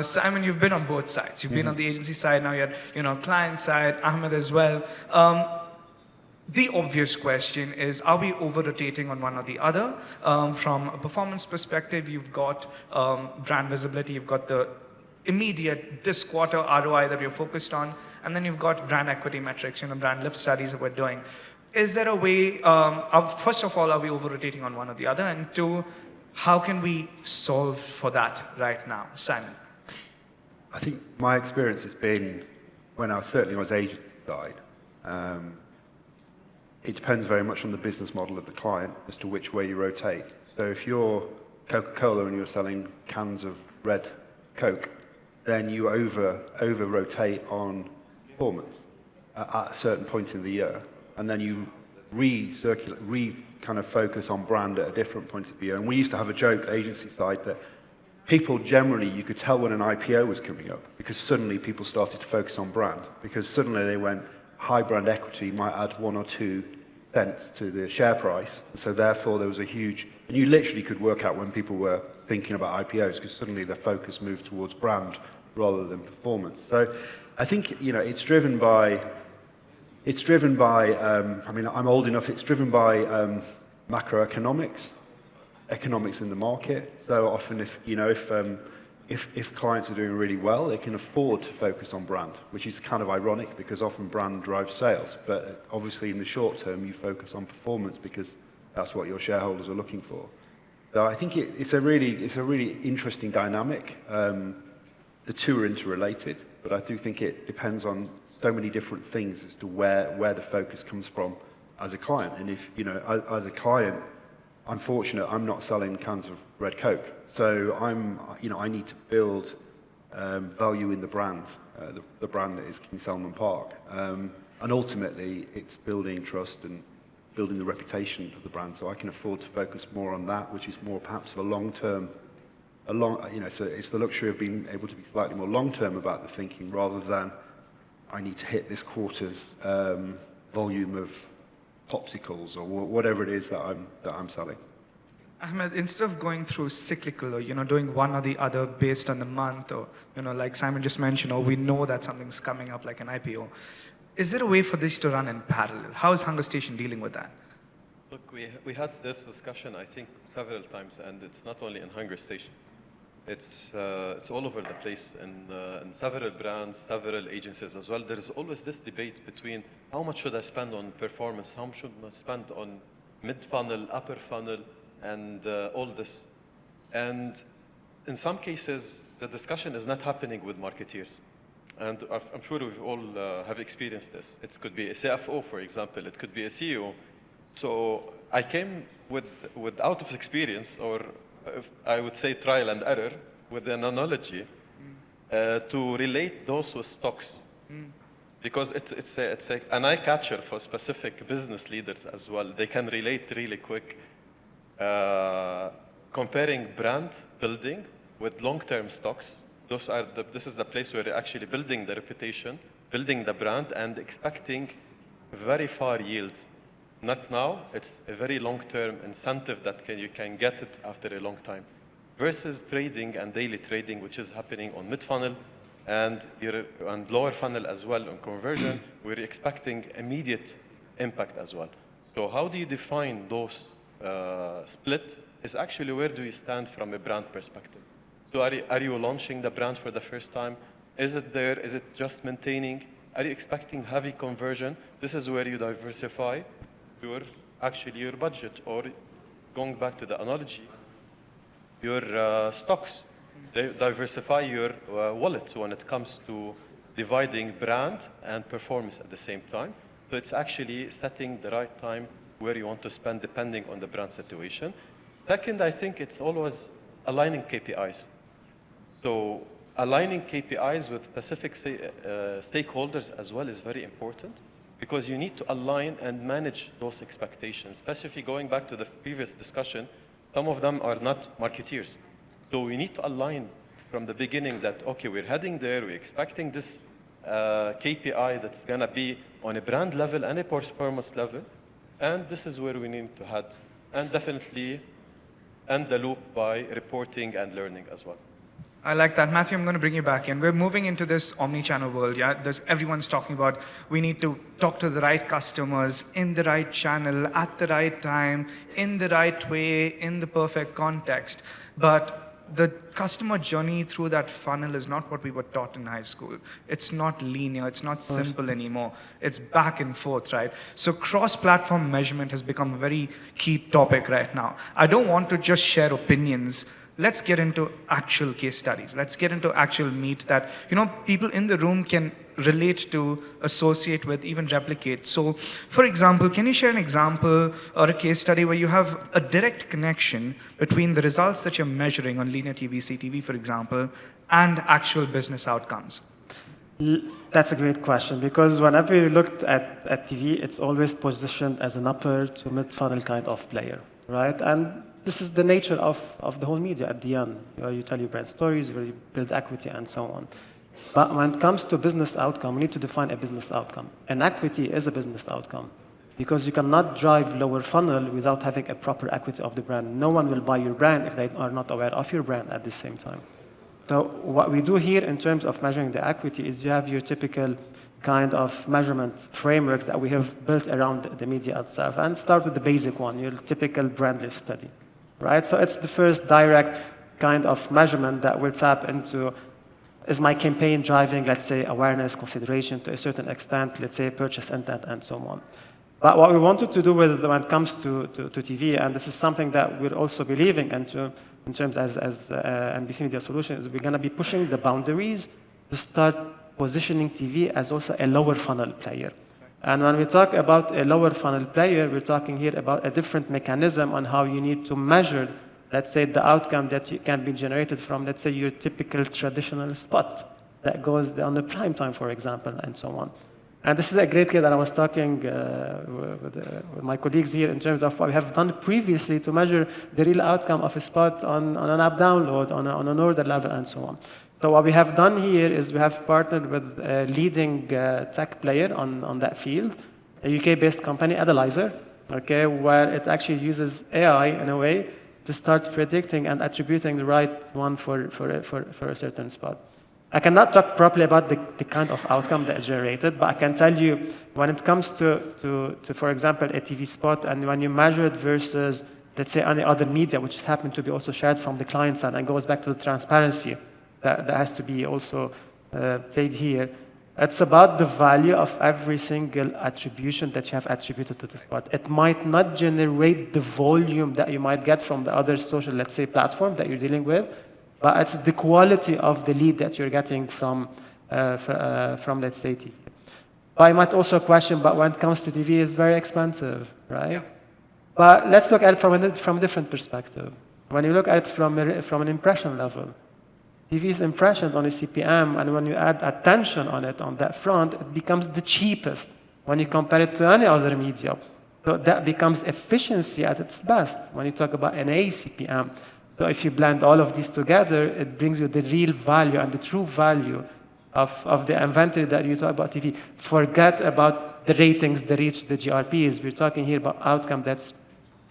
Simon, you've been on both sides. You've been on the agency side, now you're, client side, Ahmed as well. The obvious question is, are we over-rotating on one or the other? From a performance perspective, you've got brand visibility, you've got the immediate, this quarter ROI that we're focused on, and then you've got brand equity metrics, brand lift studies that we're doing. Is there a way, first of all, are we over-rotating on one or the other? And two, how can we solve for that right now? Simon. I think my experience has been, when I was certainly on the agency side, it depends very much on the business model of the client as to which way you rotate. So if you're Coca-Cola and you're selling cans of red Coke, then you over-rotate on performance at a certain point in the year. And then you kind of focus on brand at a different point of view. And we used to have a joke, agency side, that people generally, you could tell when an IPO was coming up because suddenly people started to focus on brand because suddenly they went, high brand equity might add 1 or 2 cents to the share price. So therefore there was a huge, and you literally could work out when people were thinking about IPOs because suddenly their focus moved towards brand rather than performance. So I think, it's driven by, I'm old enough, it's driven by macroeconomics, economics in the market. So often if clients are doing really well, they can afford to focus on brand, which is kind of ironic because often brand drives sales. But obviously in the short term, you focus on performance because that's what your shareholders are looking for. So I think it's a really interesting dynamic. The two are interrelated, but I do think it depends on so many different things as to where the focus comes from as a client. And if, as a client, I'm fortunate I'm not selling cans of red Coke. So I need to build value in the brand that is King Salman Park. And ultimately, it's building trust and building the reputation of the brand. So I can afford to focus more on that, which is more perhaps of a long-term so it's the luxury of being able to be slightly more long-term about the thinking rather than I need to hit this quarter's volume of popsicles or whatever it is that I'm selling. Ahmed, instead of going through cyclical or, doing one or the other based on the month or, like Simon just mentioned, or we know that something's coming up like an IPO, is there a way for this to run in parallel? How is Hunger Station dealing with that? Look, we had this discussion, I think, several times, and it's not only in Hunger Station. It's all over the place in several brands, several agencies as well. There's always this debate between how much should I spend on performance, how much should I spend on mid-funnel, upper funnel, and all this. And in some cases, the discussion is not happening with marketeers. And I'm sure we've all have experienced this. It could be a CFO, for example. It could be a CEO. So I came with out of experience, or I would say trial and error, with an analogy to relate those with stocks. Because it's an eye catcher for specific business leaders as well. They can relate really quick. Comparing brand building with long-term stocks, this is the place where you're actually building the reputation, building the brand, and expecting very far yields. Not now, it's a very long-term incentive that you can get it after a long time. Versus trading and daily trading, which is happening on mid-funnel and lower funnel as well on conversion, we're expecting immediate impact as well. So how do you define those split is actually where do you stand from a brand perspective. So are you launching the brand for the first time? Is it there? Is it just maintaining? Are you expecting heavy conversion? This is where you diversify your budget, or going back to the analogy, your stocks. Diversify your wallet when it comes to dividing brand and performance at the same time. So it's actually setting the right time where you want to spend depending on the brand situation. Second, I think it's always aligning KPIs. So aligning KPIs with specific stakeholders as well is very important, because you need to align and manage those expectations. Especially going back to the previous discussion, some of them are not marketeers. So we need to align from the beginning that, okay, we're heading there, we're expecting this KPI that's gonna be on a brand level and a performance level, and this is where we need to head. And definitely end the loop by reporting and learning as well. I like that. Matthew, I'm going to bring you back in. We're moving into this omni-channel world, yeah? Everyone's talking about we need to talk to the right customers in the right channel, at the right time, in the right way, in the perfect context. But the customer journey through that funnel is not what we were taught in high school. It's not linear, it's not simple anymore. It's back and forth, right? So cross-platform measurement has become a very key topic right now. I don't want to just share opinions. Let's get into actual case studies. Let's get into actual meat that, people in the room can relate to, associate with, even replicate. So, for example, can you share an example or a case study where you have a direct connection between the results that you're measuring on linear TV, CTV, for example, and actual business outcomes? That's a great question, because whenever you looked at TV, it's always positioned as an upper to mid-funnel kind of player, right? And this is the nature of the whole media at the end. You tell your brand stories, where you build equity, and so on. But when it comes to business outcome, we need to define a business outcome. And equity is a business outcome, because you cannot drive lower funnel without having a proper equity of the brand. No one will buy your brand if they are not aware of your brand at the same time. So what we do here in terms of measuring the equity is you have your typical kind of measurement frameworks that we have built around the media itself. And start with the basic one, your typical brand lift study, right? So it's the first direct kind of measurement that will tap into, is my campaign driving, let's say, awareness, consideration to a certain extent, let's say purchase intent, and so on. But what we wanted to do when it comes to TV, and this is something that we're also believing into in terms as NBC Media Solutions, is we're going to be pushing the boundaries to start positioning TV as also a lower funnel player. And when we talk about a lower funnel player, we're talking here about a different mechanism on how you need to measure, let's say, the outcome that can be generated from, let's say, your typical traditional spot that goes on the prime time, for example, and so on. And this is a great case that I was talking with my colleagues here in terms of what we have done previously to measure the real outcome of a spot on an app download, on an order level, and so on. So what we have done here is we have partnered with a leading tech player on that field, a UK-based company, Analyzer, okay, where it actually uses AI in a way to start predicting and attributing the right one for a certain spot. I cannot talk properly about the kind of outcome that is generated, but I can tell you when it comes to for example, a TV spot, and when you measure it versus, let's say, any other media, which has happened to be also shared from the client side and goes back to the transparency that has to be also played here. It's about the value of every single attribution that you have attributed to the spot. It might not generate the volume that you might get from the other social, let's say, platform that you're dealing with, but it's the quality of the lead that you're getting from let's say, TV. But I might also question, but when it comes to TV, it's very expensive, right? Yeah. But let's look at it from a different perspective. When you look at it from an impression level, TV's impressions on a CPM, and when you add attention on it on that front, it becomes the cheapest when you compare it to any other media. So that becomes efficiency at its best when you talk about an ACPM. So if you blend all of these together, it brings you the real value and the true value of the inventory that you talk about TV. Forget about the ratings, the reach, the GRPs. We're talking here about outcome that's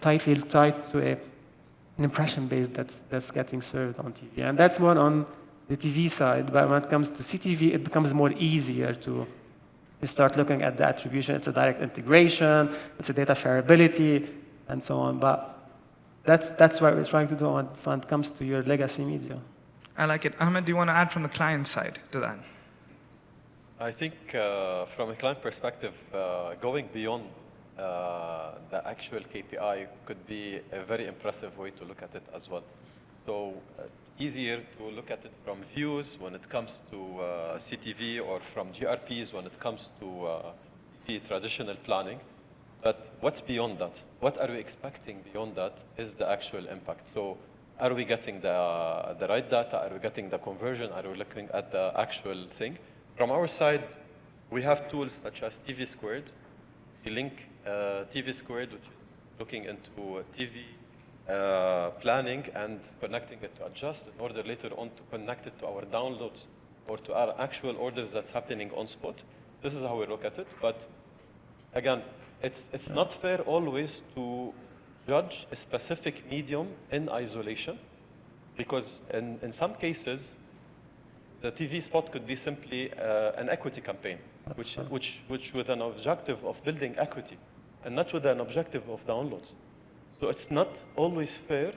tightly tied to an impression base that's getting served on TV. And that's more on the TV side. But when it comes to CTV, it becomes more easier to start looking at the attribution. It's a direct integration, it's a data shareability, and so on. But that's what we're trying to do when it comes to your legacy media. I like it. Ahmed, do you want to add from the client side to that? I think from a client perspective, going beyond the actual KPI could be a very impressive way to look at it as well. So easier to look at it from views when it comes to CTV, or from GRPs when it comes to the traditional planning. But what's beyond that? What are we expecting beyond that is the actual impact. So are we getting the right data? Are we getting the conversion? Are we looking at the actual thing? From our side, we have tools such as TV Squared. We link TV Squared, which is looking into TV planning and connecting it to adjust in order later on to connect it to our downloads or to our actual orders that's happening on spot. This is how we look at it. But again, it's not fair always to judge a specific medium in isolation, because in some cases, the TV spot could be simply an equity campaign, which with an objective of building equity, and not with an objective of downloads. So it's not always fair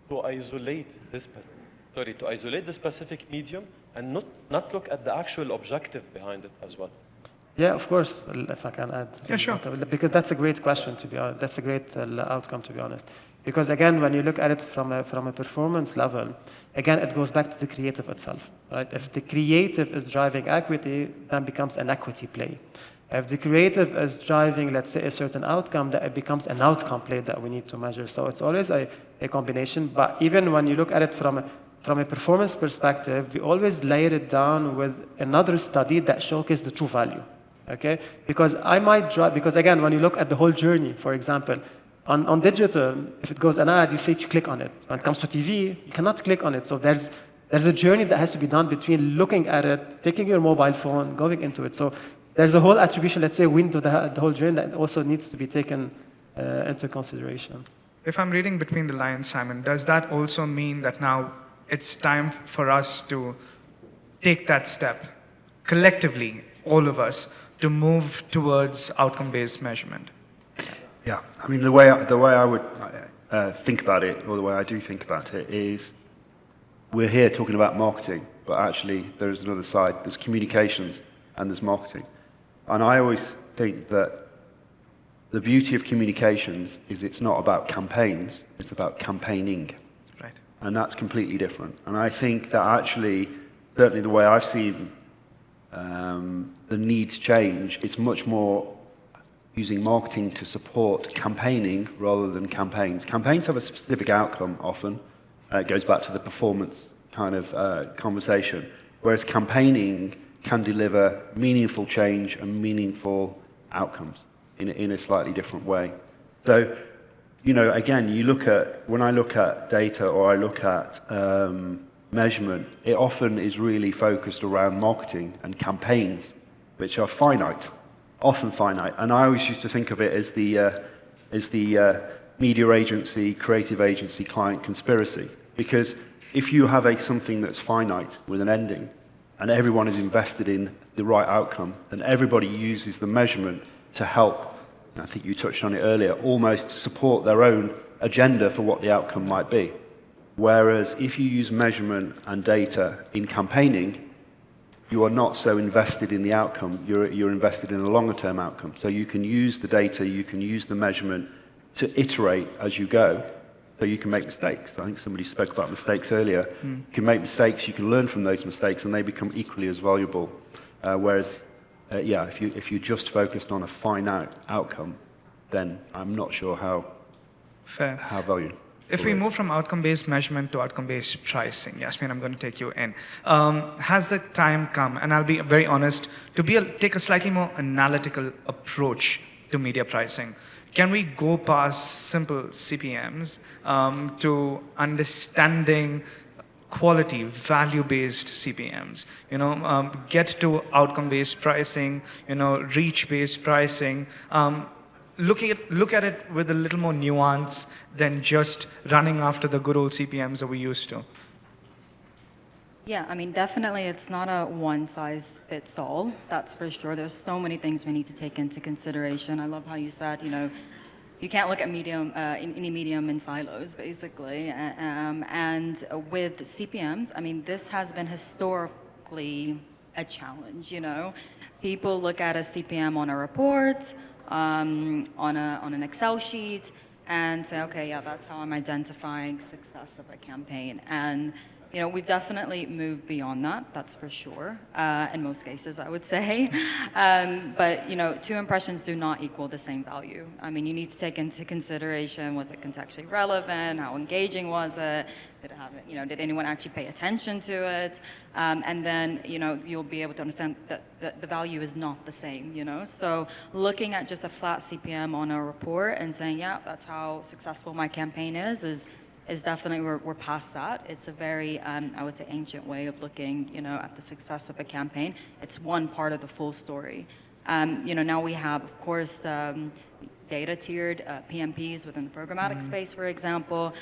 to isolate this, the specific medium and not look at the actual objective behind it as well. Yeah, of course, if I can add. Yeah, sure. Because that's a great question, to be honest. That's a great outcome, to be honest. Because again, when you look at it from a performance level, again, it goes back to the creative itself, right? If the creative is driving equity, then becomes an equity play. If the creative is driving, let's say, a certain outcome, that it becomes an outcome play that we need to measure. So it's always a combination. But even when you look at it from a performance perspective, we always layer it down with another study that showcases the true value. Okay? Because because again, when you look at the whole journey, for example, on digital, if it goes an ad, you say to click on it. When it comes to TV, you cannot click on it. So there's a journey that has to be done between looking at it, taking your mobile phone, going into it. So there's a whole attribution, let's say, window, the whole journey that also needs to be taken into consideration. If I'm reading between the lines, Simon, does that also mean that now it's time for us to take that step, collectively, all of us, to move towards outcome-based measurement? Yeah, I mean, the way I would think about it, or the way I do think about it, is we're here talking about marketing, but actually there's another side. There's communications and there's marketing. And I always think that the beauty of communications is it's not about campaigns, it's about campaigning. Right. And that's completely different. And I think that actually, certainly the way I've seen the needs change, it's much more using marketing to support campaigning rather than campaigns. Campaigns have a specific outcome often. It goes back to the performance kind of conversation. Whereas campaigning can deliver meaningful change and meaningful outcomes in a slightly different way. So, you know, again, when I look at data or I look at measurement, it often is really focused around marketing and campaigns, which are finite, often finite. And I always used to think of it as the media agency, creative agency, client conspiracy. Because if you have something that's finite with an ending, and everyone is invested in the right outcome, then everybody uses the measurement to help, I think you touched on it earlier, almost support their own agenda for what the outcome might be. Whereas if you use measurement and data in campaigning, you are not so invested in the outcome, you're invested in a longer term outcome. So you can use the data, you can use the measurement to iterate as you go, so you can make mistakes. I think somebody spoke about mistakes earlier. You can make mistakes, you can learn from those mistakes, and they become equally as valuable. Whereas, if you're just focused on a finite outcome, then I'm not sure how valuable. If we move from outcome-based measurement to outcome-based pricing, Yasmin, I'm going to take you in. Has the time come, and I'll be very honest, to take a slightly more analytical approach to media pricing? Can we go past simple CPMs to understanding quality, value-based CPMs? Get to outcome-based pricing, reach-based pricing. Look at it with a little more nuance than just running after the good old CPMs that we used to. Yeah, I mean, definitely it's not a one-size-fits-all, that's for sure. There's so many things we need to take into consideration. I love how you said, you can't look at any medium in silos, basically. And with CPMs, I mean, this has been historically a challenge, People look at a CPM on a report, on an Excel sheet, and say, okay, yeah, that's how I'm identifying success of a campaign. And we've definitely moved beyond that, that's for sure, in most cases, I would say. But, two impressions do not equal the same value. I mean, you need to take into consideration, was it contextually relevant? How engaging was it? Did anyone actually pay attention to it? And then, you'll be able to understand that the value is not the same, So looking at just a flat CPM on a report and saying, yeah, that's how successful my campaign is definitely, we're past that. It's a very, I would say, ancient way of looking, at the success of a campaign. It's one part of the full story. Now we have, of course, data-tiered PMPs within the programmatic space, for example.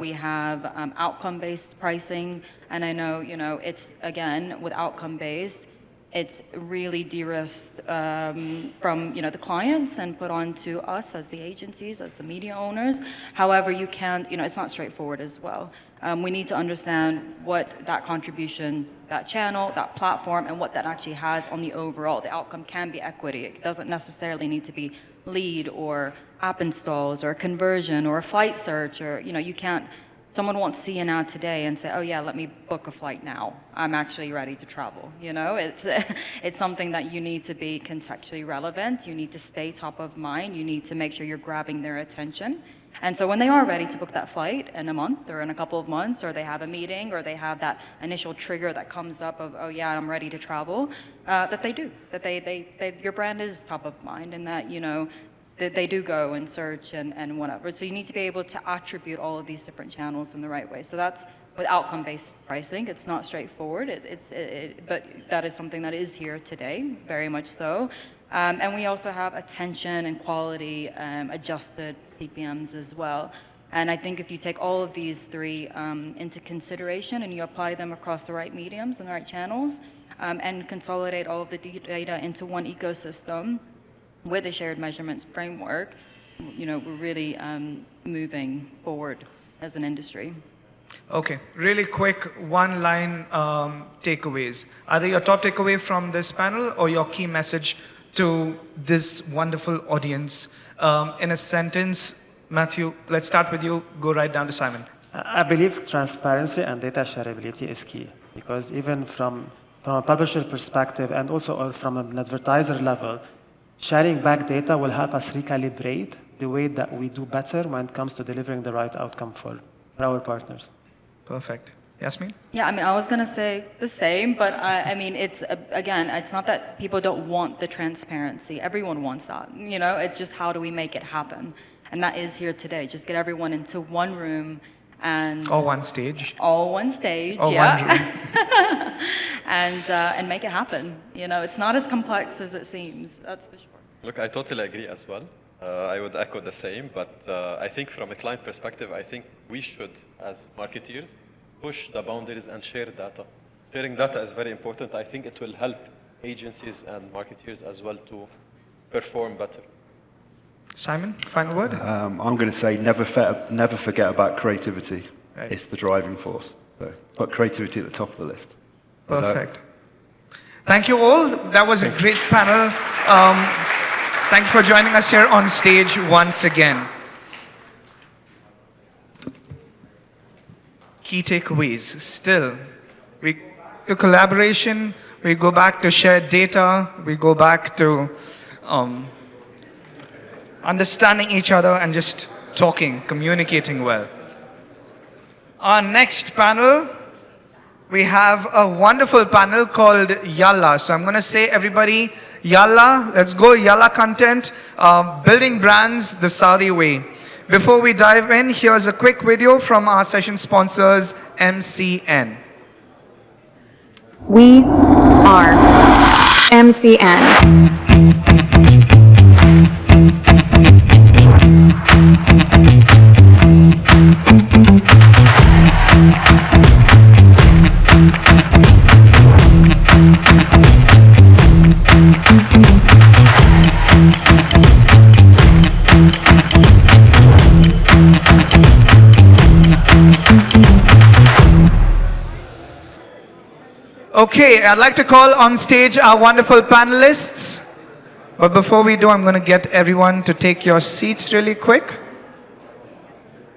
We have outcome-based pricing, and I know, it's, again, with outcome-based, it's really de-risked from the clients and put onto us as the agencies, as the media owners. However, you can't, it's not straightforward as well. We need to understand what that contribution, that channel, that platform, and what that actually has on the overall. The outcome can be equity. It doesn't necessarily need to be lead or app installs or conversion or a flight search, or you can't. Someone won't see an ad today and say, oh yeah, let me book a flight now. I'm actually ready to travel. It's something that you need to be contextually relevant. You need to stay top of mind. You need to make sure you're grabbing their attention. And so when they are ready to book that flight in a month or in a couple of months, or they have a meeting, or they have that initial trigger that comes up of, oh yeah, I'm ready to travel, that they do, that your brand is top of mind, and that, that they do go and search and whatever. So you need to be able to attribute all of these different channels in the right way. So that's with outcome-based pricing. It's not straightforward, but that is something that is here today, very much so. And we also have attention and quality adjusted CPMs as well. And I think if you take all of these three into consideration and you apply them across the right mediums and the right channels, and consolidate all of the data into one ecosystem, with a shared measurements framework, we're really moving forward as an industry. Okay, really quick, one-line takeaways. Are they your top takeaway from this panel, or your key message to this wonderful audience? In a sentence, Matthew, let's start with you, go right down to Simon. I believe transparency and data shareability is key, because even from a publisher perspective and also from an advertiser level, sharing back data will help us recalibrate the way that we do better when it comes to delivering the right outcome for our partners. Perfect. Yasmin? Yeah, I mean, I was going to say the same, but I mean, it's, again, it's not that people don't want the transparency. Everyone wants that, you know? It's just how do we make it happen? And that is here today. Just get everyone into one room and... All one stage. All one stage, All yeah. one room. And make it happen. You know, it's not as complex as it seems, that's for sure. Look, I totally agree as well. I would echo the same, but I think from a client perspective, I think we should, as marketeers, push the boundaries and share data. Sharing data is very important. I think it will help agencies and marketeers as well to perform better. Simon, final word? I'm going to say never forget about creativity. Right. It's the driving force. So put creativity at the top of the list. Perfect. Thank you all. That was a great panel. Thank you for joining us here on stage once again. Key takeaways. Still, to collaboration, we go back to shared data, we go back to understanding each other and just talking, communicating well. Our next panel, we have a wonderful panel called Yalla. So I'm going to say, everybody, Yalla, let's go, Yalla content, building brands the Saudi way. Before we dive in, here's a quick video from our session sponsors, MCN. We are MCN. Okay, I'd like to call on stage our wonderful panelists. But before we do, I'm going to get everyone to take your seats really quick.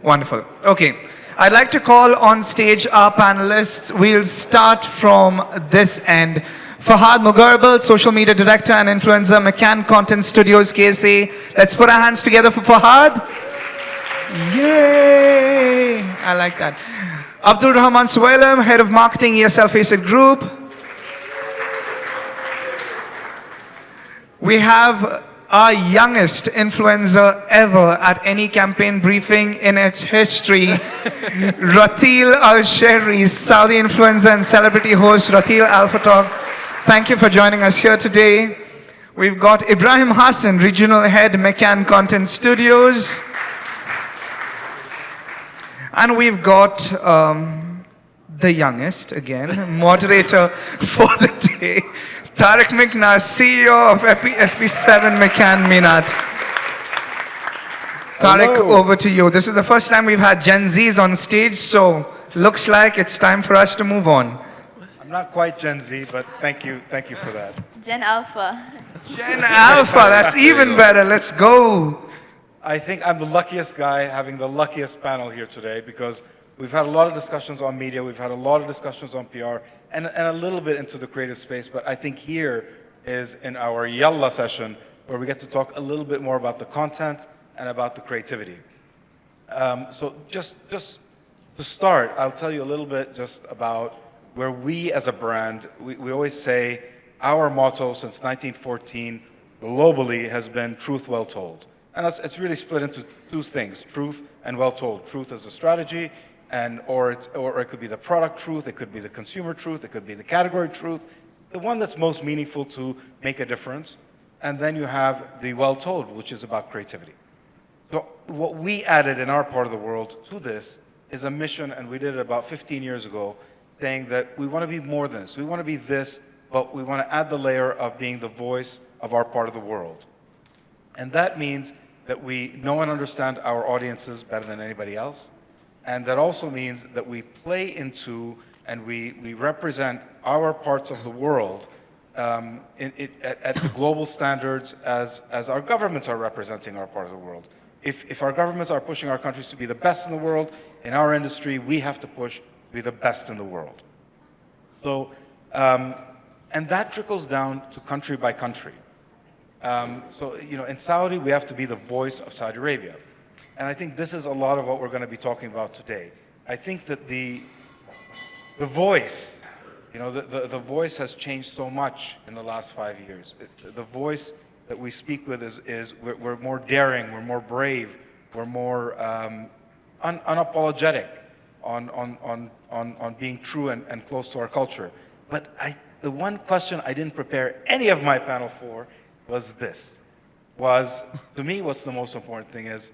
Wonderful. Okay, I'd like to call on stage our panelists. We'll start from this end. Fahad Mugharbal, Social Media Director and Influencer, McCann Content Studios, KSA. Let's put our hands together for Fahad. Yay! I like that. Abdul Rahman Suwailam, Head of Marketing, ESL Facet Group. We have our youngest influencer ever at any campaign briefing in its history, Ratil Al-Shehri, Saudi influencer and celebrity host, Ratil Alpha Talk. Thank you for joining us here today. We've got Ibrahim Hassan, Regional Head, McCann Content Studios. And we've got the youngest, again, moderator for the day, Tariq Mikna, CEO of FP7 McCann Minat. Tariq, over to you. This is the first time we've had Gen Zs on stage, so looks like it's time for us to move on. I'm not quite Gen Z, but thank you for that. Gen Alpha. Gen Alpha, that's even better. Let's go. I think I'm the luckiest guy having the luckiest panel here today because we've had a lot of discussions on media, we've had a lot of discussions on PR, and a little bit into the creative space, but I think here is in our Yalla session where we get to talk a little bit more about the content and about the creativity. So just to start, I'll tell you a little bit just about where we as a brand, we always say our motto since 1914 globally has been truth well told. And it's really split into two things, truth and well told. Truth as a strategy, or it could be the product truth, it could be the consumer truth, it could be the category truth, the one that's most meaningful to make a difference. And then you have the well told, which is about creativity. So what we added in our part of the world to this is a mission, and we did it about 15 years ago, saying that we want to be more than this. We want to be this, but we want to add the layer of being the voice of our part of the world. And that means that we know and understand our audiences better than anybody else. And that also means that we play into and we represent our parts of the world at the global standards as our governments are representing our part of the world. If our governments are pushing our countries to be the best in the world, in our industry, we have to push to be the best in the world. So, and that trickles down to country by country. So, in Saudi, we have to be the voice of Saudi Arabia. And I think this is a lot of what we're going to be talking about today. I think that The voice. You know, the voice has changed so much in the last 5 years. The voice that we speak with is we're more daring, we're more brave, we're more unapologetic on being true and close to our culture. But the one question I didn't prepare any of my panel for was this. To me, what's the most important thing is,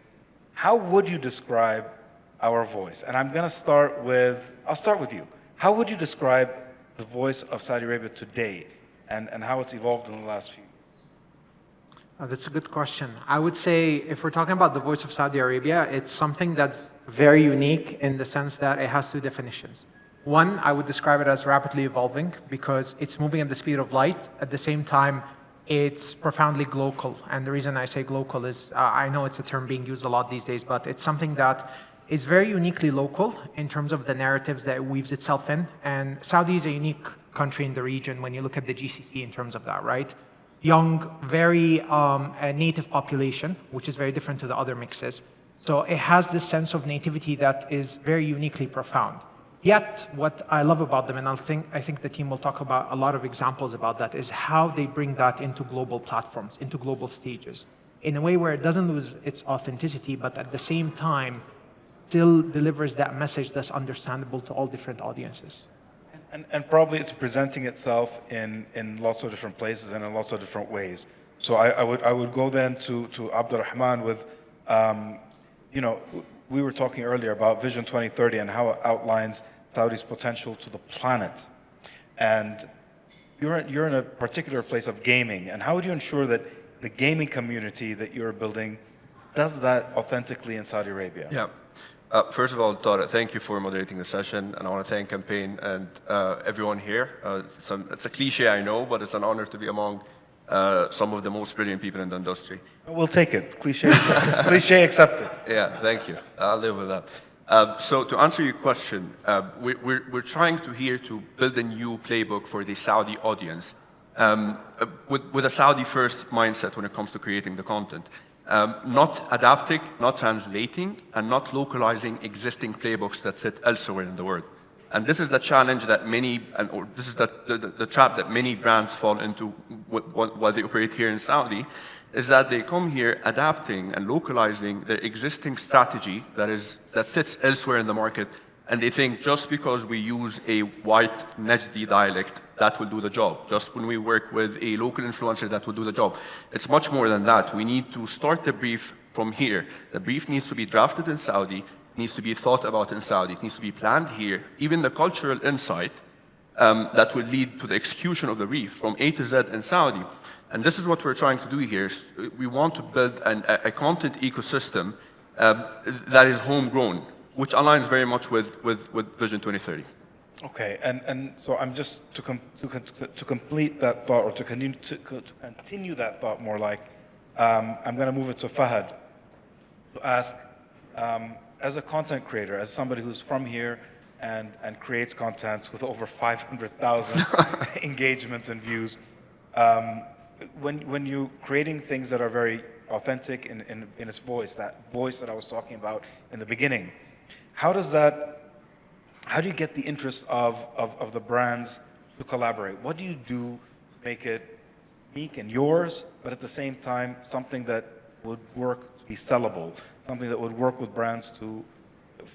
how would you describe our voice? And I'll start with you. How would you describe the voice of Saudi Arabia today and how it's evolved in the last few years? That's a good question. I would say if we're talking about the voice of Saudi Arabia, it's something that's very unique in the sense that it has two definitions. One, I would describe it as rapidly evolving because it's moving at the speed of light. At the same time, it's profoundly global. And the reason I say global is, I know it's a term being used a lot these days, but it's something that is very uniquely local in terms of the narratives that it weaves itself in. And Saudi is a unique country in the region when you look at the GCC in terms of that, right? Young, very native population, which is very different to the other mixes. So it has this sense of nativity that is very uniquely profound. Yet, what I love about them, and I think the team will talk about a lot of examples about that, is how they bring that into global platforms, into global stages, in a way where it doesn't lose its authenticity, but at the same time, still delivers that message that's understandable to all different audiences. And probably it's presenting itself in lots of different places and in lots of different ways. So I would go then to Abdurrahman with, you know, we were talking earlier about Vision 2030 and how it outlines Saudi's potential to the planet. And you're in a particular place of gaming. And how would you ensure that the gaming community that you're building does that authentically in Saudi Arabia? Yeah. First of all, Tara, thank you for moderating the session, and I want to thank Campaign and everyone here. It's a cliche, I know, but it's an honor to be among some of the most brilliant people in the industry. We'll take it. Cliche, cliche accepted. Yeah, thank you. I'll live with that. So to answer your question, we're trying to build a new playbook for the Saudi audience with a Saudi-first mindset when it comes to creating the content. Not adapting, not translating, and not localizing existing playbooks that sit elsewhere in the world. And this is the challenge that this is the trap that many brands fall into while they operate here in Saudi, is that they come here adapting and localizing their existing strategy that sits elsewhere in the market, and they think just because we use a white Najdi dialect, that will do the job. Just when we work with a local influencer, that will do the job. It's much more than that. We need to start the brief from here. The brief needs to be drafted in Saudi, needs to be thought about in Saudi, it needs to be planned here. Even the cultural insight that will lead to the execution of the brief from A to Z in Saudi. And this is what we're trying to do here. We want to build a content ecosystem that is homegrown, which aligns very much with Vision 2030. Okay, and so I'm just to complete that thought, or to continue that thought more like, I'm going to move it to Fahad to ask, as a content creator, as somebody who's from here and creates content with over 500,000 engagements and views, when you're creating things that are very authentic in its voice, that voice that I was talking about in the beginning, how do you get the interest of the brands to collaborate? What do you do to make it unique and yours, but at the same time, something that would work to be sellable, something that would work with brands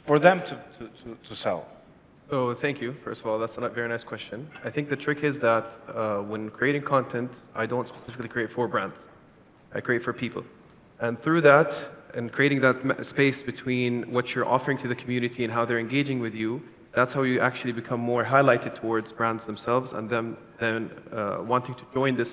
for them to sell? So thank you. First of all, that's a very nice question. I think the trick is that when creating content, I don't specifically create for brands. I create for people. And through that, and creating that space between what you're offering to the community and how they're engaging with you, that's how you actually become more highlighted towards brands themselves and them then wanting to join this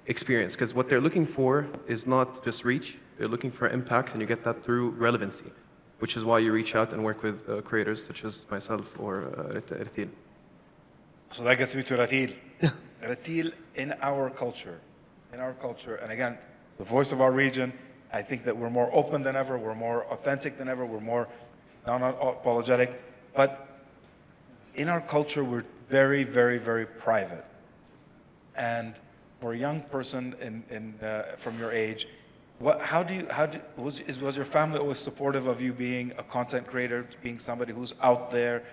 experience. Because what they're looking for is not just reach, they're looking for impact, and you get that through relevancy, which is why you reach out and work with creators such as myself or Ratil. So that gets me to Ratil. Ratil, in our culture, and again, the voice of our region, I think that we're more open than ever, we're more authentic than ever, we're more non-apologetic, but in our culture, we're very, very, very private. And for a young person from your age, was your family always supportive of you being a content creator, being somebody who's out there,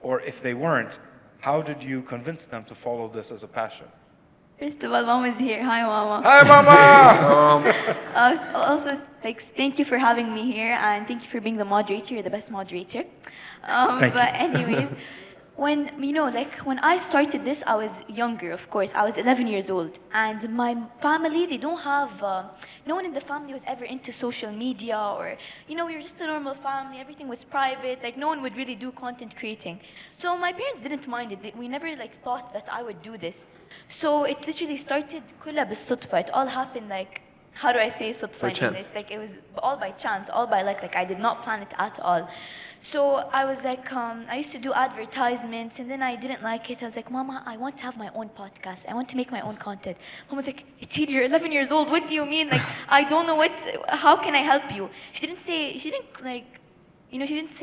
Or if they weren't, how did you convince them to follow this as a passion? First of all, Mama's here. Hi, Mama. Hi, Mama! Also, thank you for having me here, and thank you for being the moderator. You're the best moderator. Thank but you. anyways, when when I started this, I was younger, of course. I was 11 years old, and my family, they don't have. No one in the family was ever into social media, or we were just a normal family. Everything was private. Like no one would really do content creating. So my parents didn't mind it. We never thought that I would do this. So it literally started كلها بالصدفة. It all happened how do I say صدفة in English? It was all by chance, all by luck. I did not plan it at all. So I was I used to do advertisements, and then I didn't like it. I was like, Mama, I want to have my own podcast. I want to make my own content. Mom was like, Etil, you're 11 years old. What do you mean? I don't know how can I help you? She didn't say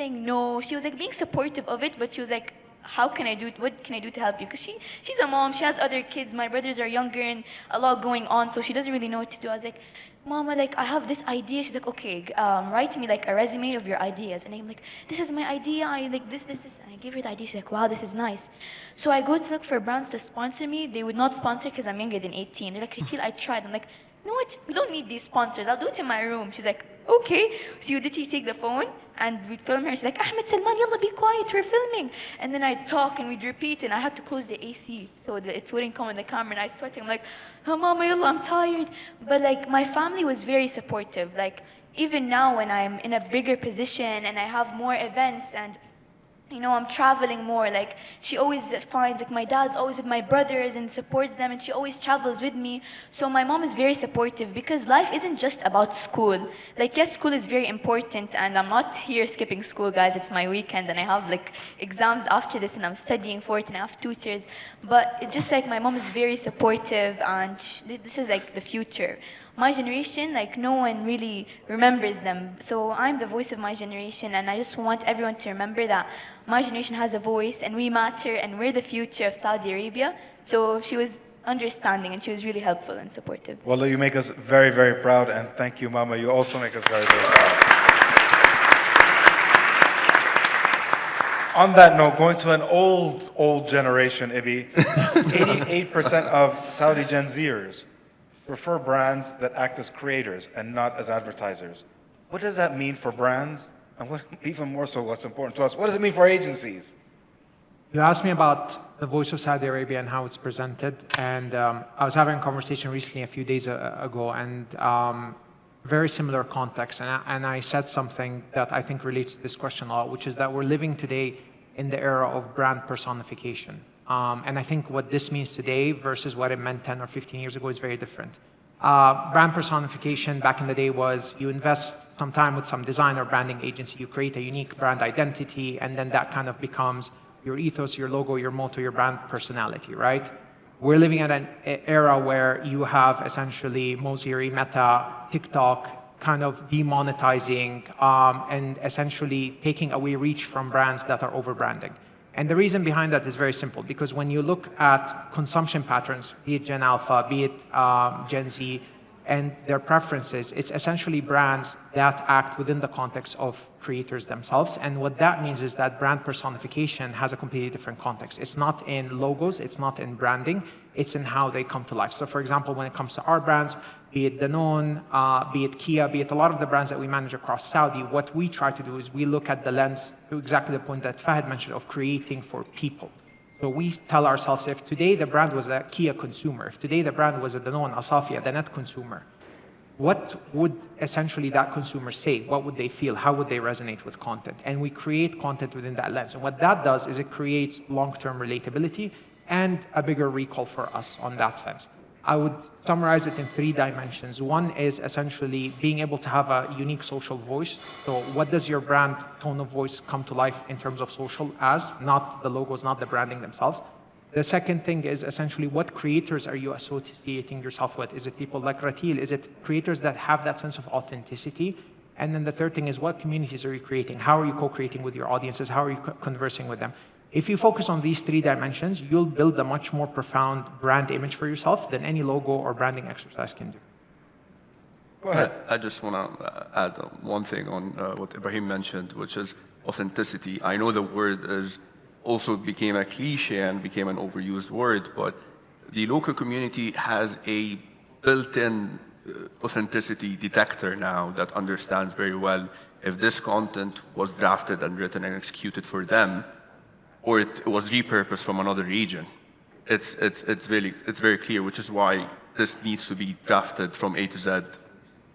no. She was being supportive of it, but she was like, how can I do it? What can I do to help you? Because she's a mom. She has other kids. My brothers are younger and a lot going on, so she doesn't really know what to do. I was like, Mama, I have this idea. She's like, okay, write me a resume of your ideas. And I'm like, this is my idea. I this. And I gave her the idea. She's like, wow, this is nice. So I go to look for brands to sponsor me. They would not sponsor because I'm younger than 18. They're like, Ritil, I tried. I'm like, you know what? We don't need these sponsors. I'll do it in my room. She's like, okay. So you literally take the phone and we'd film her. She's like, Ahmed Salman, yalla, be quiet. We're filming. And then I'd talk and we'd repeat, and I had to close the AC so that it wouldn't come on the camera. And I'd sweat. I'm like, oh, Mama, yalla, I'm tired. But my family was very supportive. Even now when I'm in a bigger position and I have more events and I'm traveling more. She always finds, my dad's always with my brothers and supports them, and she always travels with me. So my mom is very supportive because life isn't just about school. Yes, school is very important, and I'm not here skipping school, guys. It's my weekend, and I have exams after this, and I'm studying for it, and I have tutors. But it's just my mom is very supportive, and this is the future. My generation, no one really remembers them. So I'm the voice of my generation, and I just want everyone to remember that my generation has a voice, and we matter, and we're the future of Saudi Arabia. So she was understanding, and she was really helpful and supportive. Well, you make us very, very proud, and thank you, Mama. You also make us very, very proud. On that note, going to an old generation, Ibi, 88% of Saudi Gen Zers prefer brands that act as creators and not as advertisers. What does that mean for brands? And even more so, what's important to us, what does it mean for agencies? You asked me about the voice of Saudi Arabia and how it's presented. And I was having a conversation recently a few days ago, and very similar context. And I said something that I think relates to this question a lot, which is that we're living today in the era of brand personification. And I think what this means today versus what it meant 10 or 15 years ago is very different. Brand personification back in the day was you invest some time with some design or branding agency, you create a unique brand identity, and then that kind of becomes your ethos, your logo, your motto, your brand personality, right? We're living at an era where you have essentially Moziri, Meta, TikTok kind of demonetizing and essentially taking away reach from brands that are over-branding. And the reason behind that is very simple, because when you look at consumption patterns, be it Gen Alpha, be it Gen Z, and their preferences, it's essentially brands that act within the context of creators themselves. And what that means is that brand personification has a completely different context. It's not in logos, it's not in branding, it's in how they come to life. So for example, when it comes to our brands, be it Danone, be it Kia, be it a lot of the brands that we manage across Saudi, what we try to do is we look at the lens to exactly the point that Fahad mentioned of creating for people. So we tell ourselves, if today the brand was a Kia consumer, if today the brand was a Danone, Asafia, the net consumer, what would essentially that consumer say? What would they feel? How would they resonate with content? And we create content within that lens. And what that does is it creates long-term relatability and a bigger recall for us on that sense. I would summarize it in 3 dimensions. One is essentially being able to have a unique social voice. So what does your brand tone of voice come to life in terms of social as, not the logos, not the branding themselves. The second thing is essentially what creators are you associating yourself with? Is it people like Ratil? Is it creators that have that sense of authenticity? And then the third thing is what communities are you creating? How are you co-creating with your audiences? How are you conversing with them? If you focus on these 3 dimensions, you'll build a much more profound brand image for yourself than any logo or branding exercise can do. Go ahead. I just want to add one thing on what Ibrahim mentioned, which is authenticity. I know the word is also became a cliche and became an overused word, but the local community has a built-in authenticity detector now that understands very well if this content was drafted and written and executed for them, or it was repurposed from another region. It's very clear, which is why this needs to be drafted from A to Z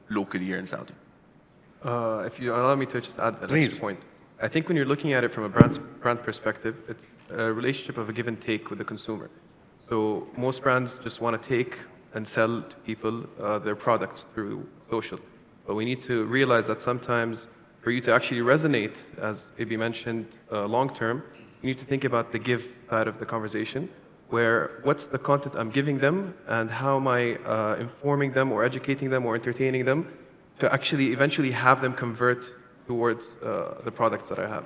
locally here in Saudi. If you allow me to just add an Please. extra point. I think when you're looking at it from a brand perspective, it's a relationship of a give and take with the consumer. So most brands just want to take and sell to people their products through social. But we need to realize that sometimes for you to actually resonate, as Ibi mentioned, long term, you need to think about the give side of the conversation, where what's the content I'm giving them and how am I informing them or educating them or entertaining them to actually eventually have them convert towards the products that I have.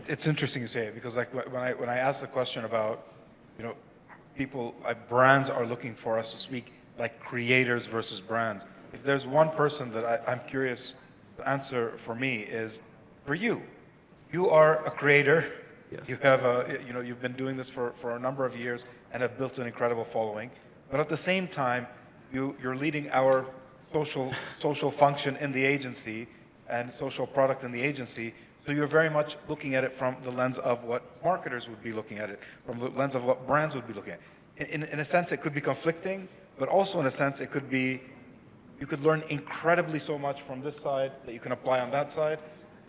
It's interesting you say it, because like when I asked the question about, people, like brands are looking for us to speak like creators versus brands. If there's one person that I'm curious to answer for me is for you. You are a creator. Yes. You have you've been doing this for a number of years and have built an incredible following. But at the same time, you're leading our social function in the agency and social product in the agency. So you're very much looking at it from the lens of what marketers would be looking at it, from the lens of what brands would be looking at. In a sense, it could be conflicting, but also in a sense, it could be, you could learn incredibly so much from this side that you can apply on that side,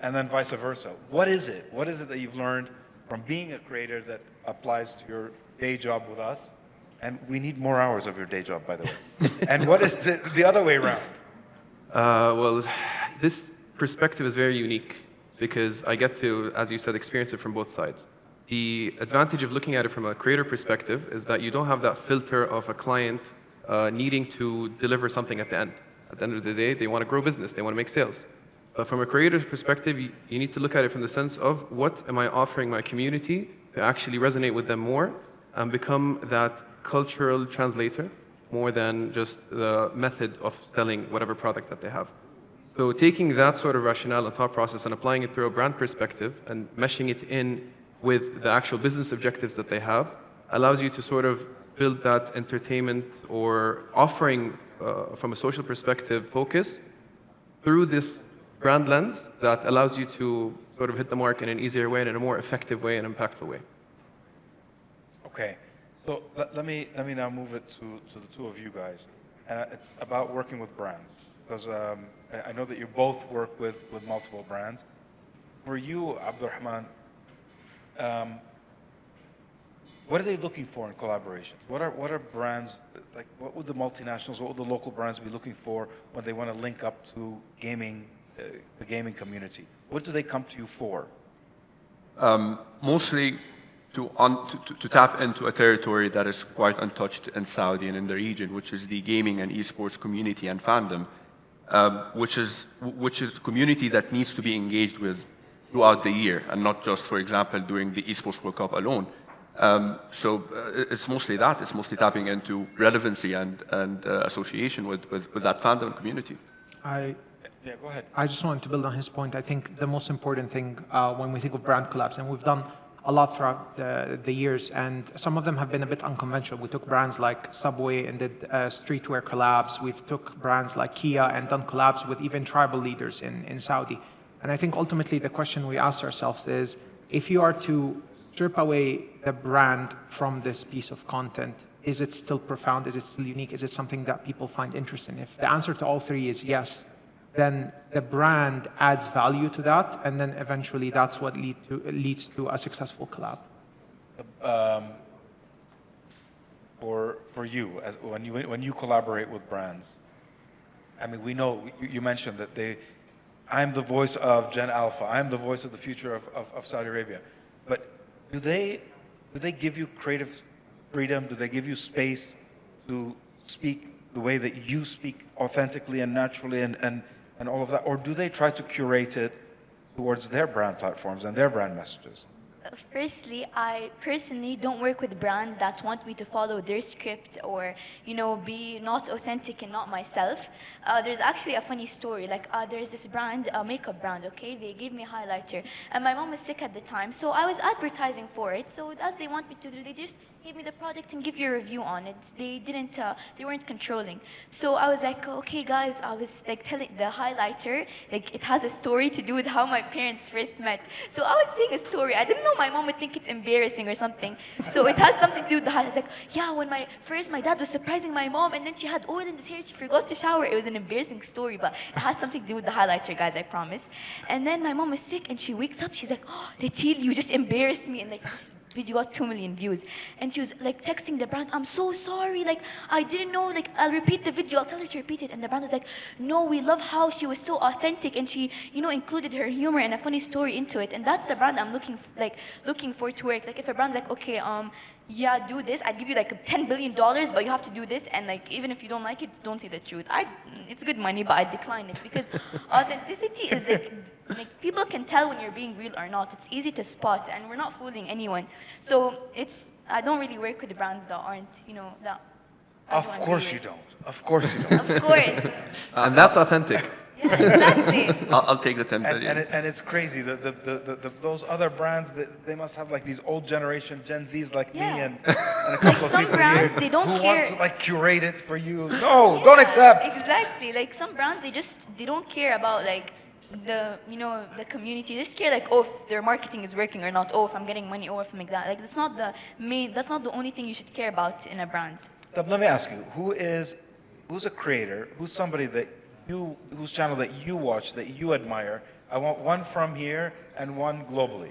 and then vice versa. What is it? What is it that you've learned from being a creator that applies to your day job with us? And we need more hours of your day job, by the way. And what is it the other way around? Well, this perspective is very unique because I get to, as you said, experience it from both sides. The advantage of looking at it from a creator perspective is that you don't have that filter of a client needing to deliver something at the end. At the end of the day, they want to grow business, they want to make sales. But from a creator's perspective, you need to look at it from the sense of what am I offering my community to actually resonate with them more and become that cultural translator more than just the method of selling whatever product that they have. So taking that sort of rationale and thought process and applying it through a brand perspective and meshing it in with the actual business objectives that they have allows you to sort of build that entertainment or offering from a social perspective focus through this brand lens that allows you to sort of hit the mark in an easier way and in a more effective way and impactful way. Okay, so let me now move it to the two of you guys. And it's about working with brands. Because I know that you both work with multiple brands. For you, Abdurrahman, what are they looking for in collaboration? What are brands, like what would the multinationals, what would the local brands be looking for when they want to link up to gaming, the gaming community? What do they come to you for? Mostly to tap into a territory that is quite untouched in Saudi and in the region, which is the gaming and esports community and fandom. Which is community that needs to be engaged with throughout the year and not just, for example, during the Esports World Cup alone. So it's mostly that. It's mostly tapping into relevancy and association with that fandom community. Yeah, go ahead. I just wanted to build on his point. I think the most important thing when we think of brand collabs, and we've done a lot throughout the years, and some of them have been a bit unconventional. We took brands like Subway and did streetwear collabs. We've took brands like Kia and done collabs with even tribal leaders in Saudi. And I think ultimately the question we ask ourselves is, if you are to strip away the brand from this piece of content, is it still profound? Is it still unique? Is it something that people find interesting? If the answer to all three is yes, then the brand adds value to that, and then eventually that's what leads to a successful collab. For you, when you collaborate with brands, I mean, we know you mentioned that I'm the voice of Gen Alpha. I'm the voice of the future of Saudi Arabia. But do they give you creative freedom? Do they give you space to speak the way that you speak authentically and naturally and all of that? Or do they try to curate it towards their brand platforms and their brand messages? Firstly, I personally don't work with brands that want me to follow their script or, be not authentic and not myself. There's actually a funny story. Like, there's this brand, a makeup brand, okay? They gave me a highlighter. And my mom was sick at the time, so I was advertising for it. So as they want me to do, they just gave me the product and give you a review on it. They weren't controlling. So I was like, okay, guys, I was like telling the highlighter, like it has a story to do with how my parents first met. So I was saying a story. I didn't know my mom would think it's embarrassing or something. So it has something to do with the highlighter. It's like, yeah, when my dad was surprising my mom and then she had oil in his hair, she forgot to shower. It was an embarrassing story, but it had something to do with the highlighter, guys, I promise. And then my mom was sick and she wakes up, she's like, oh, Retil, you just embarrassed me. And like, this video got 2 million views. And she was like texting the brand, I'm so sorry, like I didn't know, like I'll repeat the video, I'll tell her to repeat it. And the brand was like, no, we love how she was so authentic and she, included her humor and a funny story into it. And that's the brand I'm looking for to work. Like if a brand's like, okay, yeah, do this, I'd give you like $10 billion, but you have to do this, and like even if you don't like it, don't say the truth. It's good money, but I decline it because authenticity is like people can tell when you're being real or not. It's easy to spot, and we're not fooling anyone. So I don't really work with the brands that aren't, that. Of course you don't. Of course you don't. Of course. And that's authentic. Yeah, exactly. I'll take the 10 billion. And it's crazy. Those other brands, they must have like these old generation Gen Zs like me and a couple of some people brands, here they don't who care. want to like curate it for you. No, don't accept. Exactly. Like some brands, they don't care about like the community. They just care like, oh, if their marketing is working or not. Oh, if I'm getting money, or if I'm like that. Like that's not the only thing you should care about in a brand. Let me ask you, who's a creator? Who's somebody whose channel that you watch, that you admire? I want one from here and one globally.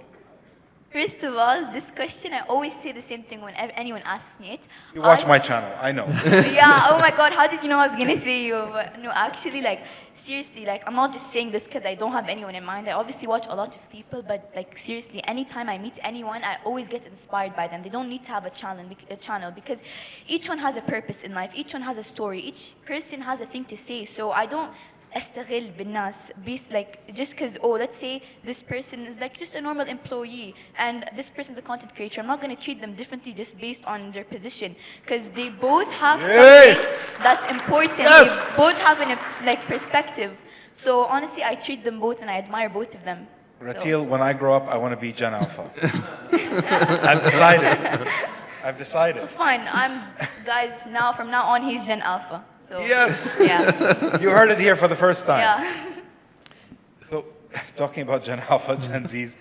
First of all, this question, I always say the same thing when anyone asks me it. You watch my channel, I know. Yeah, oh my God, how did you know I was gonna say you? But no, actually, like, seriously, like, I'm not just saying this because I don't have anyone in mind. I obviously watch a lot of people, but like, seriously, anytime I meet anyone, I always get inspired by them. They don't need to have a channel because each one has a purpose in life. Each one has a story. Each person has a thing to say. So I don't استغل بالناس based like just because let's say this person is like just a normal employee and this person's a content creator. I'm not going to treat them differently just based on their position because they both have something that's important. They both have an perspective. So honestly, I treat them both and I admire both of them. Retil, when I grow up, I want to be Gen Alpha. I've decided. Fine, guys, from now on, he's Gen Alpha. So, yes. Yeah. You heard it here for the first time. Yeah. So, talking about Gen Alpha, Gen Zs,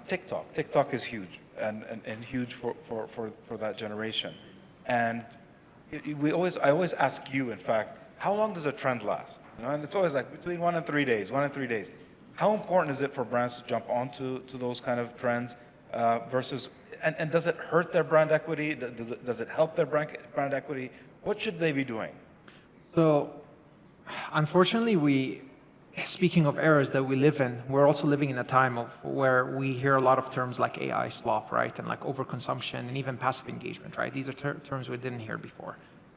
TikTok is huge and huge for that generation. And I always ask you, in fact, how long does a trend last? And it's always like between 1 and 3 days, 1 and 3 days. How important is it for brands to jump onto those kind of trends versus, and does it hurt their brand equity? Does it help their brand equity? What should they be doing? So, unfortunately, speaking of eras that we live in, we're also living in a time where we hear a lot of terms like AI slop, right? And like overconsumption and even passive engagement, right? These are terms we didn't hear before.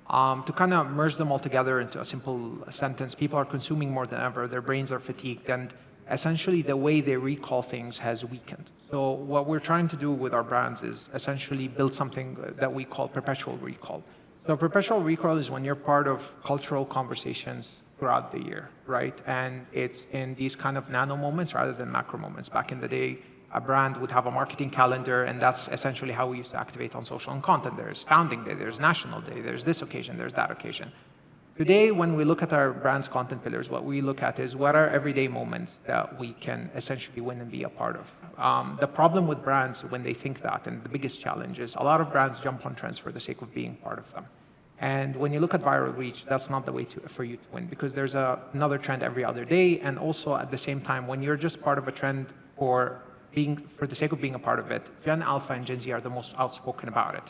To kind of merge them all together into a simple sentence, people are consuming more than ever, their brains are fatigued, and essentially the way they recall things has weakened. So what we're trying to do with our brands is essentially build something that we call perpetual recall. So perpetual recall is when you're part of cultural conversations throughout the year, right? And it's in these kind of nano moments rather than macro moments. Back in the day, a brand would have a marketing calendar, and that's essentially how we used to activate on social and content. There's Founding Day, there's National Day, there's this occasion, there's that occasion. Today, when we look at our brand's content pillars, what we look at is what are everyday moments that we can essentially win and be a part of. The problem with brands when they think that, and the biggest challenge is a lot of brands jump on trends for the sake of being part of them. And when you look at viral reach, that's not the way for you to win because there's another trend every other day. And also at the same time, when you're just part of a trend for the sake of being a part of it, Gen Alpha and Gen Z are the most outspoken about it.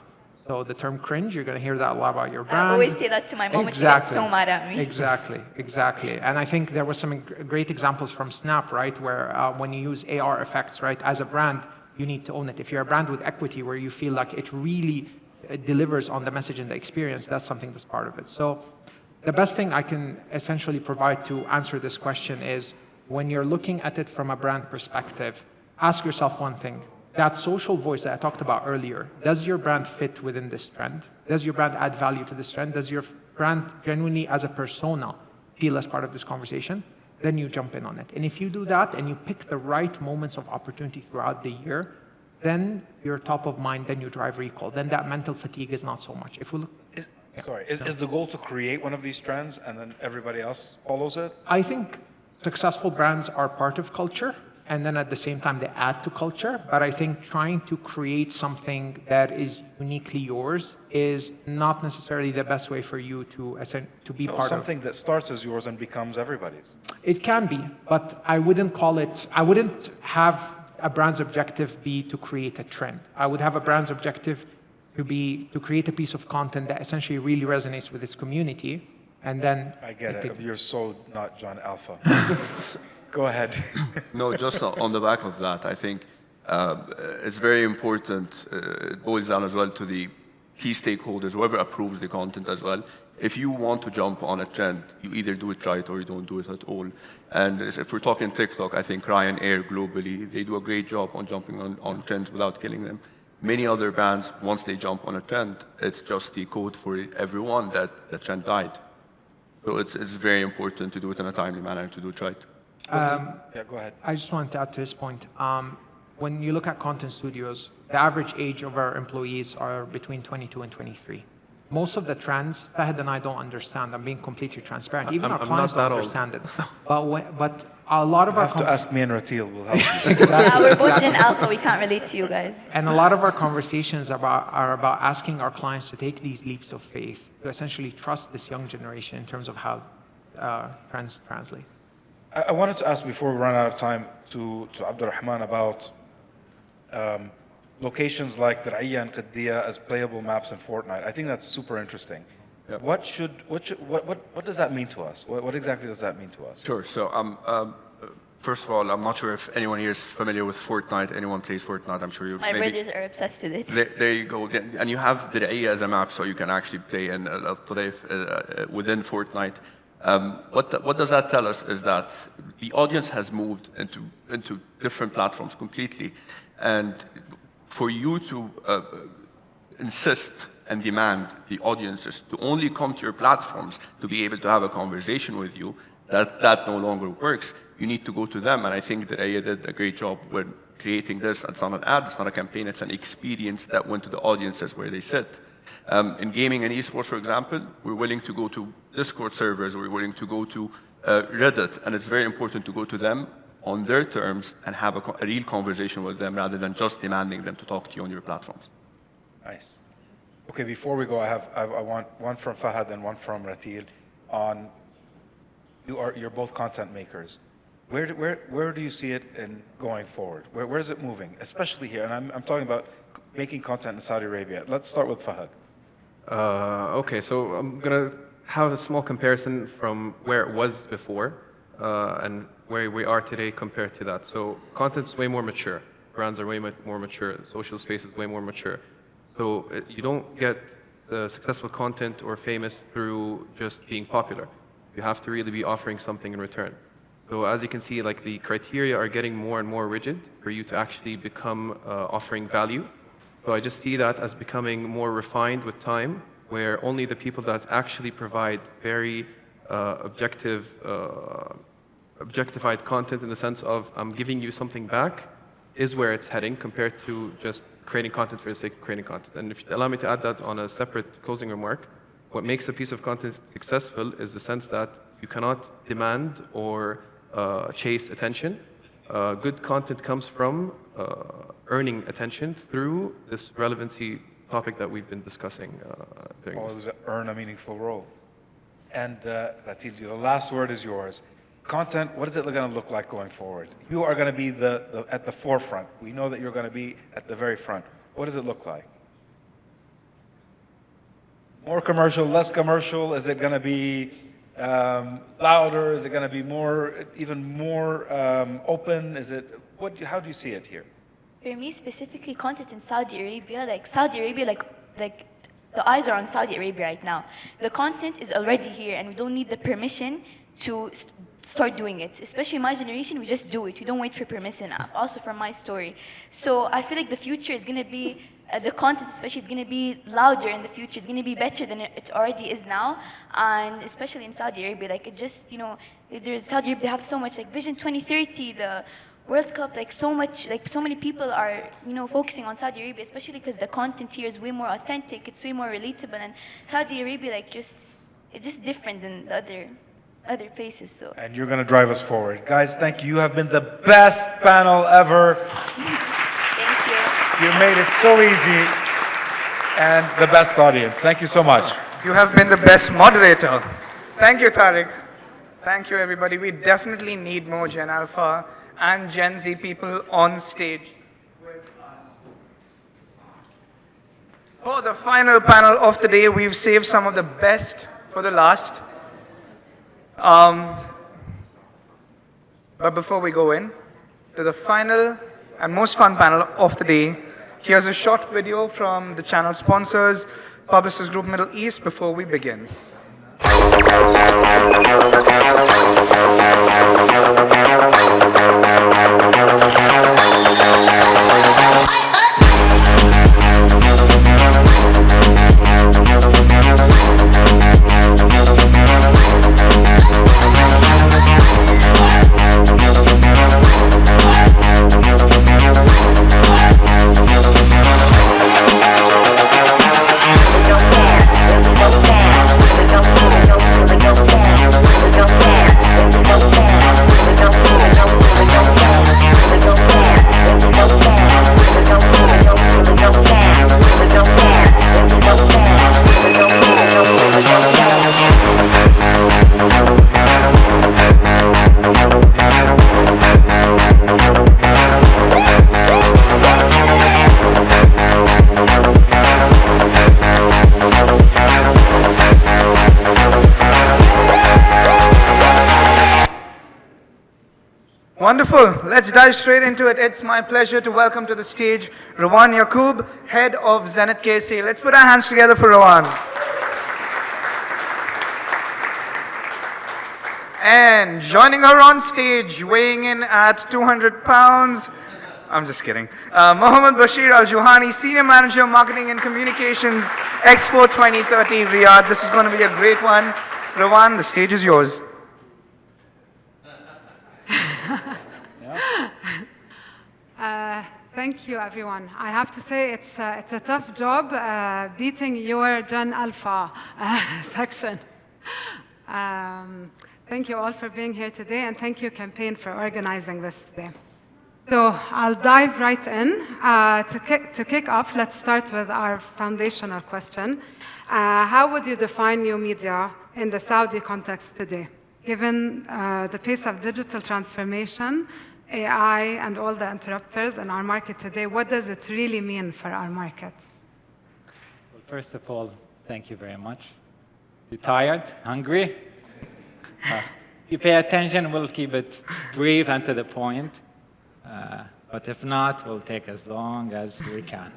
So the term cringe, you're going to hear that a lot about your brand. I always say that to my mom, and she gets so mad at me. Exactly. And I think there were some great examples from Snap, right, where when you use AR effects, right, as a brand, you need to own it. If you're a brand with equity where you feel like it really delivers on the message and the experience, that's something that's part of it. So the best thing I can essentially provide to answer this question is when you're looking at it from a brand perspective, ask yourself one thing. that social voice that I talked about earlier, does your brand fit within this trend? Does your brand add value to this trend? Does your brand genuinely as a persona feel as part of this conversation? Then you jump in on it. And if you do that and you pick the right moments of opportunity throughout the year, then you're top of mind, then you drive recall. Then that mental fatigue is not so much. If we look, Is the goal to create one of these trends and then everybody else follows it? I think successful brands are part of culture, and then at the same time they add to culture. But I think trying to create something that is uniquely yours is not necessarily the best way for you to be part of. Something that starts as yours and becomes everybody's. It can be, but I wouldn't have a brand's objective be to create a trend. I would have a brand's objective to create a piece of content that essentially really resonates with its community, and then... I get it. You're so not John Alpha. Go ahead. No, just on the back of that, I think it's very important. It boils down as well to the key stakeholders, whoever approves the content as well. If you want to jump on a trend, you either do it right or you don't do it at all. And if we're talking TikTok, I think Ryanair globally, they do a great job on jumping on trends without killing them. Many other brands, once they jump on a trend, it's just the code for everyone that the trend died. So it's very important to do it in a timely manner and to do it right. Yeah, go ahead. I just wanted to add to his point. When you look at content studios, the average age of our employees are between 22 and 23. Most of the trends, Fahad and I don't understand. I'm being completely transparent. Even our clients don't understand it. But a lot of you our... have to ask me and Ratil, we'll help you. Exactly. Yeah, we're both Gen Alpha. We can't relate to you guys. And a lot of our conversations are about asking our clients to take these leaps of faith, to essentially trust this young generation in terms of how trends translate. I wanted to ask before we run out of time to Abdurrahman about locations like Dir'iyya and Qaddiya as playable maps in Fortnite. I think that's super interesting. Yep. What does that mean to us? What exactly does that mean to us? Sure. So first of all, I'm not sure if anyone here is familiar with Fortnite. Anyone plays Fortnite? I'm sure you. My brothers are obsessed with it. There you go. And you have Dir'iyya as a map, so you can actually play in within Fortnite. What does that tell us is that the audience has moved into different platforms completely, and for you to insist and demand the audiences to only come to your platforms to be able to have a conversation with you, that no longer works. You need to go to them, and I think that Aya did a great job with creating this. It's not an ad, it's not a campaign, it's an experience that went to the audiences where they sit. In gaming and esports, for example, we're willing to go to Discord servers, we're willing to go to Reddit, and it's very important to go to them on their terms and have a real conversation with them rather than just demanding them to talk to you on your platforms. Nice. Okay, before we go, I want one from Fahad and one from Ratil on, you're both content makers. Where do you see it in going forward? Where is it moving? Especially here, and I'm talking about making content in Saudi Arabia. Let's start with Fahad. Okay, so I'm going to have a small comparison from where it was before and where we are today compared to that. So content's way more mature. Brands are way more mature. The social space is way more mature. So you don't get the successful content or famous through just being popular. You have to really be offering something in return. So as you can see, like the criteria are getting more and more rigid for you to actually become offering value. So I just see that as becoming more refined with time, where only the people that actually provide very objectified content in the sense of I'm giving you something back is where it's heading compared to just creating content for the sake of creating content. And if you allow me to add that on a separate closing remark, what makes a piece of content successful is the sense that you cannot demand or chase attention. Good content comes from earning attention through this relevancy topic that we've been discussing during this. Always earn a meaningful role. And Ratil, the last word is yours. Content, what is it going to look like going forward? You are going to be at the forefront. We know that you're going to be at the very front. What does it look like? More commercial, less commercial? Is it going to be louder? Is it going to be even more open? How do you see it here? For me specifically, content in Saudi Arabia, like the eyes are on Saudi Arabia right now. The content is already here, and we don't need the permission to start doing it. Especially my generation, we just do it. We don't wait for permission. Also from my story. So I feel like the future is going to be, the content especially is going to be louder in the future. It's going to be better than it already is now. And especially in Saudi Arabia, like it just, you know, there's Saudi Arabia, they have so much, like Vision 2030, the World Cup, like so much, like so many people are, you know, focusing on Saudi Arabia, especially because the content here is way more authentic, it's way more relatable, and Saudi Arabia, like it's just different than the other places. So. And you're going to drive us forward. Guys, thank you. You have been the best panel ever. Thank you. You made it so easy. And the best audience. Thank you so much. You have been the best moderator. Thank you, Tariq. Thank you, everybody. We definitely need more Gen Alpha and Gen Z people on stage with us. For the final panel of the day, we've saved some of the best for the last. But before we go in to the final and most fun panel of the day, here's a short video from the channel sponsors, Publicis Group Middle East, before we begin. Wonderful. Let's dive straight into it. It's my pleasure to welcome to the stage Rawan Yaqub, head of Zenith KSA. Let's put our hands together for Rawan. And joining her on stage, weighing in at 200 pounds, I'm just kidding, Mohammed Bashir Al-Juhani, Senior Manager, Marketing and Communications, Expo 2030, Riyadh. This is going to be a great one. Rawan, the stage is yours. Thank you, everyone. I have to say it's a tough job beating your Gen Alpha section. Thank you all for being here today, and thank you, campaign, for organizing this today. So I'll dive right in. To kick off, let's start with our foundational question. How would you define new media in the Saudi context today? Given the pace of digital transformation, AI, and all the interrupters in our market today, what does it really mean for our market? Well, first of all, thank you very much. You tired? Hungry? You pay attention, we'll keep it brief and to the point. But if not, we'll take as long as we can.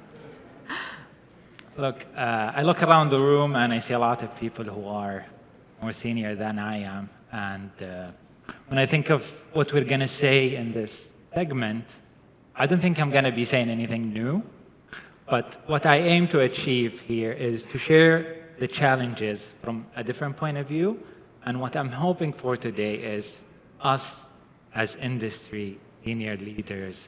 Look, I look around the room and I see a lot of people who are more senior than I am. And when I think of what we're going to say in this segment, I don't think I'm going to be saying anything new. But what I aim to achieve here is to share the challenges from a different point of view. And what I'm hoping for today is us as industry senior leaders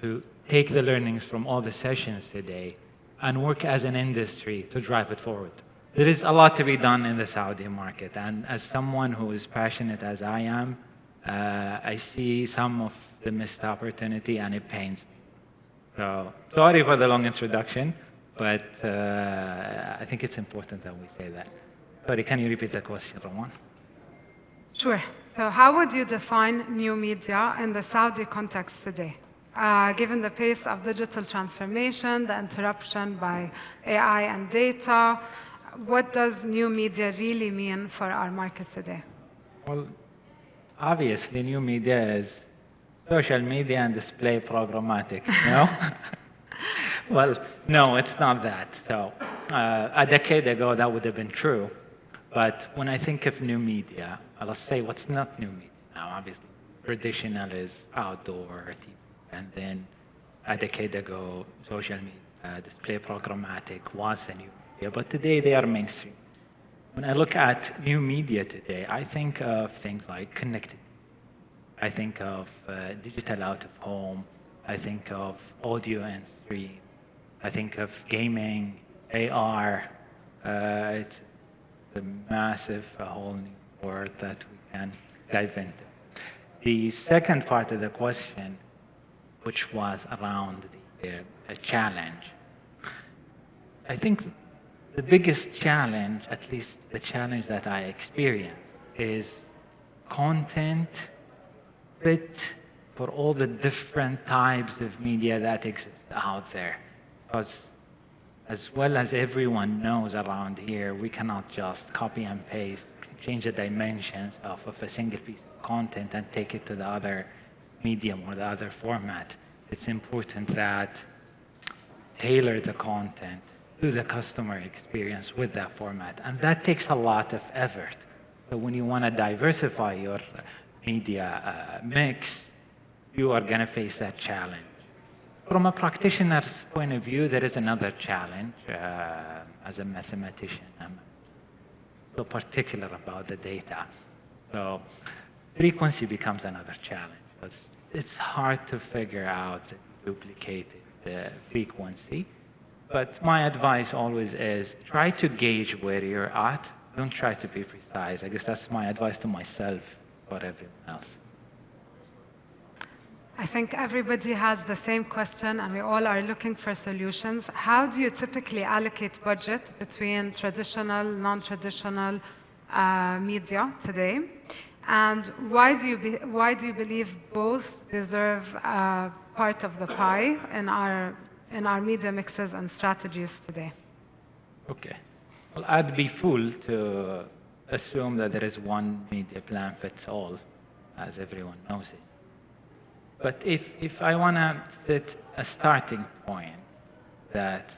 who take the learnings from all the sessions today and work as an industry to drive it forward. There is a lot to be done in the Saudi market, and as someone who is passionate as I am, I see some of the missed opportunity, and it pains me. So, sorry for the long introduction, but I think it's important that we say that. Sorry, can you repeat the question, Rawan? Sure. So how would you define new media in the Saudi context today? Given the pace of digital transformation, the interruption by AI and data, what does new media really mean for our market today? Well, obviously, new media is social media and display programmatic, you know? Well, no, it's not that. So A decade ago, that would have been true. But when I think of new media, let's say what's not new media now, obviously. Traditional is outdoor, TV, and then a decade ago, social media, display programmatic was the new media, but today they are mainstream. When I look at new media today, I think of things like connected. I think of digital out of home. I think of audio and stream. I think of gaming, AR. It's a massive, a whole new world that we can dive into. The second part of the question, which was around the challenge, I think the biggest challenge, at least the challenge that I experienced, is content fit for all the different types of media that exist out there. Because as well as everyone knows around here, we cannot just copy and paste, change the dimensions of a single piece of content and take it to the other medium or the other format. It's important that tailor the content to the customer experience with that format. And that takes a lot of effort. So when you want to diversify your media mix, you are going to face that challenge. From a practitioner's point of view, there is another challenge. As a mathematician, I'm so particular about the data. So frequency becomes another challenge. It's hard to figure out the duplicated frequency. But my advice always is try to gauge where you're at. Don't try to be precise. I guess that's my advice to myself or everyone else. I think everybody has the same question, and we all are looking for solutions. How do you typically allocate budget between traditional, non-traditional media today? And why do you believe both deserve part of the pie in our media mixes and strategies today? Okay. Well, I'd be fool to assume that there is one media plan fits all, as everyone knows it. But if I want to set a starting point that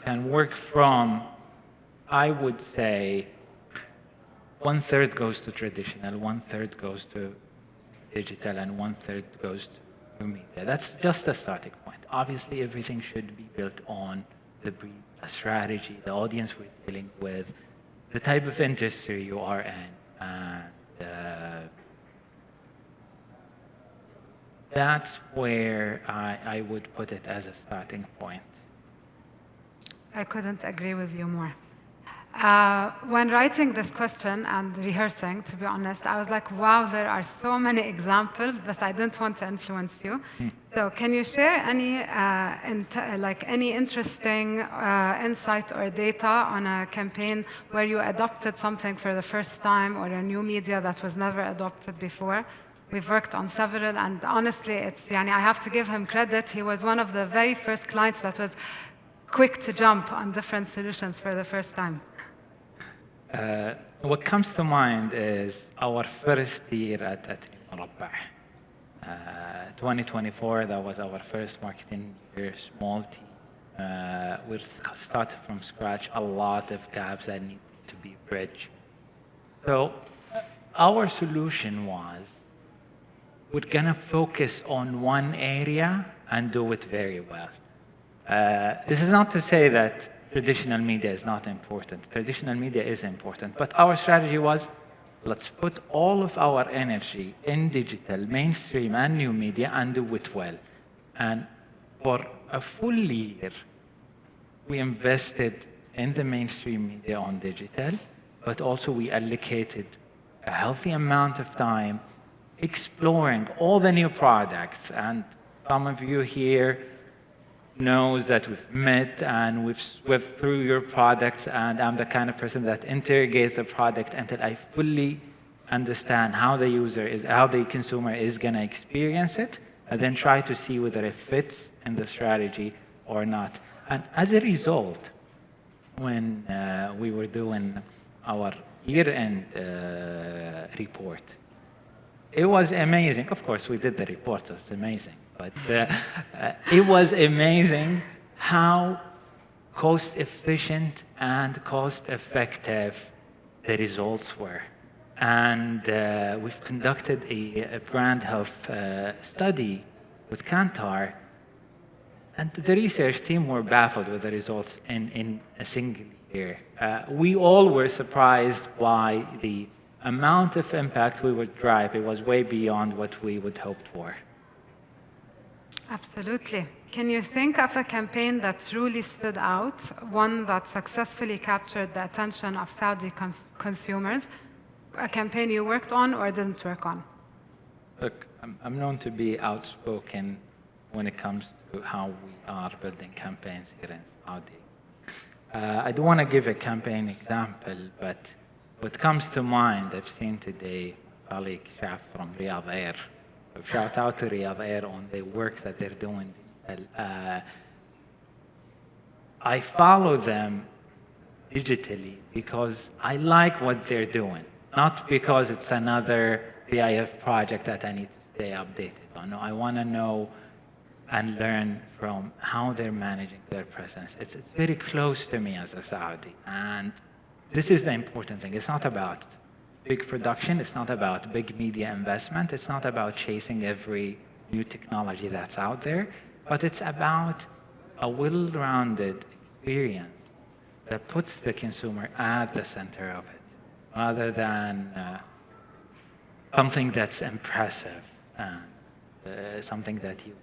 can work from, I would say, 1/3 goes to traditional, 1/3 goes to digital, and 1/3 goes to media. That's just a starting point. Obviously, everything should be built on the brief, the strategy, the audience we're dealing with, the type of industry you are in, and that's where I would put it as a starting point. I couldn't agree with you more. When writing this question and rehearsing, to be honest, I was like, wow, there are so many examples, but I didn't want to influence you. So can you share any interesting insight or data on a campaign where you adopted something for the first time or a new media that was never adopted before? We've worked on several, and honestly, I have to give him credit. He was one of the very first clients that was quick to jump on different solutions for the first time. What comes to mind is our first year at Murabba. 2024, that was our first marketing year, small team. We started from scratch, a lot of gaps that needed to be bridged. So our solution was, we're going to focus on one area and do it very well. This is not to say that traditional media is not important. Traditional media is important. But our strategy was, let's put all of our energy in digital, mainstream, and new media and do it well. And for a full year, we invested in the mainstream media on digital, but also we allocated a healthy amount of time exploring all the new products. And some of you here knows that we've met and we've swept through your products, and I'm the kind of person that interrogates the product until I fully understand how the user is, how the consumer is going to experience it, and then try to see whether it fits in the strategy or not. And as a result, when we were doing our year-end report, it was amazing. Of course, we did the report, so it's amazing. But it was amazing how cost efficient and cost effective the results were. And we've conducted a brand health study with Kantar, and the research team were baffled with the results in a single year. We all were surprised by the amount of impact we would drive. It was way beyond what we would hoped for. Absolutely. Can you think of a campaign that truly stood out, one that successfully captured the attention of Saudi consumers, a campaign you worked on or didn't work on? Look, I'm known to be outspoken when it comes to how we are building campaigns here in Saudi. I don't want to give a campaign example, but what comes to mind, I've seen today a colleague, Shaf from Riyadh Air. Shout out to Riyadh Air on the work that they're doing. I follow them digitally because I like what they're doing, not because it's another PIF project that I need to stay updated on. No, I want to know and learn from how they're managing their presence. It's very close to me as a Saudi, and this is the important thing. It's not about big production, it's not about big media investment, it's not about chasing every new technology that's out there, but it's about a well-rounded experience that puts the consumer at the center of it, rather than something that's impressive and something that you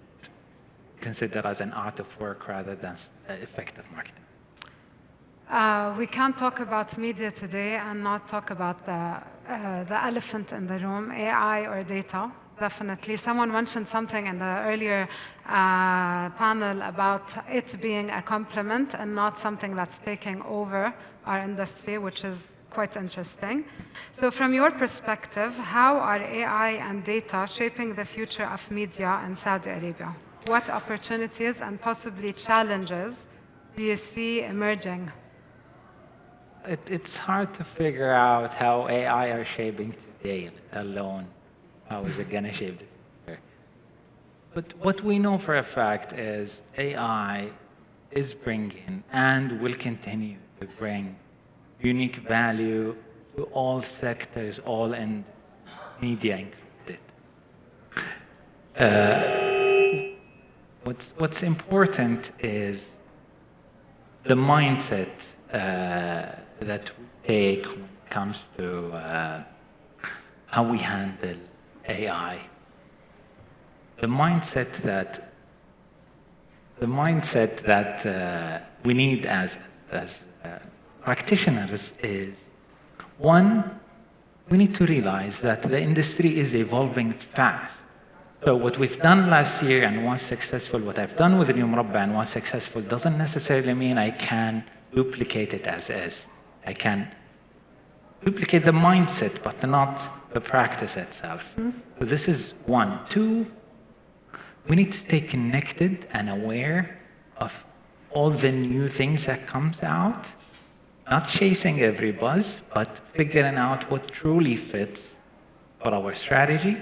consider as an art of work rather than effective marketing. We can't talk about media today and not talk about the elephant in the room, AI or data. Definitely. Someone mentioned something in the earlier panel about it being a complement and not something that's taking over our industry, which is quite interesting. So from your perspective, how are AI and data shaping the future of media in Saudi Arabia? What opportunities and possibly challenges do you see emerging? It's hard to figure out how AI are shaping today, let alone how is it going to shape the future. But what we know for a fact is AI is bringing and will continue to bring unique value to all sectors, all in media included. What's important is the mindset that we take when it comes to how we handle AI. The mindset that we need as practitioners is, one, we need to realize that the industry is evolving fast. So what we've done last year and was successful, what I've done with New Murabba and was successful, doesn't necessarily mean I can duplicate it as is. I can duplicate the mindset, but not the practice itself. So this is one. Two, we need to stay connected and aware of all the new things that comes out, not chasing every buzz, but figuring out what truly fits for our strategy,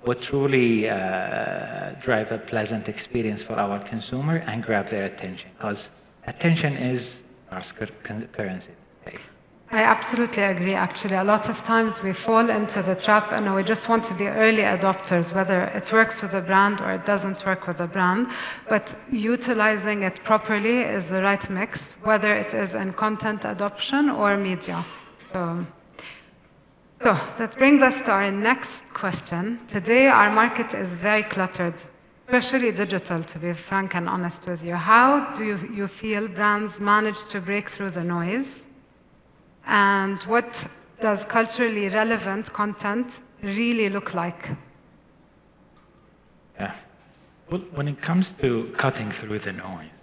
what truly drive a pleasant experience for our consumer and grab their attention, because attention is our currency. I absolutely agree, actually. A lot of times we fall into the trap and we just want to be early adopters, whether it works with a brand or it doesn't work with a brand. But utilizing it properly is the right mix, whether it is in content adoption or media. So that brings us to our next question. Today, our market is very cluttered, especially digital, to be frank and honest with you. How do you feel brands manage to break through the noise? And what does culturally relevant content really look like? Yeah. Well, when it comes to cutting through the noise,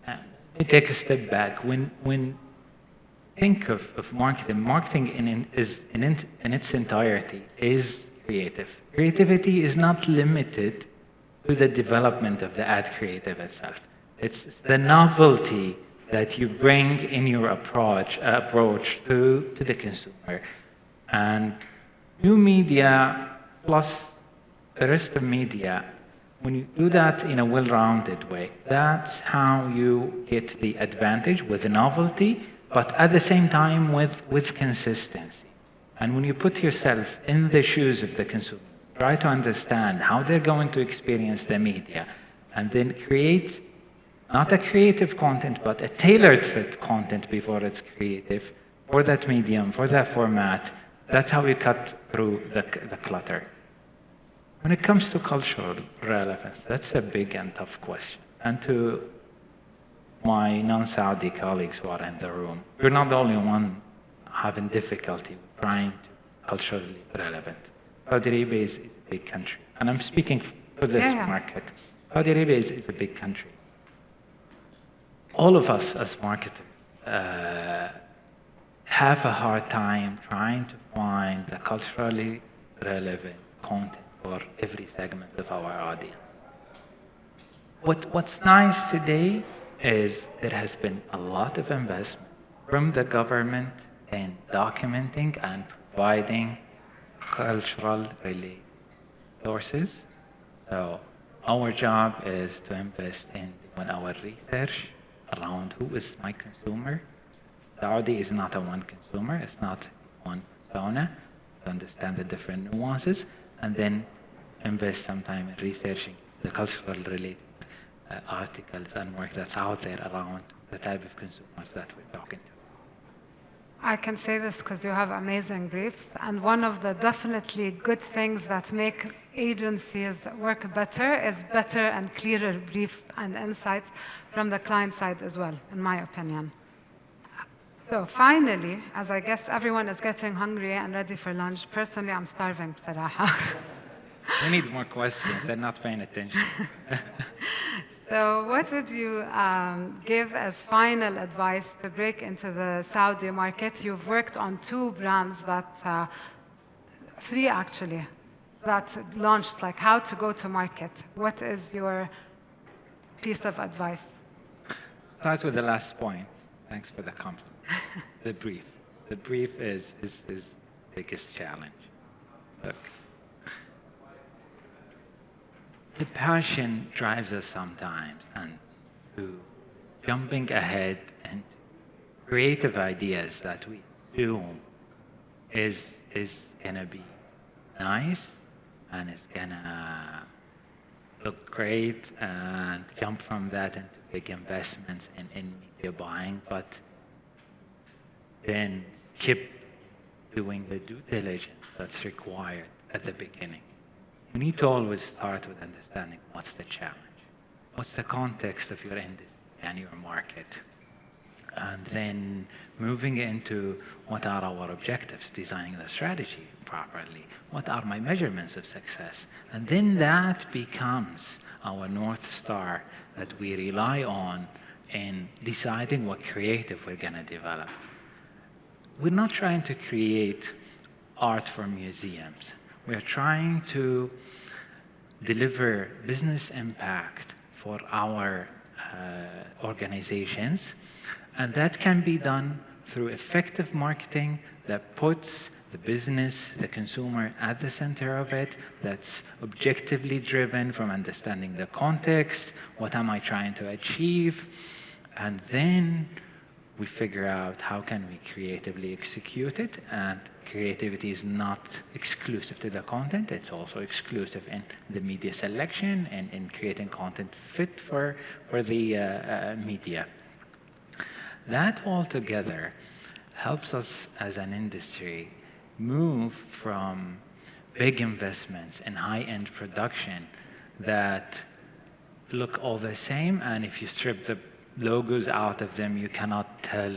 let me take a step back. When think of marketing, marketing in its entirety is creative. Creativity is not limited to the development of the ad creative itself. It's the novelty that you bring in your approach to the consumer. And new media plus the rest of media When you do that in a well-rounded way, that's how you get the advantage with the novelty, but at the same time with consistency. And when you put yourself in the shoes of the consumer, try to understand how they're going to experience the media, and then create not a creative content, but a tailored fit content before it's creative, for that medium, for that format. That's how we cut through the clutter. When it comes to cultural relevance, that's a big and tough question. And to my non-Saudi colleagues who are in the room, we're not the only one having difficulty trying to culturally relevant. Saudi Arabia is a big country. And I'm speaking for this market. Saudi Arabia is a big country. All of us as marketers have a hard time trying to find the culturally relevant content for every segment of our audience. What's nice today is there has been a lot of investment from the government in documenting and providing cultural related sources. So our job is to invest in doing our research around who is my consumer. Saudi is not a one consumer, it's not one persona, to understand the different nuances, and then invest some time in researching the cultural related articles and work that's out there around the type of consumers that we're talking to. I can say this because you have amazing briefs, and one of the definitely good things that make agencies work better is better and clearer briefs and insights from the client side as well, in my opinion. So finally, as I guess everyone is getting hungry and ready for lunch, personally I'm starving, bصراحة. We need more questions, they're not paying attention. So what would you give as final advice to break into the Saudi market? You've worked on 2 brands that, 3 actually, that launched, like how to go to market. What is your piece of advice? Start with the last point. Thanks for the compliment. The brief. The brief is the biggest challenge. Look. The passion drives us sometimes, and to jumping ahead and creative ideas that we do is gonna be nice and it's gonna look great and jump from that into big investments in media buying, but then keep doing the due diligence that's required at the beginning. You need to always start with understanding what's the challenge, what's the context of your industry and your market, and then moving into what are our objectives, designing the strategy properly, what are my measurements of success, and then that becomes our North Star that we rely on in deciding what creative we're going to develop. We're not trying to create art for museums. We're trying to deliver business impact for our organizations, and that can be done through effective marketing that puts the business, the consumer at the center of it, that's objectively driven from understanding the context, what am I trying to achieve, and then we figure out how can we creatively execute it. And creativity is not exclusive to the content, it's also exclusive in the media selection and in creating content fit for the media. That altogether helps us as an industry move from big investments in high-end production that look all the same, and if you strip the logos out of them, you cannot tell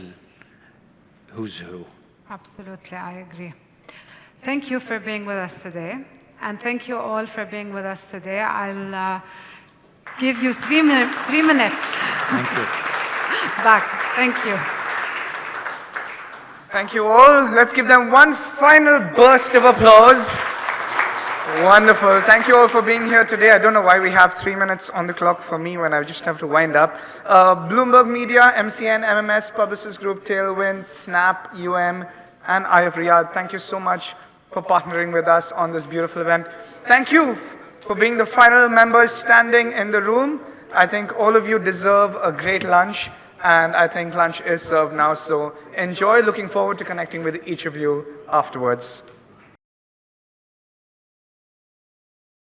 who's who. Absolutely, I agree. Thank you for being with us today, and thank you all for being with us today. I'll give you 3 minutes. Thank you. Back. Thank you. Thank you all. Let's give them one final burst of applause. Wonderful. Thank you all for being here today. I don't know why we have 3 minutes on the clock for me when I just have to wind up. Bloomberg Media, MCN, MMS, Publicis Group, Tailwind, Snap, UM, and I of Riyadh. Thank you so much for partnering with us on this beautiful event. Thank you for being the final members standing in the room. I think all of you deserve a great lunch, and I think lunch is served now. So enjoy. Looking forward to connecting with each of you afterwards.